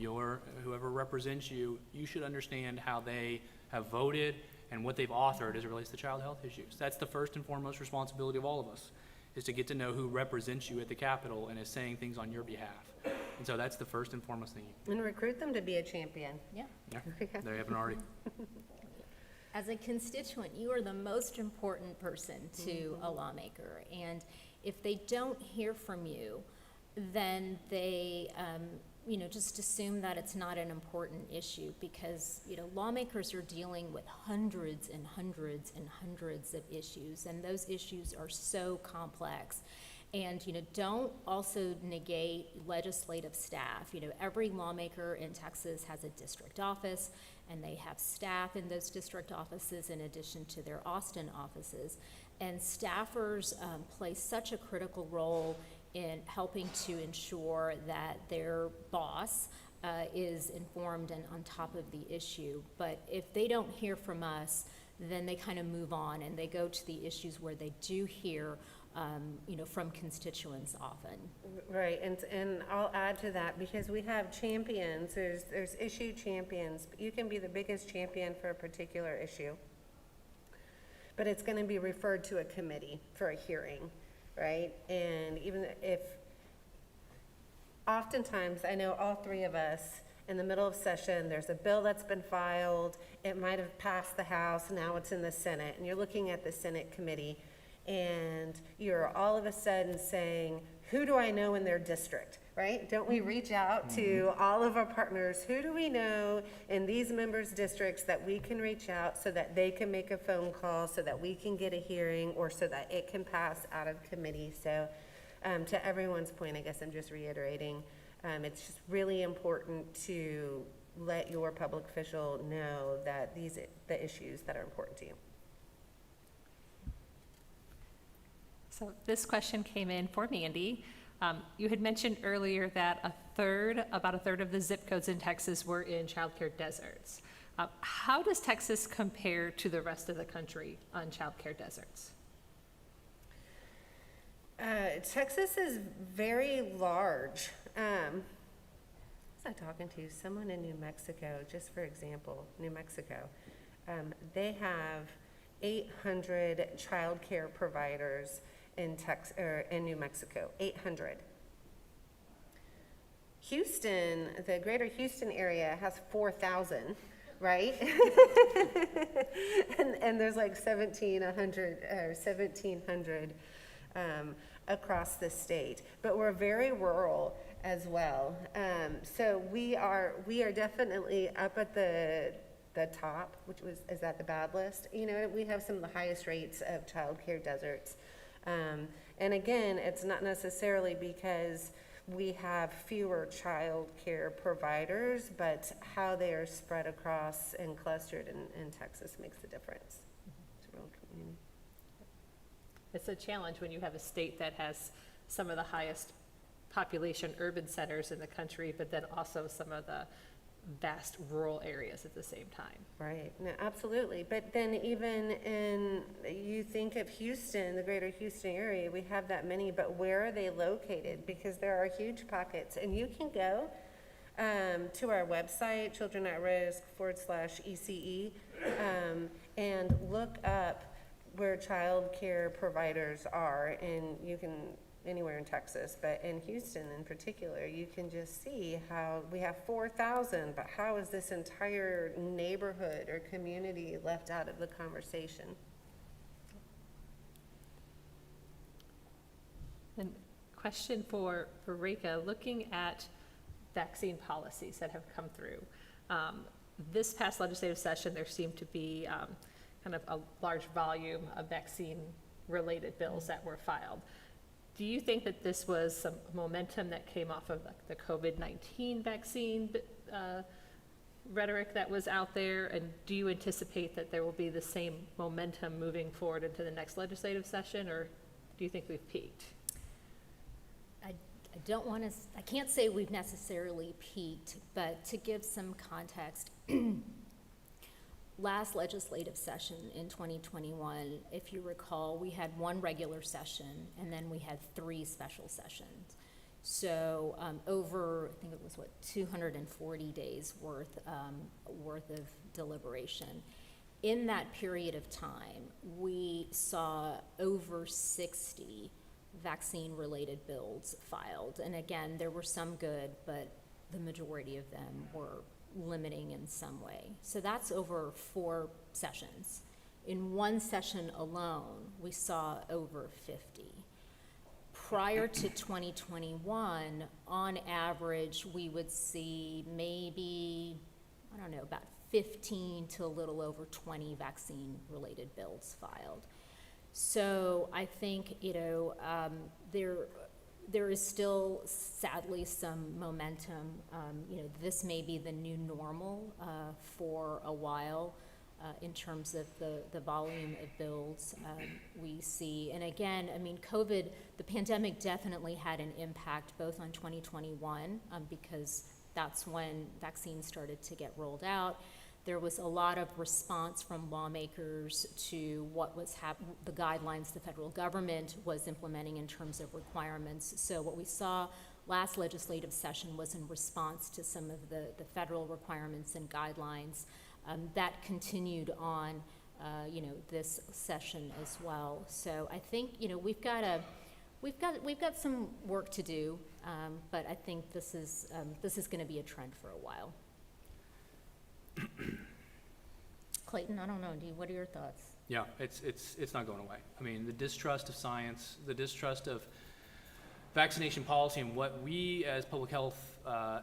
[SPEAKER 7] whoever represents you, you should understand how they have voted and what they've authored as it relates to child health issues. That's the first and foremost responsibility of all of us, is to get to know who represents you at the Capitol and is saying things on your behalf. And so that's the first and foremost thing.
[SPEAKER 5] And recruit them to be a champion.
[SPEAKER 3] Yeah.
[SPEAKER 7] Yeah, they haven't already.
[SPEAKER 3] As a constituent, you are the most important person to a lawmaker. And if they don't hear from you, then they, just assume that it's not an important issue, because, lawmakers are dealing with hundreds and hundreds and hundreds of issues, and those issues are so complex. And, don't also negate legislative staff. Every lawmaker in Texas has a district office, and they have staff in those district offices in addition to their Austin offices. And staffers play such a critical role in helping to ensure that their boss is informed and on top of the issue. But if they don't hear from us, then they kind of move on and they go to the issues where they do hear from constituents often.
[SPEAKER 5] Right, and I'll add to that, because we have champions, there's issue champions. You can be the biggest champion for a particular issue, but it's gonna be referred to a committee for a hearing, right? And even if, oftentimes, I know all 3 of us, in the middle of session, there's a bill that's been filed, it might have passed the House, now it's in the Senate, and you're looking at the Senate committee, and you're all of a sudden saying, who do I know in their district, right? Don't we reach out to all of our partners? Who do we know in these members' districts that we can reach out so that they can make a phone call, so that we can get a hearing, or so that it can pass out of committee? So to everyone's point, I guess I'm just reiterating, it's just really important to let your public official know that the issues that are important to you.
[SPEAKER 6] So this question came in for Mandi. You had mentioned earlier that about a third of the zip codes in Texas were in childcare deserts. How does Texas compare to the rest of the country on childcare deserts?
[SPEAKER 5] Texas is very large. I was talking to someone in New Mexico, just for example, New Mexico. They have 800 childcare providers in New Mexico, 800. Houston, the greater Houston area has 4,000, right? and there's like 1,700 across the state, but we're very rural as well. So we are definitely up at the top, is at the bad list. You know, we have some of the highest rates of childcare deserts. And again, it's not necessarily because we have fewer child care providers, but how they are spread across and clustered in Texas makes a difference. It's a real community.
[SPEAKER 6] It's a challenge when you have a state that has some of the highest population urban centers in the country, but then also some of the vast rural areas at the same time.
[SPEAKER 5] Right, no, absolutely. But then even you think of Houston, the greater Houston area, we have that many, but where are they located? Because there are huge pockets, and you can go to our website, childrenat-risk/ECE, and look up where child care providers are, and you can anywhere in Texas, but in Houston in particular, you can just see how we have 4,000, but how is this entire neighborhood or community left out of the conversation?
[SPEAKER 6] And question for Rekha, looking at vaccine policies that have come through. This past legislative session, there seemed to be kind of a large volume of vaccine-related bills that were filed. Do you think that this was some momentum that came off of the COVID-19 vaccine rhetoric that was out there? And do you anticipate that there will be the same momentum moving forward into the next legislative session, or do you think we've peaked?
[SPEAKER 3] I can't say we've necessarily peaked, but to give some context, last legislative session in 2021, if you recall, we had one regular session and then we had 3 special sessions. So over, I think it was 240 days worth of deliberation. In that period of time, we saw over 60 vaccine-related bills filed. And again, there were some good, but the majority of them were limiting in some way. So that's over 4 sessions. In one session alone, we saw over 50. Prior to 2021, on average, we would see maybe, about 15 to a little over 20 vaccine-related bills filed. So I think, there is still, sadly, some momentum. This may be the new normal for a while in terms of the volume of bills we see. And again, COVID, the pandemic definitely had an impact both on 2021 because that's when vaccines started to get rolled out. There was a lot of response from lawmakers to what was the guidelines the federal government was implementing in terms of requirements. So what we saw last legislative session was in response to some of the federal requirements and guidelines that continued on, this session as well. So I think we've got some work to do But I think this is going to be a trend for a while. Clayton, I don't know, what are your thoughts?
[SPEAKER 7] Yeah, it's not going away. I mean, the distrust of science, the distrust of vaccination policy, and what we as public health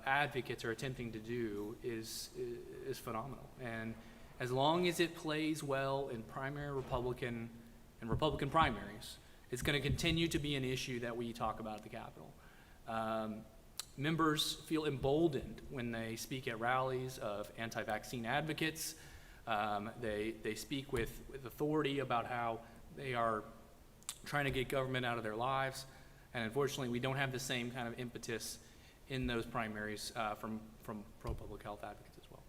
[SPEAKER 7] advocates are attempting to do is phenomenal. And as long as it plays well in primary Republican and Republican primaries, it's going to continue to be an issue that we talk about at the Capitol. Members feel emboldened when they speak at rallies of anti-vaccine advocates. They speak with authority about how they are trying to get government out of their lives. And unfortunately, we don't have the same kind of impetus in those primaries from pro-public health advocates as well.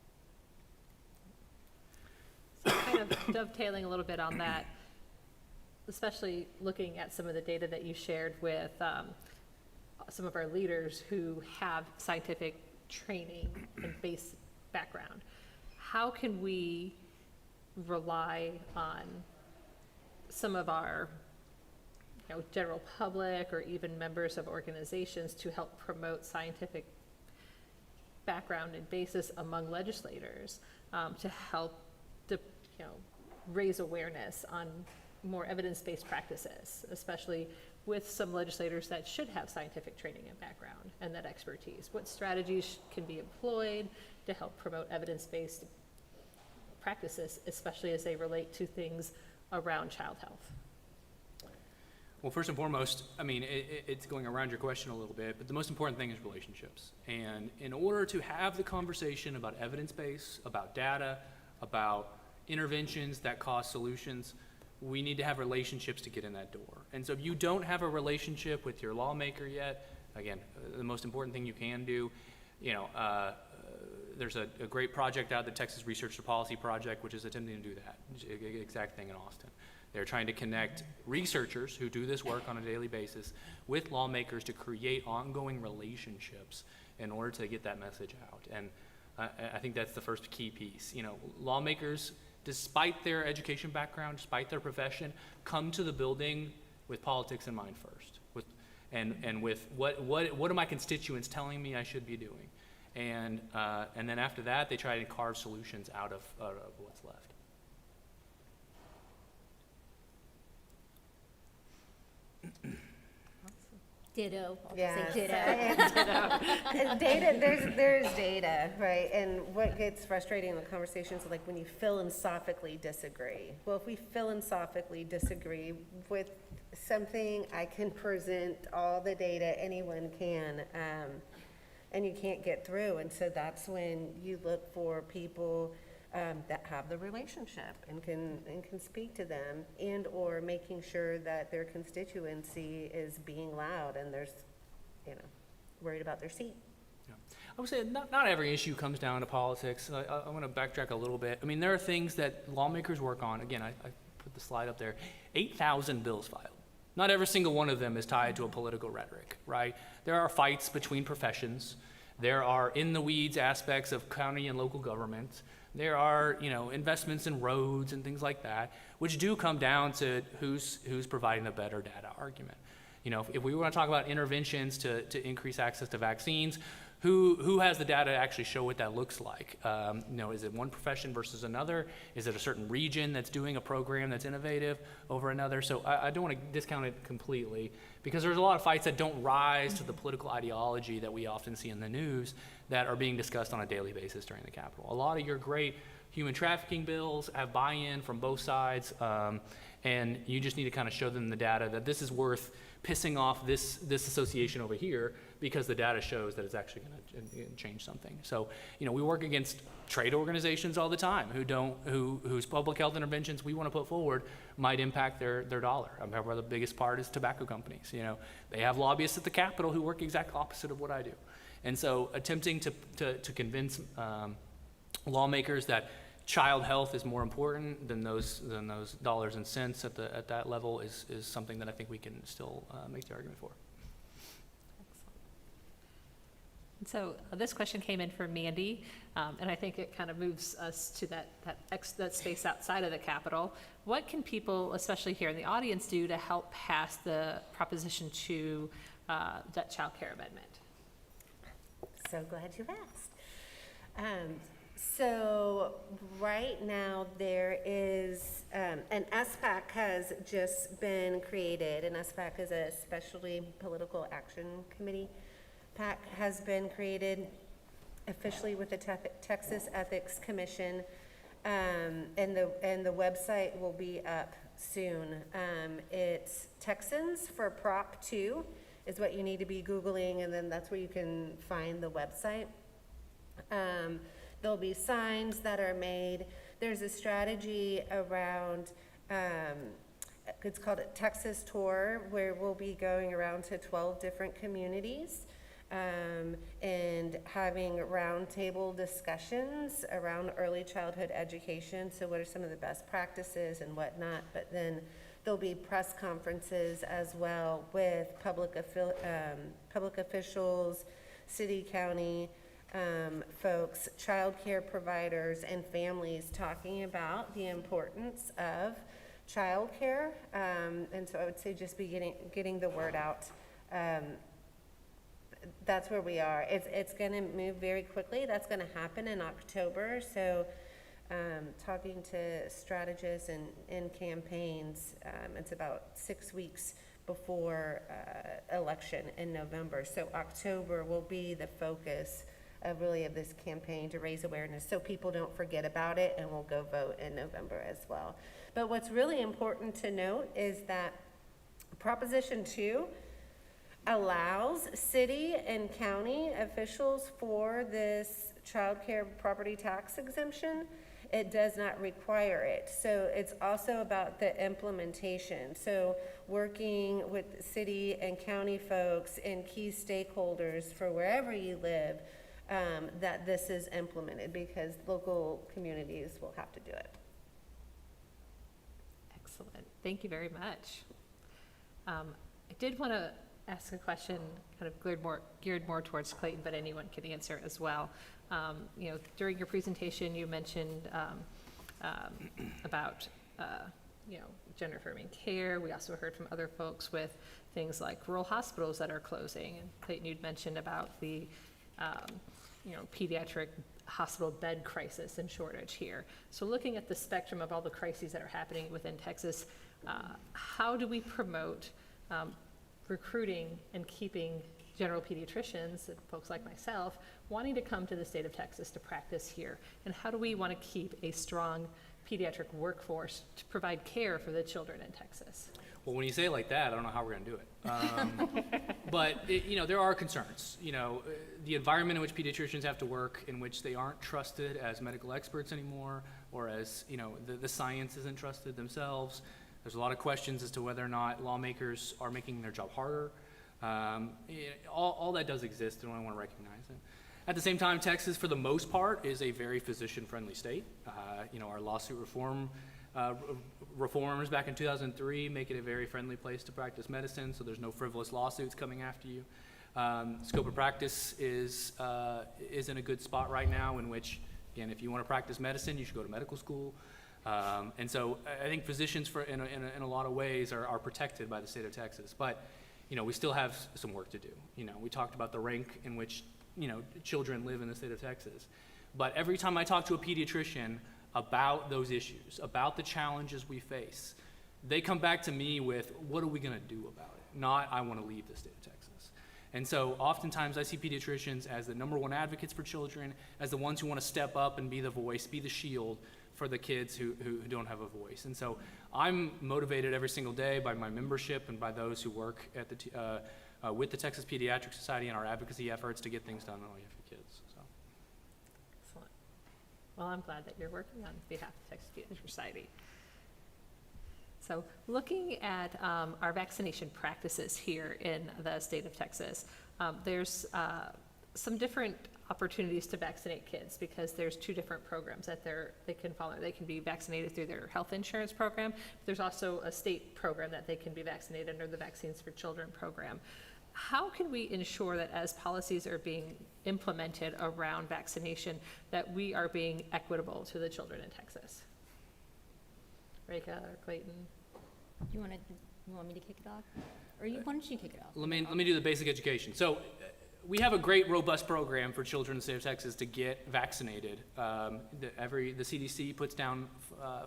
[SPEAKER 6] So kind of dovetailing a little bit on that, especially looking at some of the data that you shared with some of our leaders who have scientific training and base background. How can we rely on some of our general public or even members of organizations to help promote scientific background and basis among legislators to help raise awareness on more evidence-based practices, especially with some legislators that should have scientific training and background and that expertise? What strategies can be employed to help promote evidence-based practices, especially as they relate to things around child health?
[SPEAKER 7] Well, first and foremost, I mean, it's going around your question a little bit, but the most important thing is relationships. And in order to have the conversation about evidence-based, about data, about interventions that cause solutions, we need to have relationships to get in that door. And so if you don't have a relationship with your lawmaker yet, again, the most important thing you can do, there's a great project out, the Texas Research to Policy Project, which is attempting to do that exact thing in Austin. They're trying to connect researchers who do this work on a daily basis with lawmakers to create ongoing relationships in order to get that message out. And I think that's the first key piece. Lawmakers, despite their education background, despite their profession, come to the building with politics in mind first, with what are my constituents telling me I should be doing, and then after that they try to carve solutions out of what's left.
[SPEAKER 3] Ditto. I'll just
[SPEAKER 5] Yes,
[SPEAKER 3] say ditto.
[SPEAKER 5] Data, there's data, right? And what gets frustrating in the conversations is like when you philosophically disagree. Well, if we philosophically disagree with something, I can present all the data, anyone can, and you can't get through. And so that's when you look for people that have the relationship and can speak to them, and or making sure that their constituency is being loud and there's worried about their seat.
[SPEAKER 7] Yeah. I would say not every issue comes down to politics. I want to backtrack a little bit. I mean, there are things that lawmakers work on. Again, I put the slide up there. 8,000 bills filed. Not every single one of them is tied to a political rhetoric, right? There are fights between professions. There are in-the-weeds aspects of county and local government. There are, investments in roads and things like that, which do come down to who's providing a better data argument. If we want to talk about interventions to increase access to vaccines, who has the data to actually show what that looks like? Is it one profession versus another? Is it a certain region that's doing a program that's innovative over another? So I don't want to discount it completely, because there's a lot of fights that don't rise to the political ideology that we often see in the news that are being discussed on a daily basis during the Capitol. A lot of your great human trafficking bills have buy-in from both sides, and you just need to kind of show them the data that this is worth pissing off this association over here, because the data shows that it's actually going to change something. So, we work against trade organizations all the time whose public health interventions we want to put forward might impact their dollar. I remember the biggest part is tobacco companies. They have lobbyists at the Capitol who work exact opposite of what I do. And so attempting to convince lawmakers that child health is more important than those dollars and cents at that level is something that I think we can still make the argument for.
[SPEAKER 6] And so this question came in from Mandi, and I think it kind of moves us to that space outside of the Capitol. What can people, especially here in the audience, do to help pass the proposition to that child care amendment.
[SPEAKER 5] So glad you asked. So right now there is, an SPAC has just been created. An SPAC is a Specialty Political Action Committee. PAC has been created officially with the Texas Ethics Commission, and the website will be up soon. It's Texans for Prop 2 is what you need to be Googling, and then that's where you can find the website. There'll be signs that are made. There's a strategy around, it's called a Texas Tour, where we'll be going around to 12 different communities and having roundtable discussions around early childhood education. So what are some of the best practices and whatnot, but then there'll be press conferences as well with public officials, city, county, folks, child care providers, and families talking about the importance of child care. And so I would say just be getting the word out. That's where we are. It's going to move very quickly. That's going to happen in October. So talking to strategists and campaigns, it's about 6 weeks before election in November. So October will be the focus of this campaign to raise awareness so people don't forget about it, and we'll go vote in November as well. But what's really important to note is that Proposition 2 allows city and county officials for this child care property tax exemption. It does not require it. So it's also about the implementation. So working with city and county folks and key stakeholders for wherever you live, that this is implemented, because local communities will have to do it.
[SPEAKER 6] Excellent. Thank you very much. I did want to ask a question kind of geared more towards Clayton, but anyone can answer as well. During your presentation, you mentioned about gender affirming care. We also heard from other folks with things like rural hospitals that are closing. And Clayton, you'd mentioned about the pediatric hospital bed crisis and shortage here. So looking at the spectrum of all the crises that are happening within Texas, how do we promote recruiting and keeping general pediatricians and folks like myself wanting to come to the state of Texas to practice here? And how do we want to keep a strong pediatric workforce to provide care for the children in Texas?
[SPEAKER 7] Well, when you say it like that, I don't know how we're going to do it. But there are concerns. The environment in which pediatricians have to work, in which they aren't trusted as medical experts anymore, or as the science isn't trusted themselves. There's a lot of questions as to whether or not lawmakers are making their job harder. All that does exist, and I want to recognize it. At the same time, Texas, for the most part, is a very physician-friendly state. Our lawsuit reforms back in 2003 make it a very friendly place to practice medicine, so there's no frivolous lawsuits coming after you. Scope of practice is in a good spot right now, in which, again, if you want to practice medicine, you should go to medical school. And so I think physicians in a lot of ways are protected by the state of Texas. But we still have some work to do. We talked about the rank in which children live in the state of Texas. But every time I talk to a pediatrician about those issues, about the challenges we face, they come back to me with, what are we going to do about it? Not, I want to leave the state of Texas. And so oftentimes I see pediatricians as the #1 advocates for children, as the ones who want to step up and be the voice, be the shield for the kids who don't have a voice. And so I'm motivated every single day by my membership and by those who work at with the Texas Pediatric Society and our advocacy efforts to get things done on behalf of kids. So.
[SPEAKER 6] Excellent. Well, I'm glad that you're working on behalf of the Texas Pediatric Society. So looking at our vaccination practices here in the state of Texas, there's some different opportunities to vaccinate kids, because there's 2 different programs that they can follow. They can be vaccinated through their health insurance program. There's also a state program that they can be vaccinated under the Vaccines for Children program. How can we ensure that as policies are being implemented around vaccination, that we are being equitable to the children in Texas? Rekha or Clayton?
[SPEAKER 3] You want me to kick it off? Or why don't you kick it off?
[SPEAKER 7] Let me do the basic education. So we have a great, robust program for children in the state of Texas to get vaccinated. The CDC puts down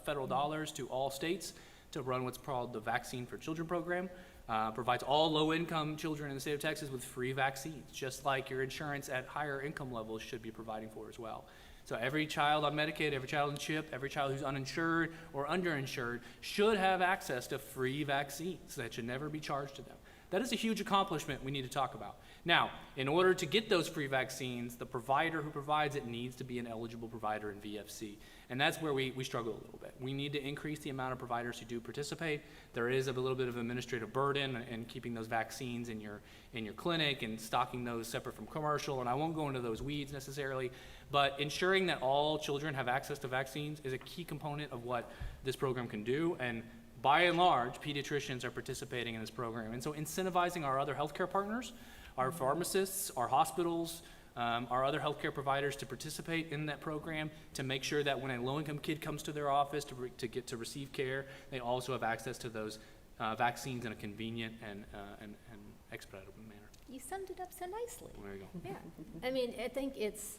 [SPEAKER 7] federal dollars to all states to run what's called the Vaccine for Children program. Provides all low-income children in the state of Texas with free vaccines, just like your insurance at higher income levels should be providing for as well. So every child on Medicaid, every child on CHIP, every child who's uninsured or underinsured should have access to free vaccines that should never be charged to them. That is a huge accomplishment we need to talk about. Now, in order to get those free vaccines, the provider who provides it needs to be an eligible provider in VFC. And that's where we struggle a little bit. We need to increase the amount of providers who do participate. There is a little bit of administrative burden in keeping those vaccines in your clinic and stocking those separate from commercial, and I won't go into those weeds necessarily, but ensuring that all children have access to vaccines is a key component of what this program can do, and by and large, pediatricians are participating in this program. And so incentivizing our other healthcare partners, our pharmacists, our hospitals, our other healthcare providers to participate in that program to make sure that when a low-income kid comes to their office to get to receive care, they also have access to those vaccines in a convenient and expeditable manner.
[SPEAKER 3] You summed it up so nicely.
[SPEAKER 7] There you go.
[SPEAKER 3] Yeah. I mean, I think it's,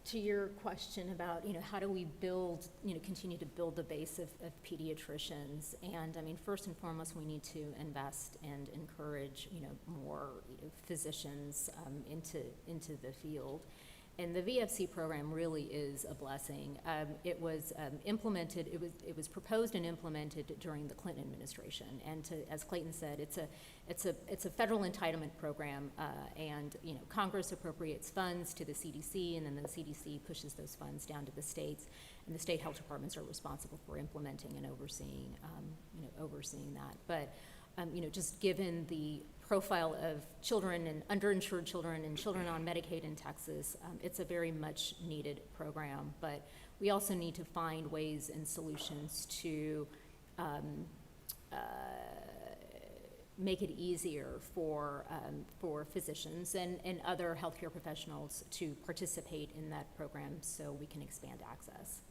[SPEAKER 3] to your question about, how do we build, continue to build the base of pediatricians? And I mean, first and foremost, we need to invest and encourage, more physicians into the field. And the VFC program really is a blessing. It was implemented. It was proposed and implemented during the Clinton administration. And as Clayton said, it's a federal entitlement program. And Congress appropriates funds to the CDC, and then the CDC pushes those funds down to the states. And the state health departments are responsible for implementing and overseeing that. But just given the profile of children and underinsured children and children on Medicaid in Texas, it's a very much needed program, but we also need to find ways and solutions to make it easier for physicians and other healthcare professionals to participate in that program so we can expand access.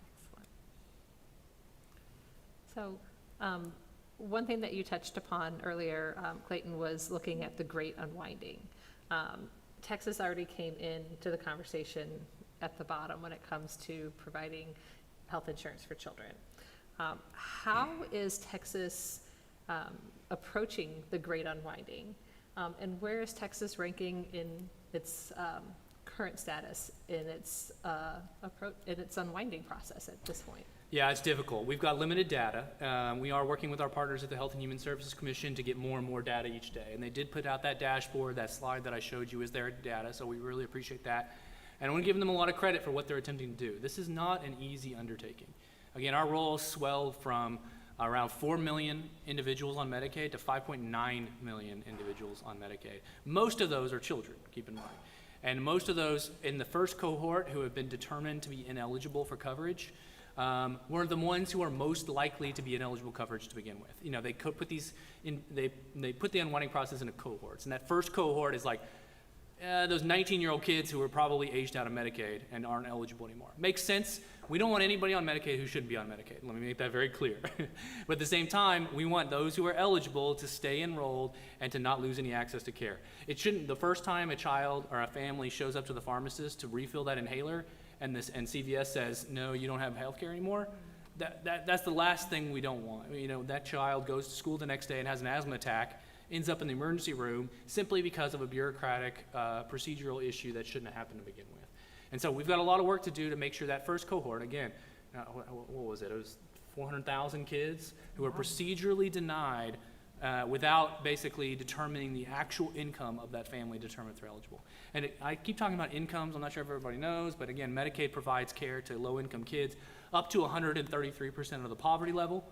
[SPEAKER 6] Excellent. So, one thing that you touched upon earlier, Clayton, was looking at the great unwinding. Texas already came into the conversation at the bottom when it comes to providing health insurance for children. How is Texas approaching the great unwinding? And where is Texas ranking in its current status in its unwinding process at this point?
[SPEAKER 7] Yeah, it's difficult. We've got limited data. We are working with our partners at the Health and Human Services Commission to get more and more data each day. And they did put out that dashboard, that slide that I showed you is their data, so we really appreciate that. And I want to give them a lot of credit for what they're attempting to do. This is not an easy undertaking. Again, our rolls swelled from around 4 million individuals on Medicaid to 5.9 million individuals on Medicaid. Most of those are children, keep in mind. And most of those in the first cohort who have been determined to be ineligible for coverage were the ones who are most likely to be ineligible coverage to begin with. They could put these in, they put the unwinding process into cohorts, and that first cohort is like those 19-year-old kids who are probably aged out of Medicaid and aren't eligible anymore. Makes sense. We don't want anybody on Medicaid who shouldn't be on Medicaid. Let me make that very clear. But at the same time, we want those who are eligible to stay enrolled and to not lose any access to care. It shouldn't, the first time a child or a family shows up to the pharmacist to refill that inhaler, and CVS says, no, you don't have health care anymore, that's the last thing we don't want. That child goes to school the next day and has an asthma attack, ends up in the emergency room simply because of a bureaucratic procedural issue that shouldn't have happened to begin with. And so we've got a lot of work to do to make sure that first cohort, again, what was it? It was 400,000 kids who were procedurally denied without basically determining the actual income of that family to determine if they're eligible. And I keep talking about incomes. I'm not sure if everybody knows, but again, Medicaid provides care to low-income kids up to 133% of the poverty level.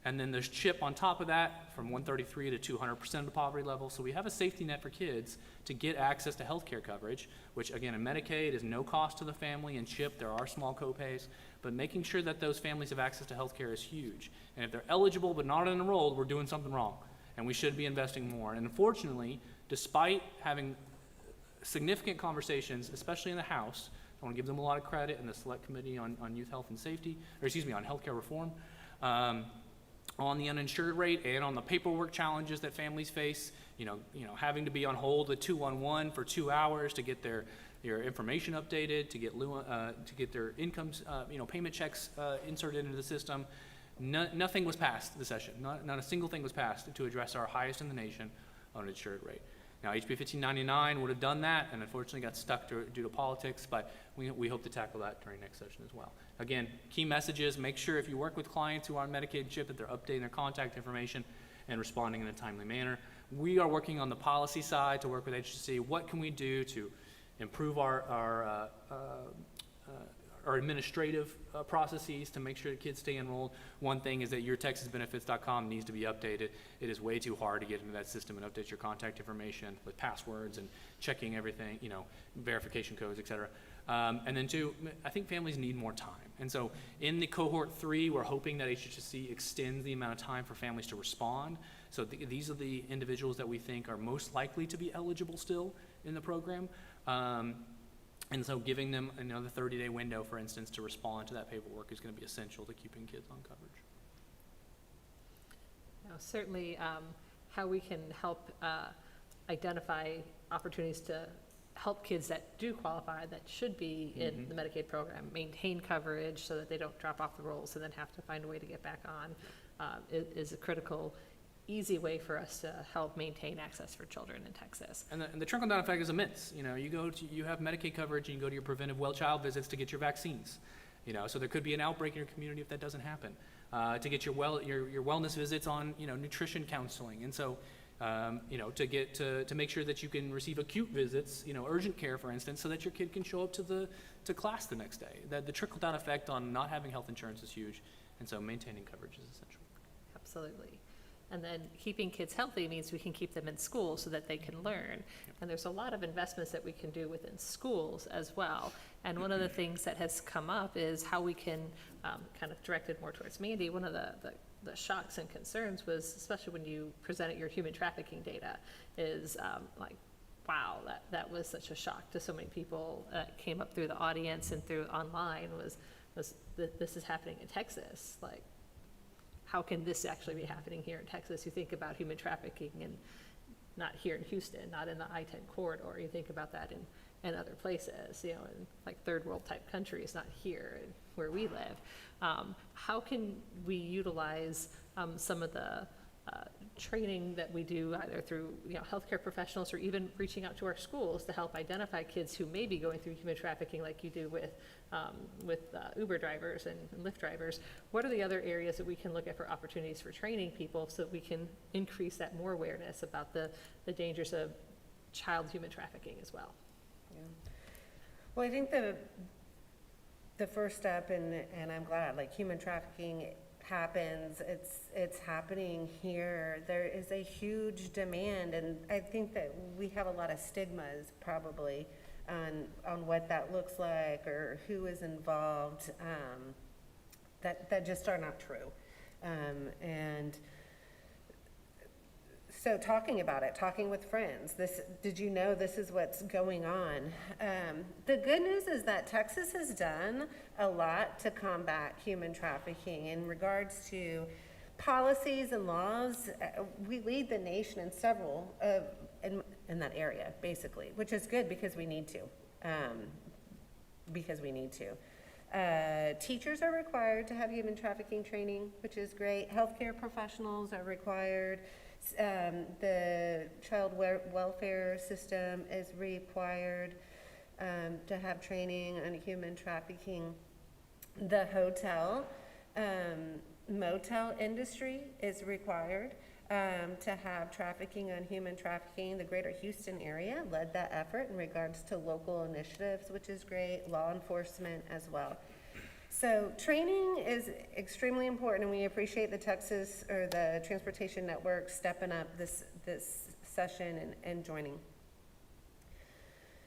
[SPEAKER 7] And then there's CHIP on top of that from 133 to 200% of the poverty level. So we have a safety net for kids to get access to health care coverage, which again in Medicaid is no cost to the family. In CHIP there are small copays, but making sure that those families have access to health care is huge. And if they're eligible but not enrolled, we're doing something wrong. And we should be investing more. And unfortunately, despite having significant conversations, especially in the House, I want to give them a lot of credit and the Select Committee on Youth Health and Safety, on healthcare reform, on the uninsured rate and on the paperwork challenges that families face. Having to be on hold at 211 for 2 hours to get their information updated, to get their incomes, payment checks inserted into the system. Nothing was passed this session. Not a single thing was passed to address our highest in the nation uninsured rate. Now, HB 1599 would have done that, and unfortunately got stuck due to politics, but we hope to tackle that during next session as well. Again, key messages: make sure if you work with clients who are on Medicaid CHIP that they're updating their contact information and responding in a timely manner. We are working on the policy side to work with HCC. What can we do to improve our administrative processes to make sure that kids stay enrolled? One thing is that yourtexasbenefits.com needs to be updated. It is way too hard to get into that system and update your contact information with passwords and checking everything, verification codes, et cetera. And then two, I think families need more time. And so in the cohort 3, we're hoping that HHSC extends the amount of time for families to respond. So these are the individuals that we think are most likely to be eligible still in the program. And so giving them another 30-day window, for instance, to respond to that paperwork is going to be essential to keeping kids on coverage.
[SPEAKER 6] Now, certainly, how we can help identify opportunities to help kids that do qualify, that should be in the Medicaid program, maintain coverage so that they don't drop off the rolls and then have to find a way to get back on, is a critical, easy way for us to help maintain access for children in Texas.
[SPEAKER 7] And the trickle-down effect is immense. You have Medicaid coverage, and you go to your preventive well child visits to get your vaccines. So there could be an outbreak in your community if that doesn't happen. To get your wellness visits on, nutrition counseling, and so, to make sure that you can receive acute visits, urgent care, for instance, so that your kid can show up to class the next day. The trickle-down effect on not having health insurance is huge, and so maintaining coverage is essential.
[SPEAKER 6] Absolutely. And then keeping kids healthy means we can keep them in school so that they can learn. And there's a lot of investments that we can do within schools as well. And one of the things that has come up is how we can, kind of directed more towards Mandi, one of the shocks and concerns was, especially when you presented your human trafficking data, is wow, that was such a shock to so many people that came up through the audience and through online was this is happening in Texas. How can this actually be happening here in Texas? You think about human trafficking and not here in Houston, not in the I-10 corridor. You think about that in other places, in third world type countries, not here where we live. How can we utilize some of the training that we do either through healthcare professionals or even reaching out to our schools to help identify kids who may be going through human trafficking like you do with Uber drivers and Lyft drivers? What are the other areas that we can look at for opportunities for training people so that we can increase that more awareness about the dangers of child human trafficking as well?
[SPEAKER 5] Yeah. Well, I think the first step, and I'm glad, human trafficking happens, it's happening here. There is a huge demand, and I think that we have a lot of stigmas probably on what that looks like or who is involved, that just are not true. And so talking about it, talking with friends, did you know this is what's going on? The good news is that Texas has done a lot to combat human trafficking in regards to policies and laws. We lead the nation in several in that area, basically, which is good because we need to. Teachers are required to have human trafficking training, which is great. Healthcare professionals are required. The child welfare system is required to have training on human trafficking. The hotel, motel industry is required to have trafficking on human trafficking. The greater Houston area led that effort in regards to local initiatives, which is great, law enforcement as well. So training is extremely important, and we appreciate the Texas or the Transportation Network stepping up this session and joining.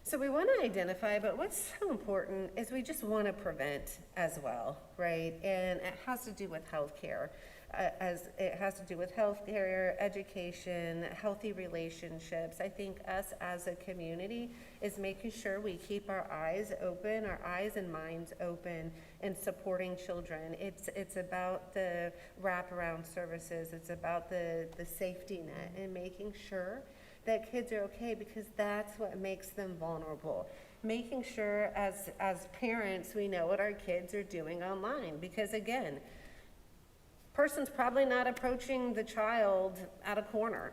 [SPEAKER 5] So we want to identify, but what's so important is we just want to prevent as well, right? And it has to do with healthcare. as it has to do with healthcare, education, healthy relationships. I think us as a community is making sure we keep our eyes open, our eyes and minds open in supporting children. It's about the wraparound services. It's about the safety net and making sure that kids are okay, because that's what makes them vulnerable. Making sure as parents we know what our kids are doing online, because again, person's probably not approaching the child at a corner,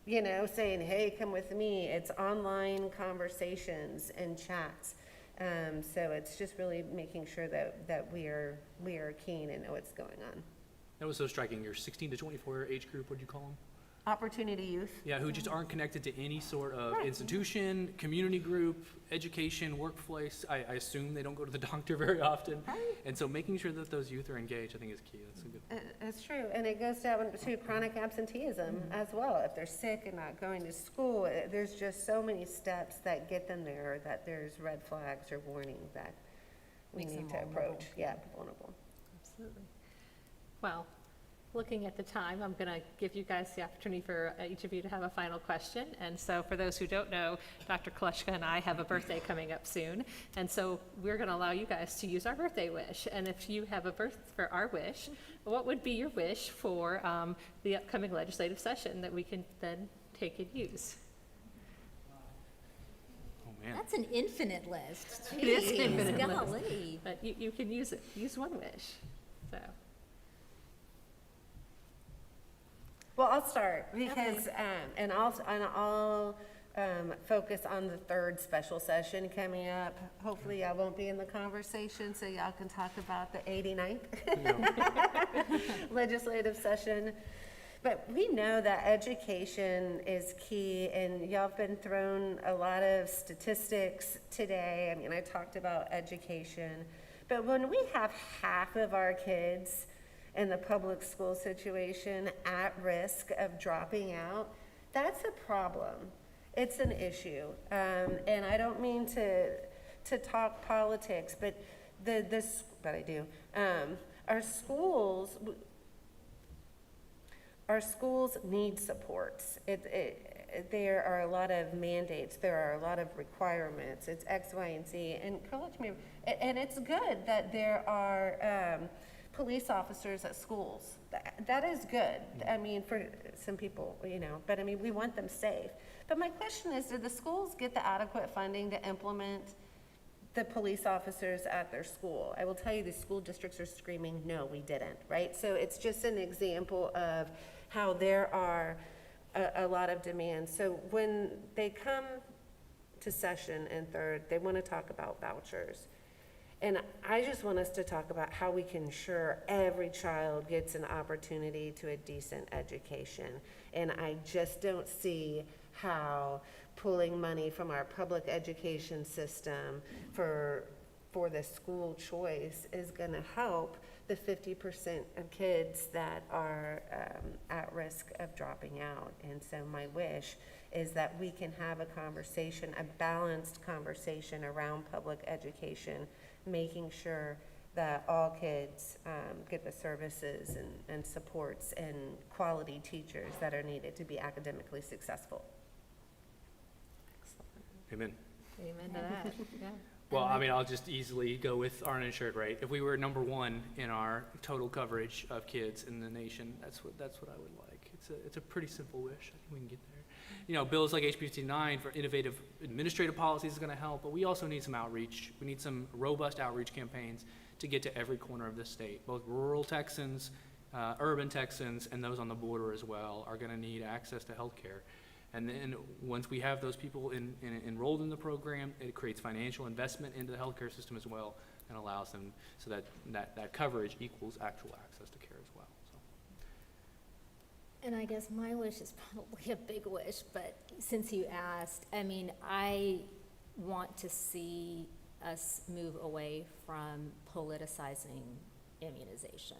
[SPEAKER 5] you know, saying, hey, come with me. It's online conversations and chats. So it's just really making sure that we are keen and know what's going on.
[SPEAKER 7] That was so striking. Your 16 to 24 age group, what do you call them?
[SPEAKER 5] Opportunity youth.
[SPEAKER 7] Yeah, who just aren't connected to any sort of institution, community group, education, workplace. I assume they don't go to the doctor very often.
[SPEAKER 5] Right.
[SPEAKER 7] And so making sure that those youth are engaged, I think is key. That's a good point.
[SPEAKER 5] It's true, and it goes down to chronic absenteeism as well. If they're sick and not going to school, there's just so many steps that get them there, that there's red flags or warnings that we
[SPEAKER 3] Makes
[SPEAKER 5] need
[SPEAKER 3] them
[SPEAKER 5] to approach. Yeah, vulnerable.
[SPEAKER 6] Absolutely. Well, looking at the time, I'm going to give you guys the opportunity for each of you to have a final question. And so for those who don't know, Dr. Koleshka and I have a birthday coming up soon. And so we're going to allow you guys to use our birthday wish. And if you have a for our wish, what would be your wish for the upcoming legislative session that we can then take and use?
[SPEAKER 7] Oh, man.
[SPEAKER 3] That's an infinite list.
[SPEAKER 6] It is an
[SPEAKER 3] Jeez,
[SPEAKER 6] infinite list.
[SPEAKER 3] golly.
[SPEAKER 6] But you can use it. Use one wish. So.
[SPEAKER 5] Well, I'll start because, and I'll focus on the third special session coming up. Hopefully I won't be in the conversation, so y'all can talk about the 89th legislative session. But we know that education is key, and y'all have been thrown a lot of statistics today. I mean, I talked about education, but when we have half of our kids in the public school situation at risk of dropping out, that's a problem. It's an issue. And I don't mean to talk politics, but but I do. Our schools need supports. There are a lot of mandates. There are a lot of requirements. It's X, Y, and Z. And correct me, and it's good that there are police officers at schools. That is good. I mean, for some people, you know, but I mean, we want them safe. But my question is, did the schools get the adequate funding to implement the police officers at their school? I will tell you, the school districts are screaming, no, we didn't, right? So it's just an example of how there are a lot of demands. So when they come to session in third, they want to talk about vouchers. And I just want us to talk about how we can ensure every child gets an opportunity to a decent education. And I just don't see how pulling money from our public education system for the school choice is going to help the 50% of kids that are at risk of dropping out. And so my wish is that we can have a conversation, a balanced conversation around public education, making sure that all kids get the services and supports and quality teachers that are needed to be academically successful.
[SPEAKER 7] Amen.
[SPEAKER 6] Amen to that. Yeah.
[SPEAKER 7] Well, I mean, I'll just easily go with our uninsured rate. If we were number one in our total coverage of kids in the nation, that's what I would like. It's a pretty simple wish. I think we can get there. You know, bills like HB 59 for innovative administrative policies is going to help, but we also need some outreach. We need some robust outreach campaigns to get to every corner of the state. Both rural Texans, urban Texans, and those on the border as well are going to need access to health care. And then once we have those people enrolled in the program, it creates financial investment into the healthcare system as well, and allows them so that coverage equals actual access to care as well. So.
[SPEAKER 3] And I guess my wish is probably a big wish, but since you asked, I mean, I want to see us move away from politicizing immunization,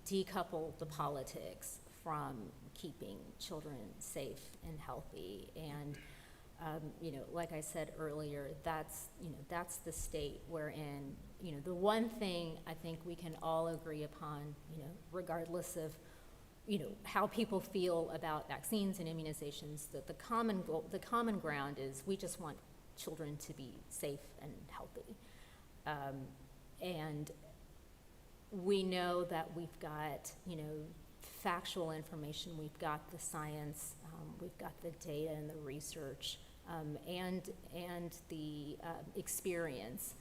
[SPEAKER 3] decouple the politics from keeping children safe and healthy. And, you know, like I said earlier, that's the state wherein the one thing I think we can all agree upon, regardless of, how people feel about vaccines and immunizations, that the common ground is we just want children to be safe and healthy. And we know that we've got, factual information, we've got the science, we've got the data and the research, and the experience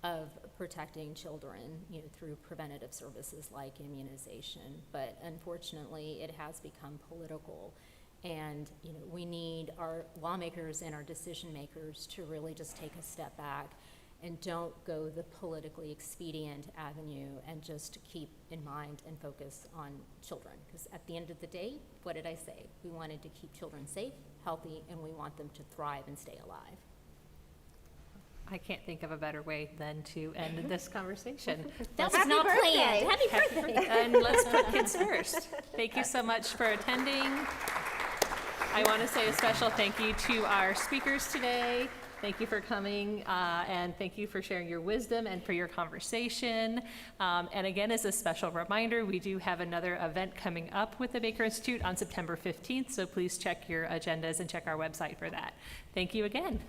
[SPEAKER 3] of protecting children, through preventative services like immunization. But unfortunately, it has become political. And, we need our lawmakers and our decision makers to really just take a step back and don't go the politically expedient avenue and just keep in mind and focus on children. Because at the end of the day, what did I say? We wanted to keep children safe, healthy, and we want them to thrive and stay alive.
[SPEAKER 6] I can't think of a better way than to end this conversation.
[SPEAKER 3] That was not planned. Happy birthday.
[SPEAKER 6] And let's put kids first. Thank you so much for attending. I want to say a special thank you to our speakers today. Thank you for coming, and thank you for sharing your wisdom and for your conversation. And again, as a special reminder, we do have another event coming up with the Baker Institute on September 15th, so please check your agendas and check our website for that. Thank you again.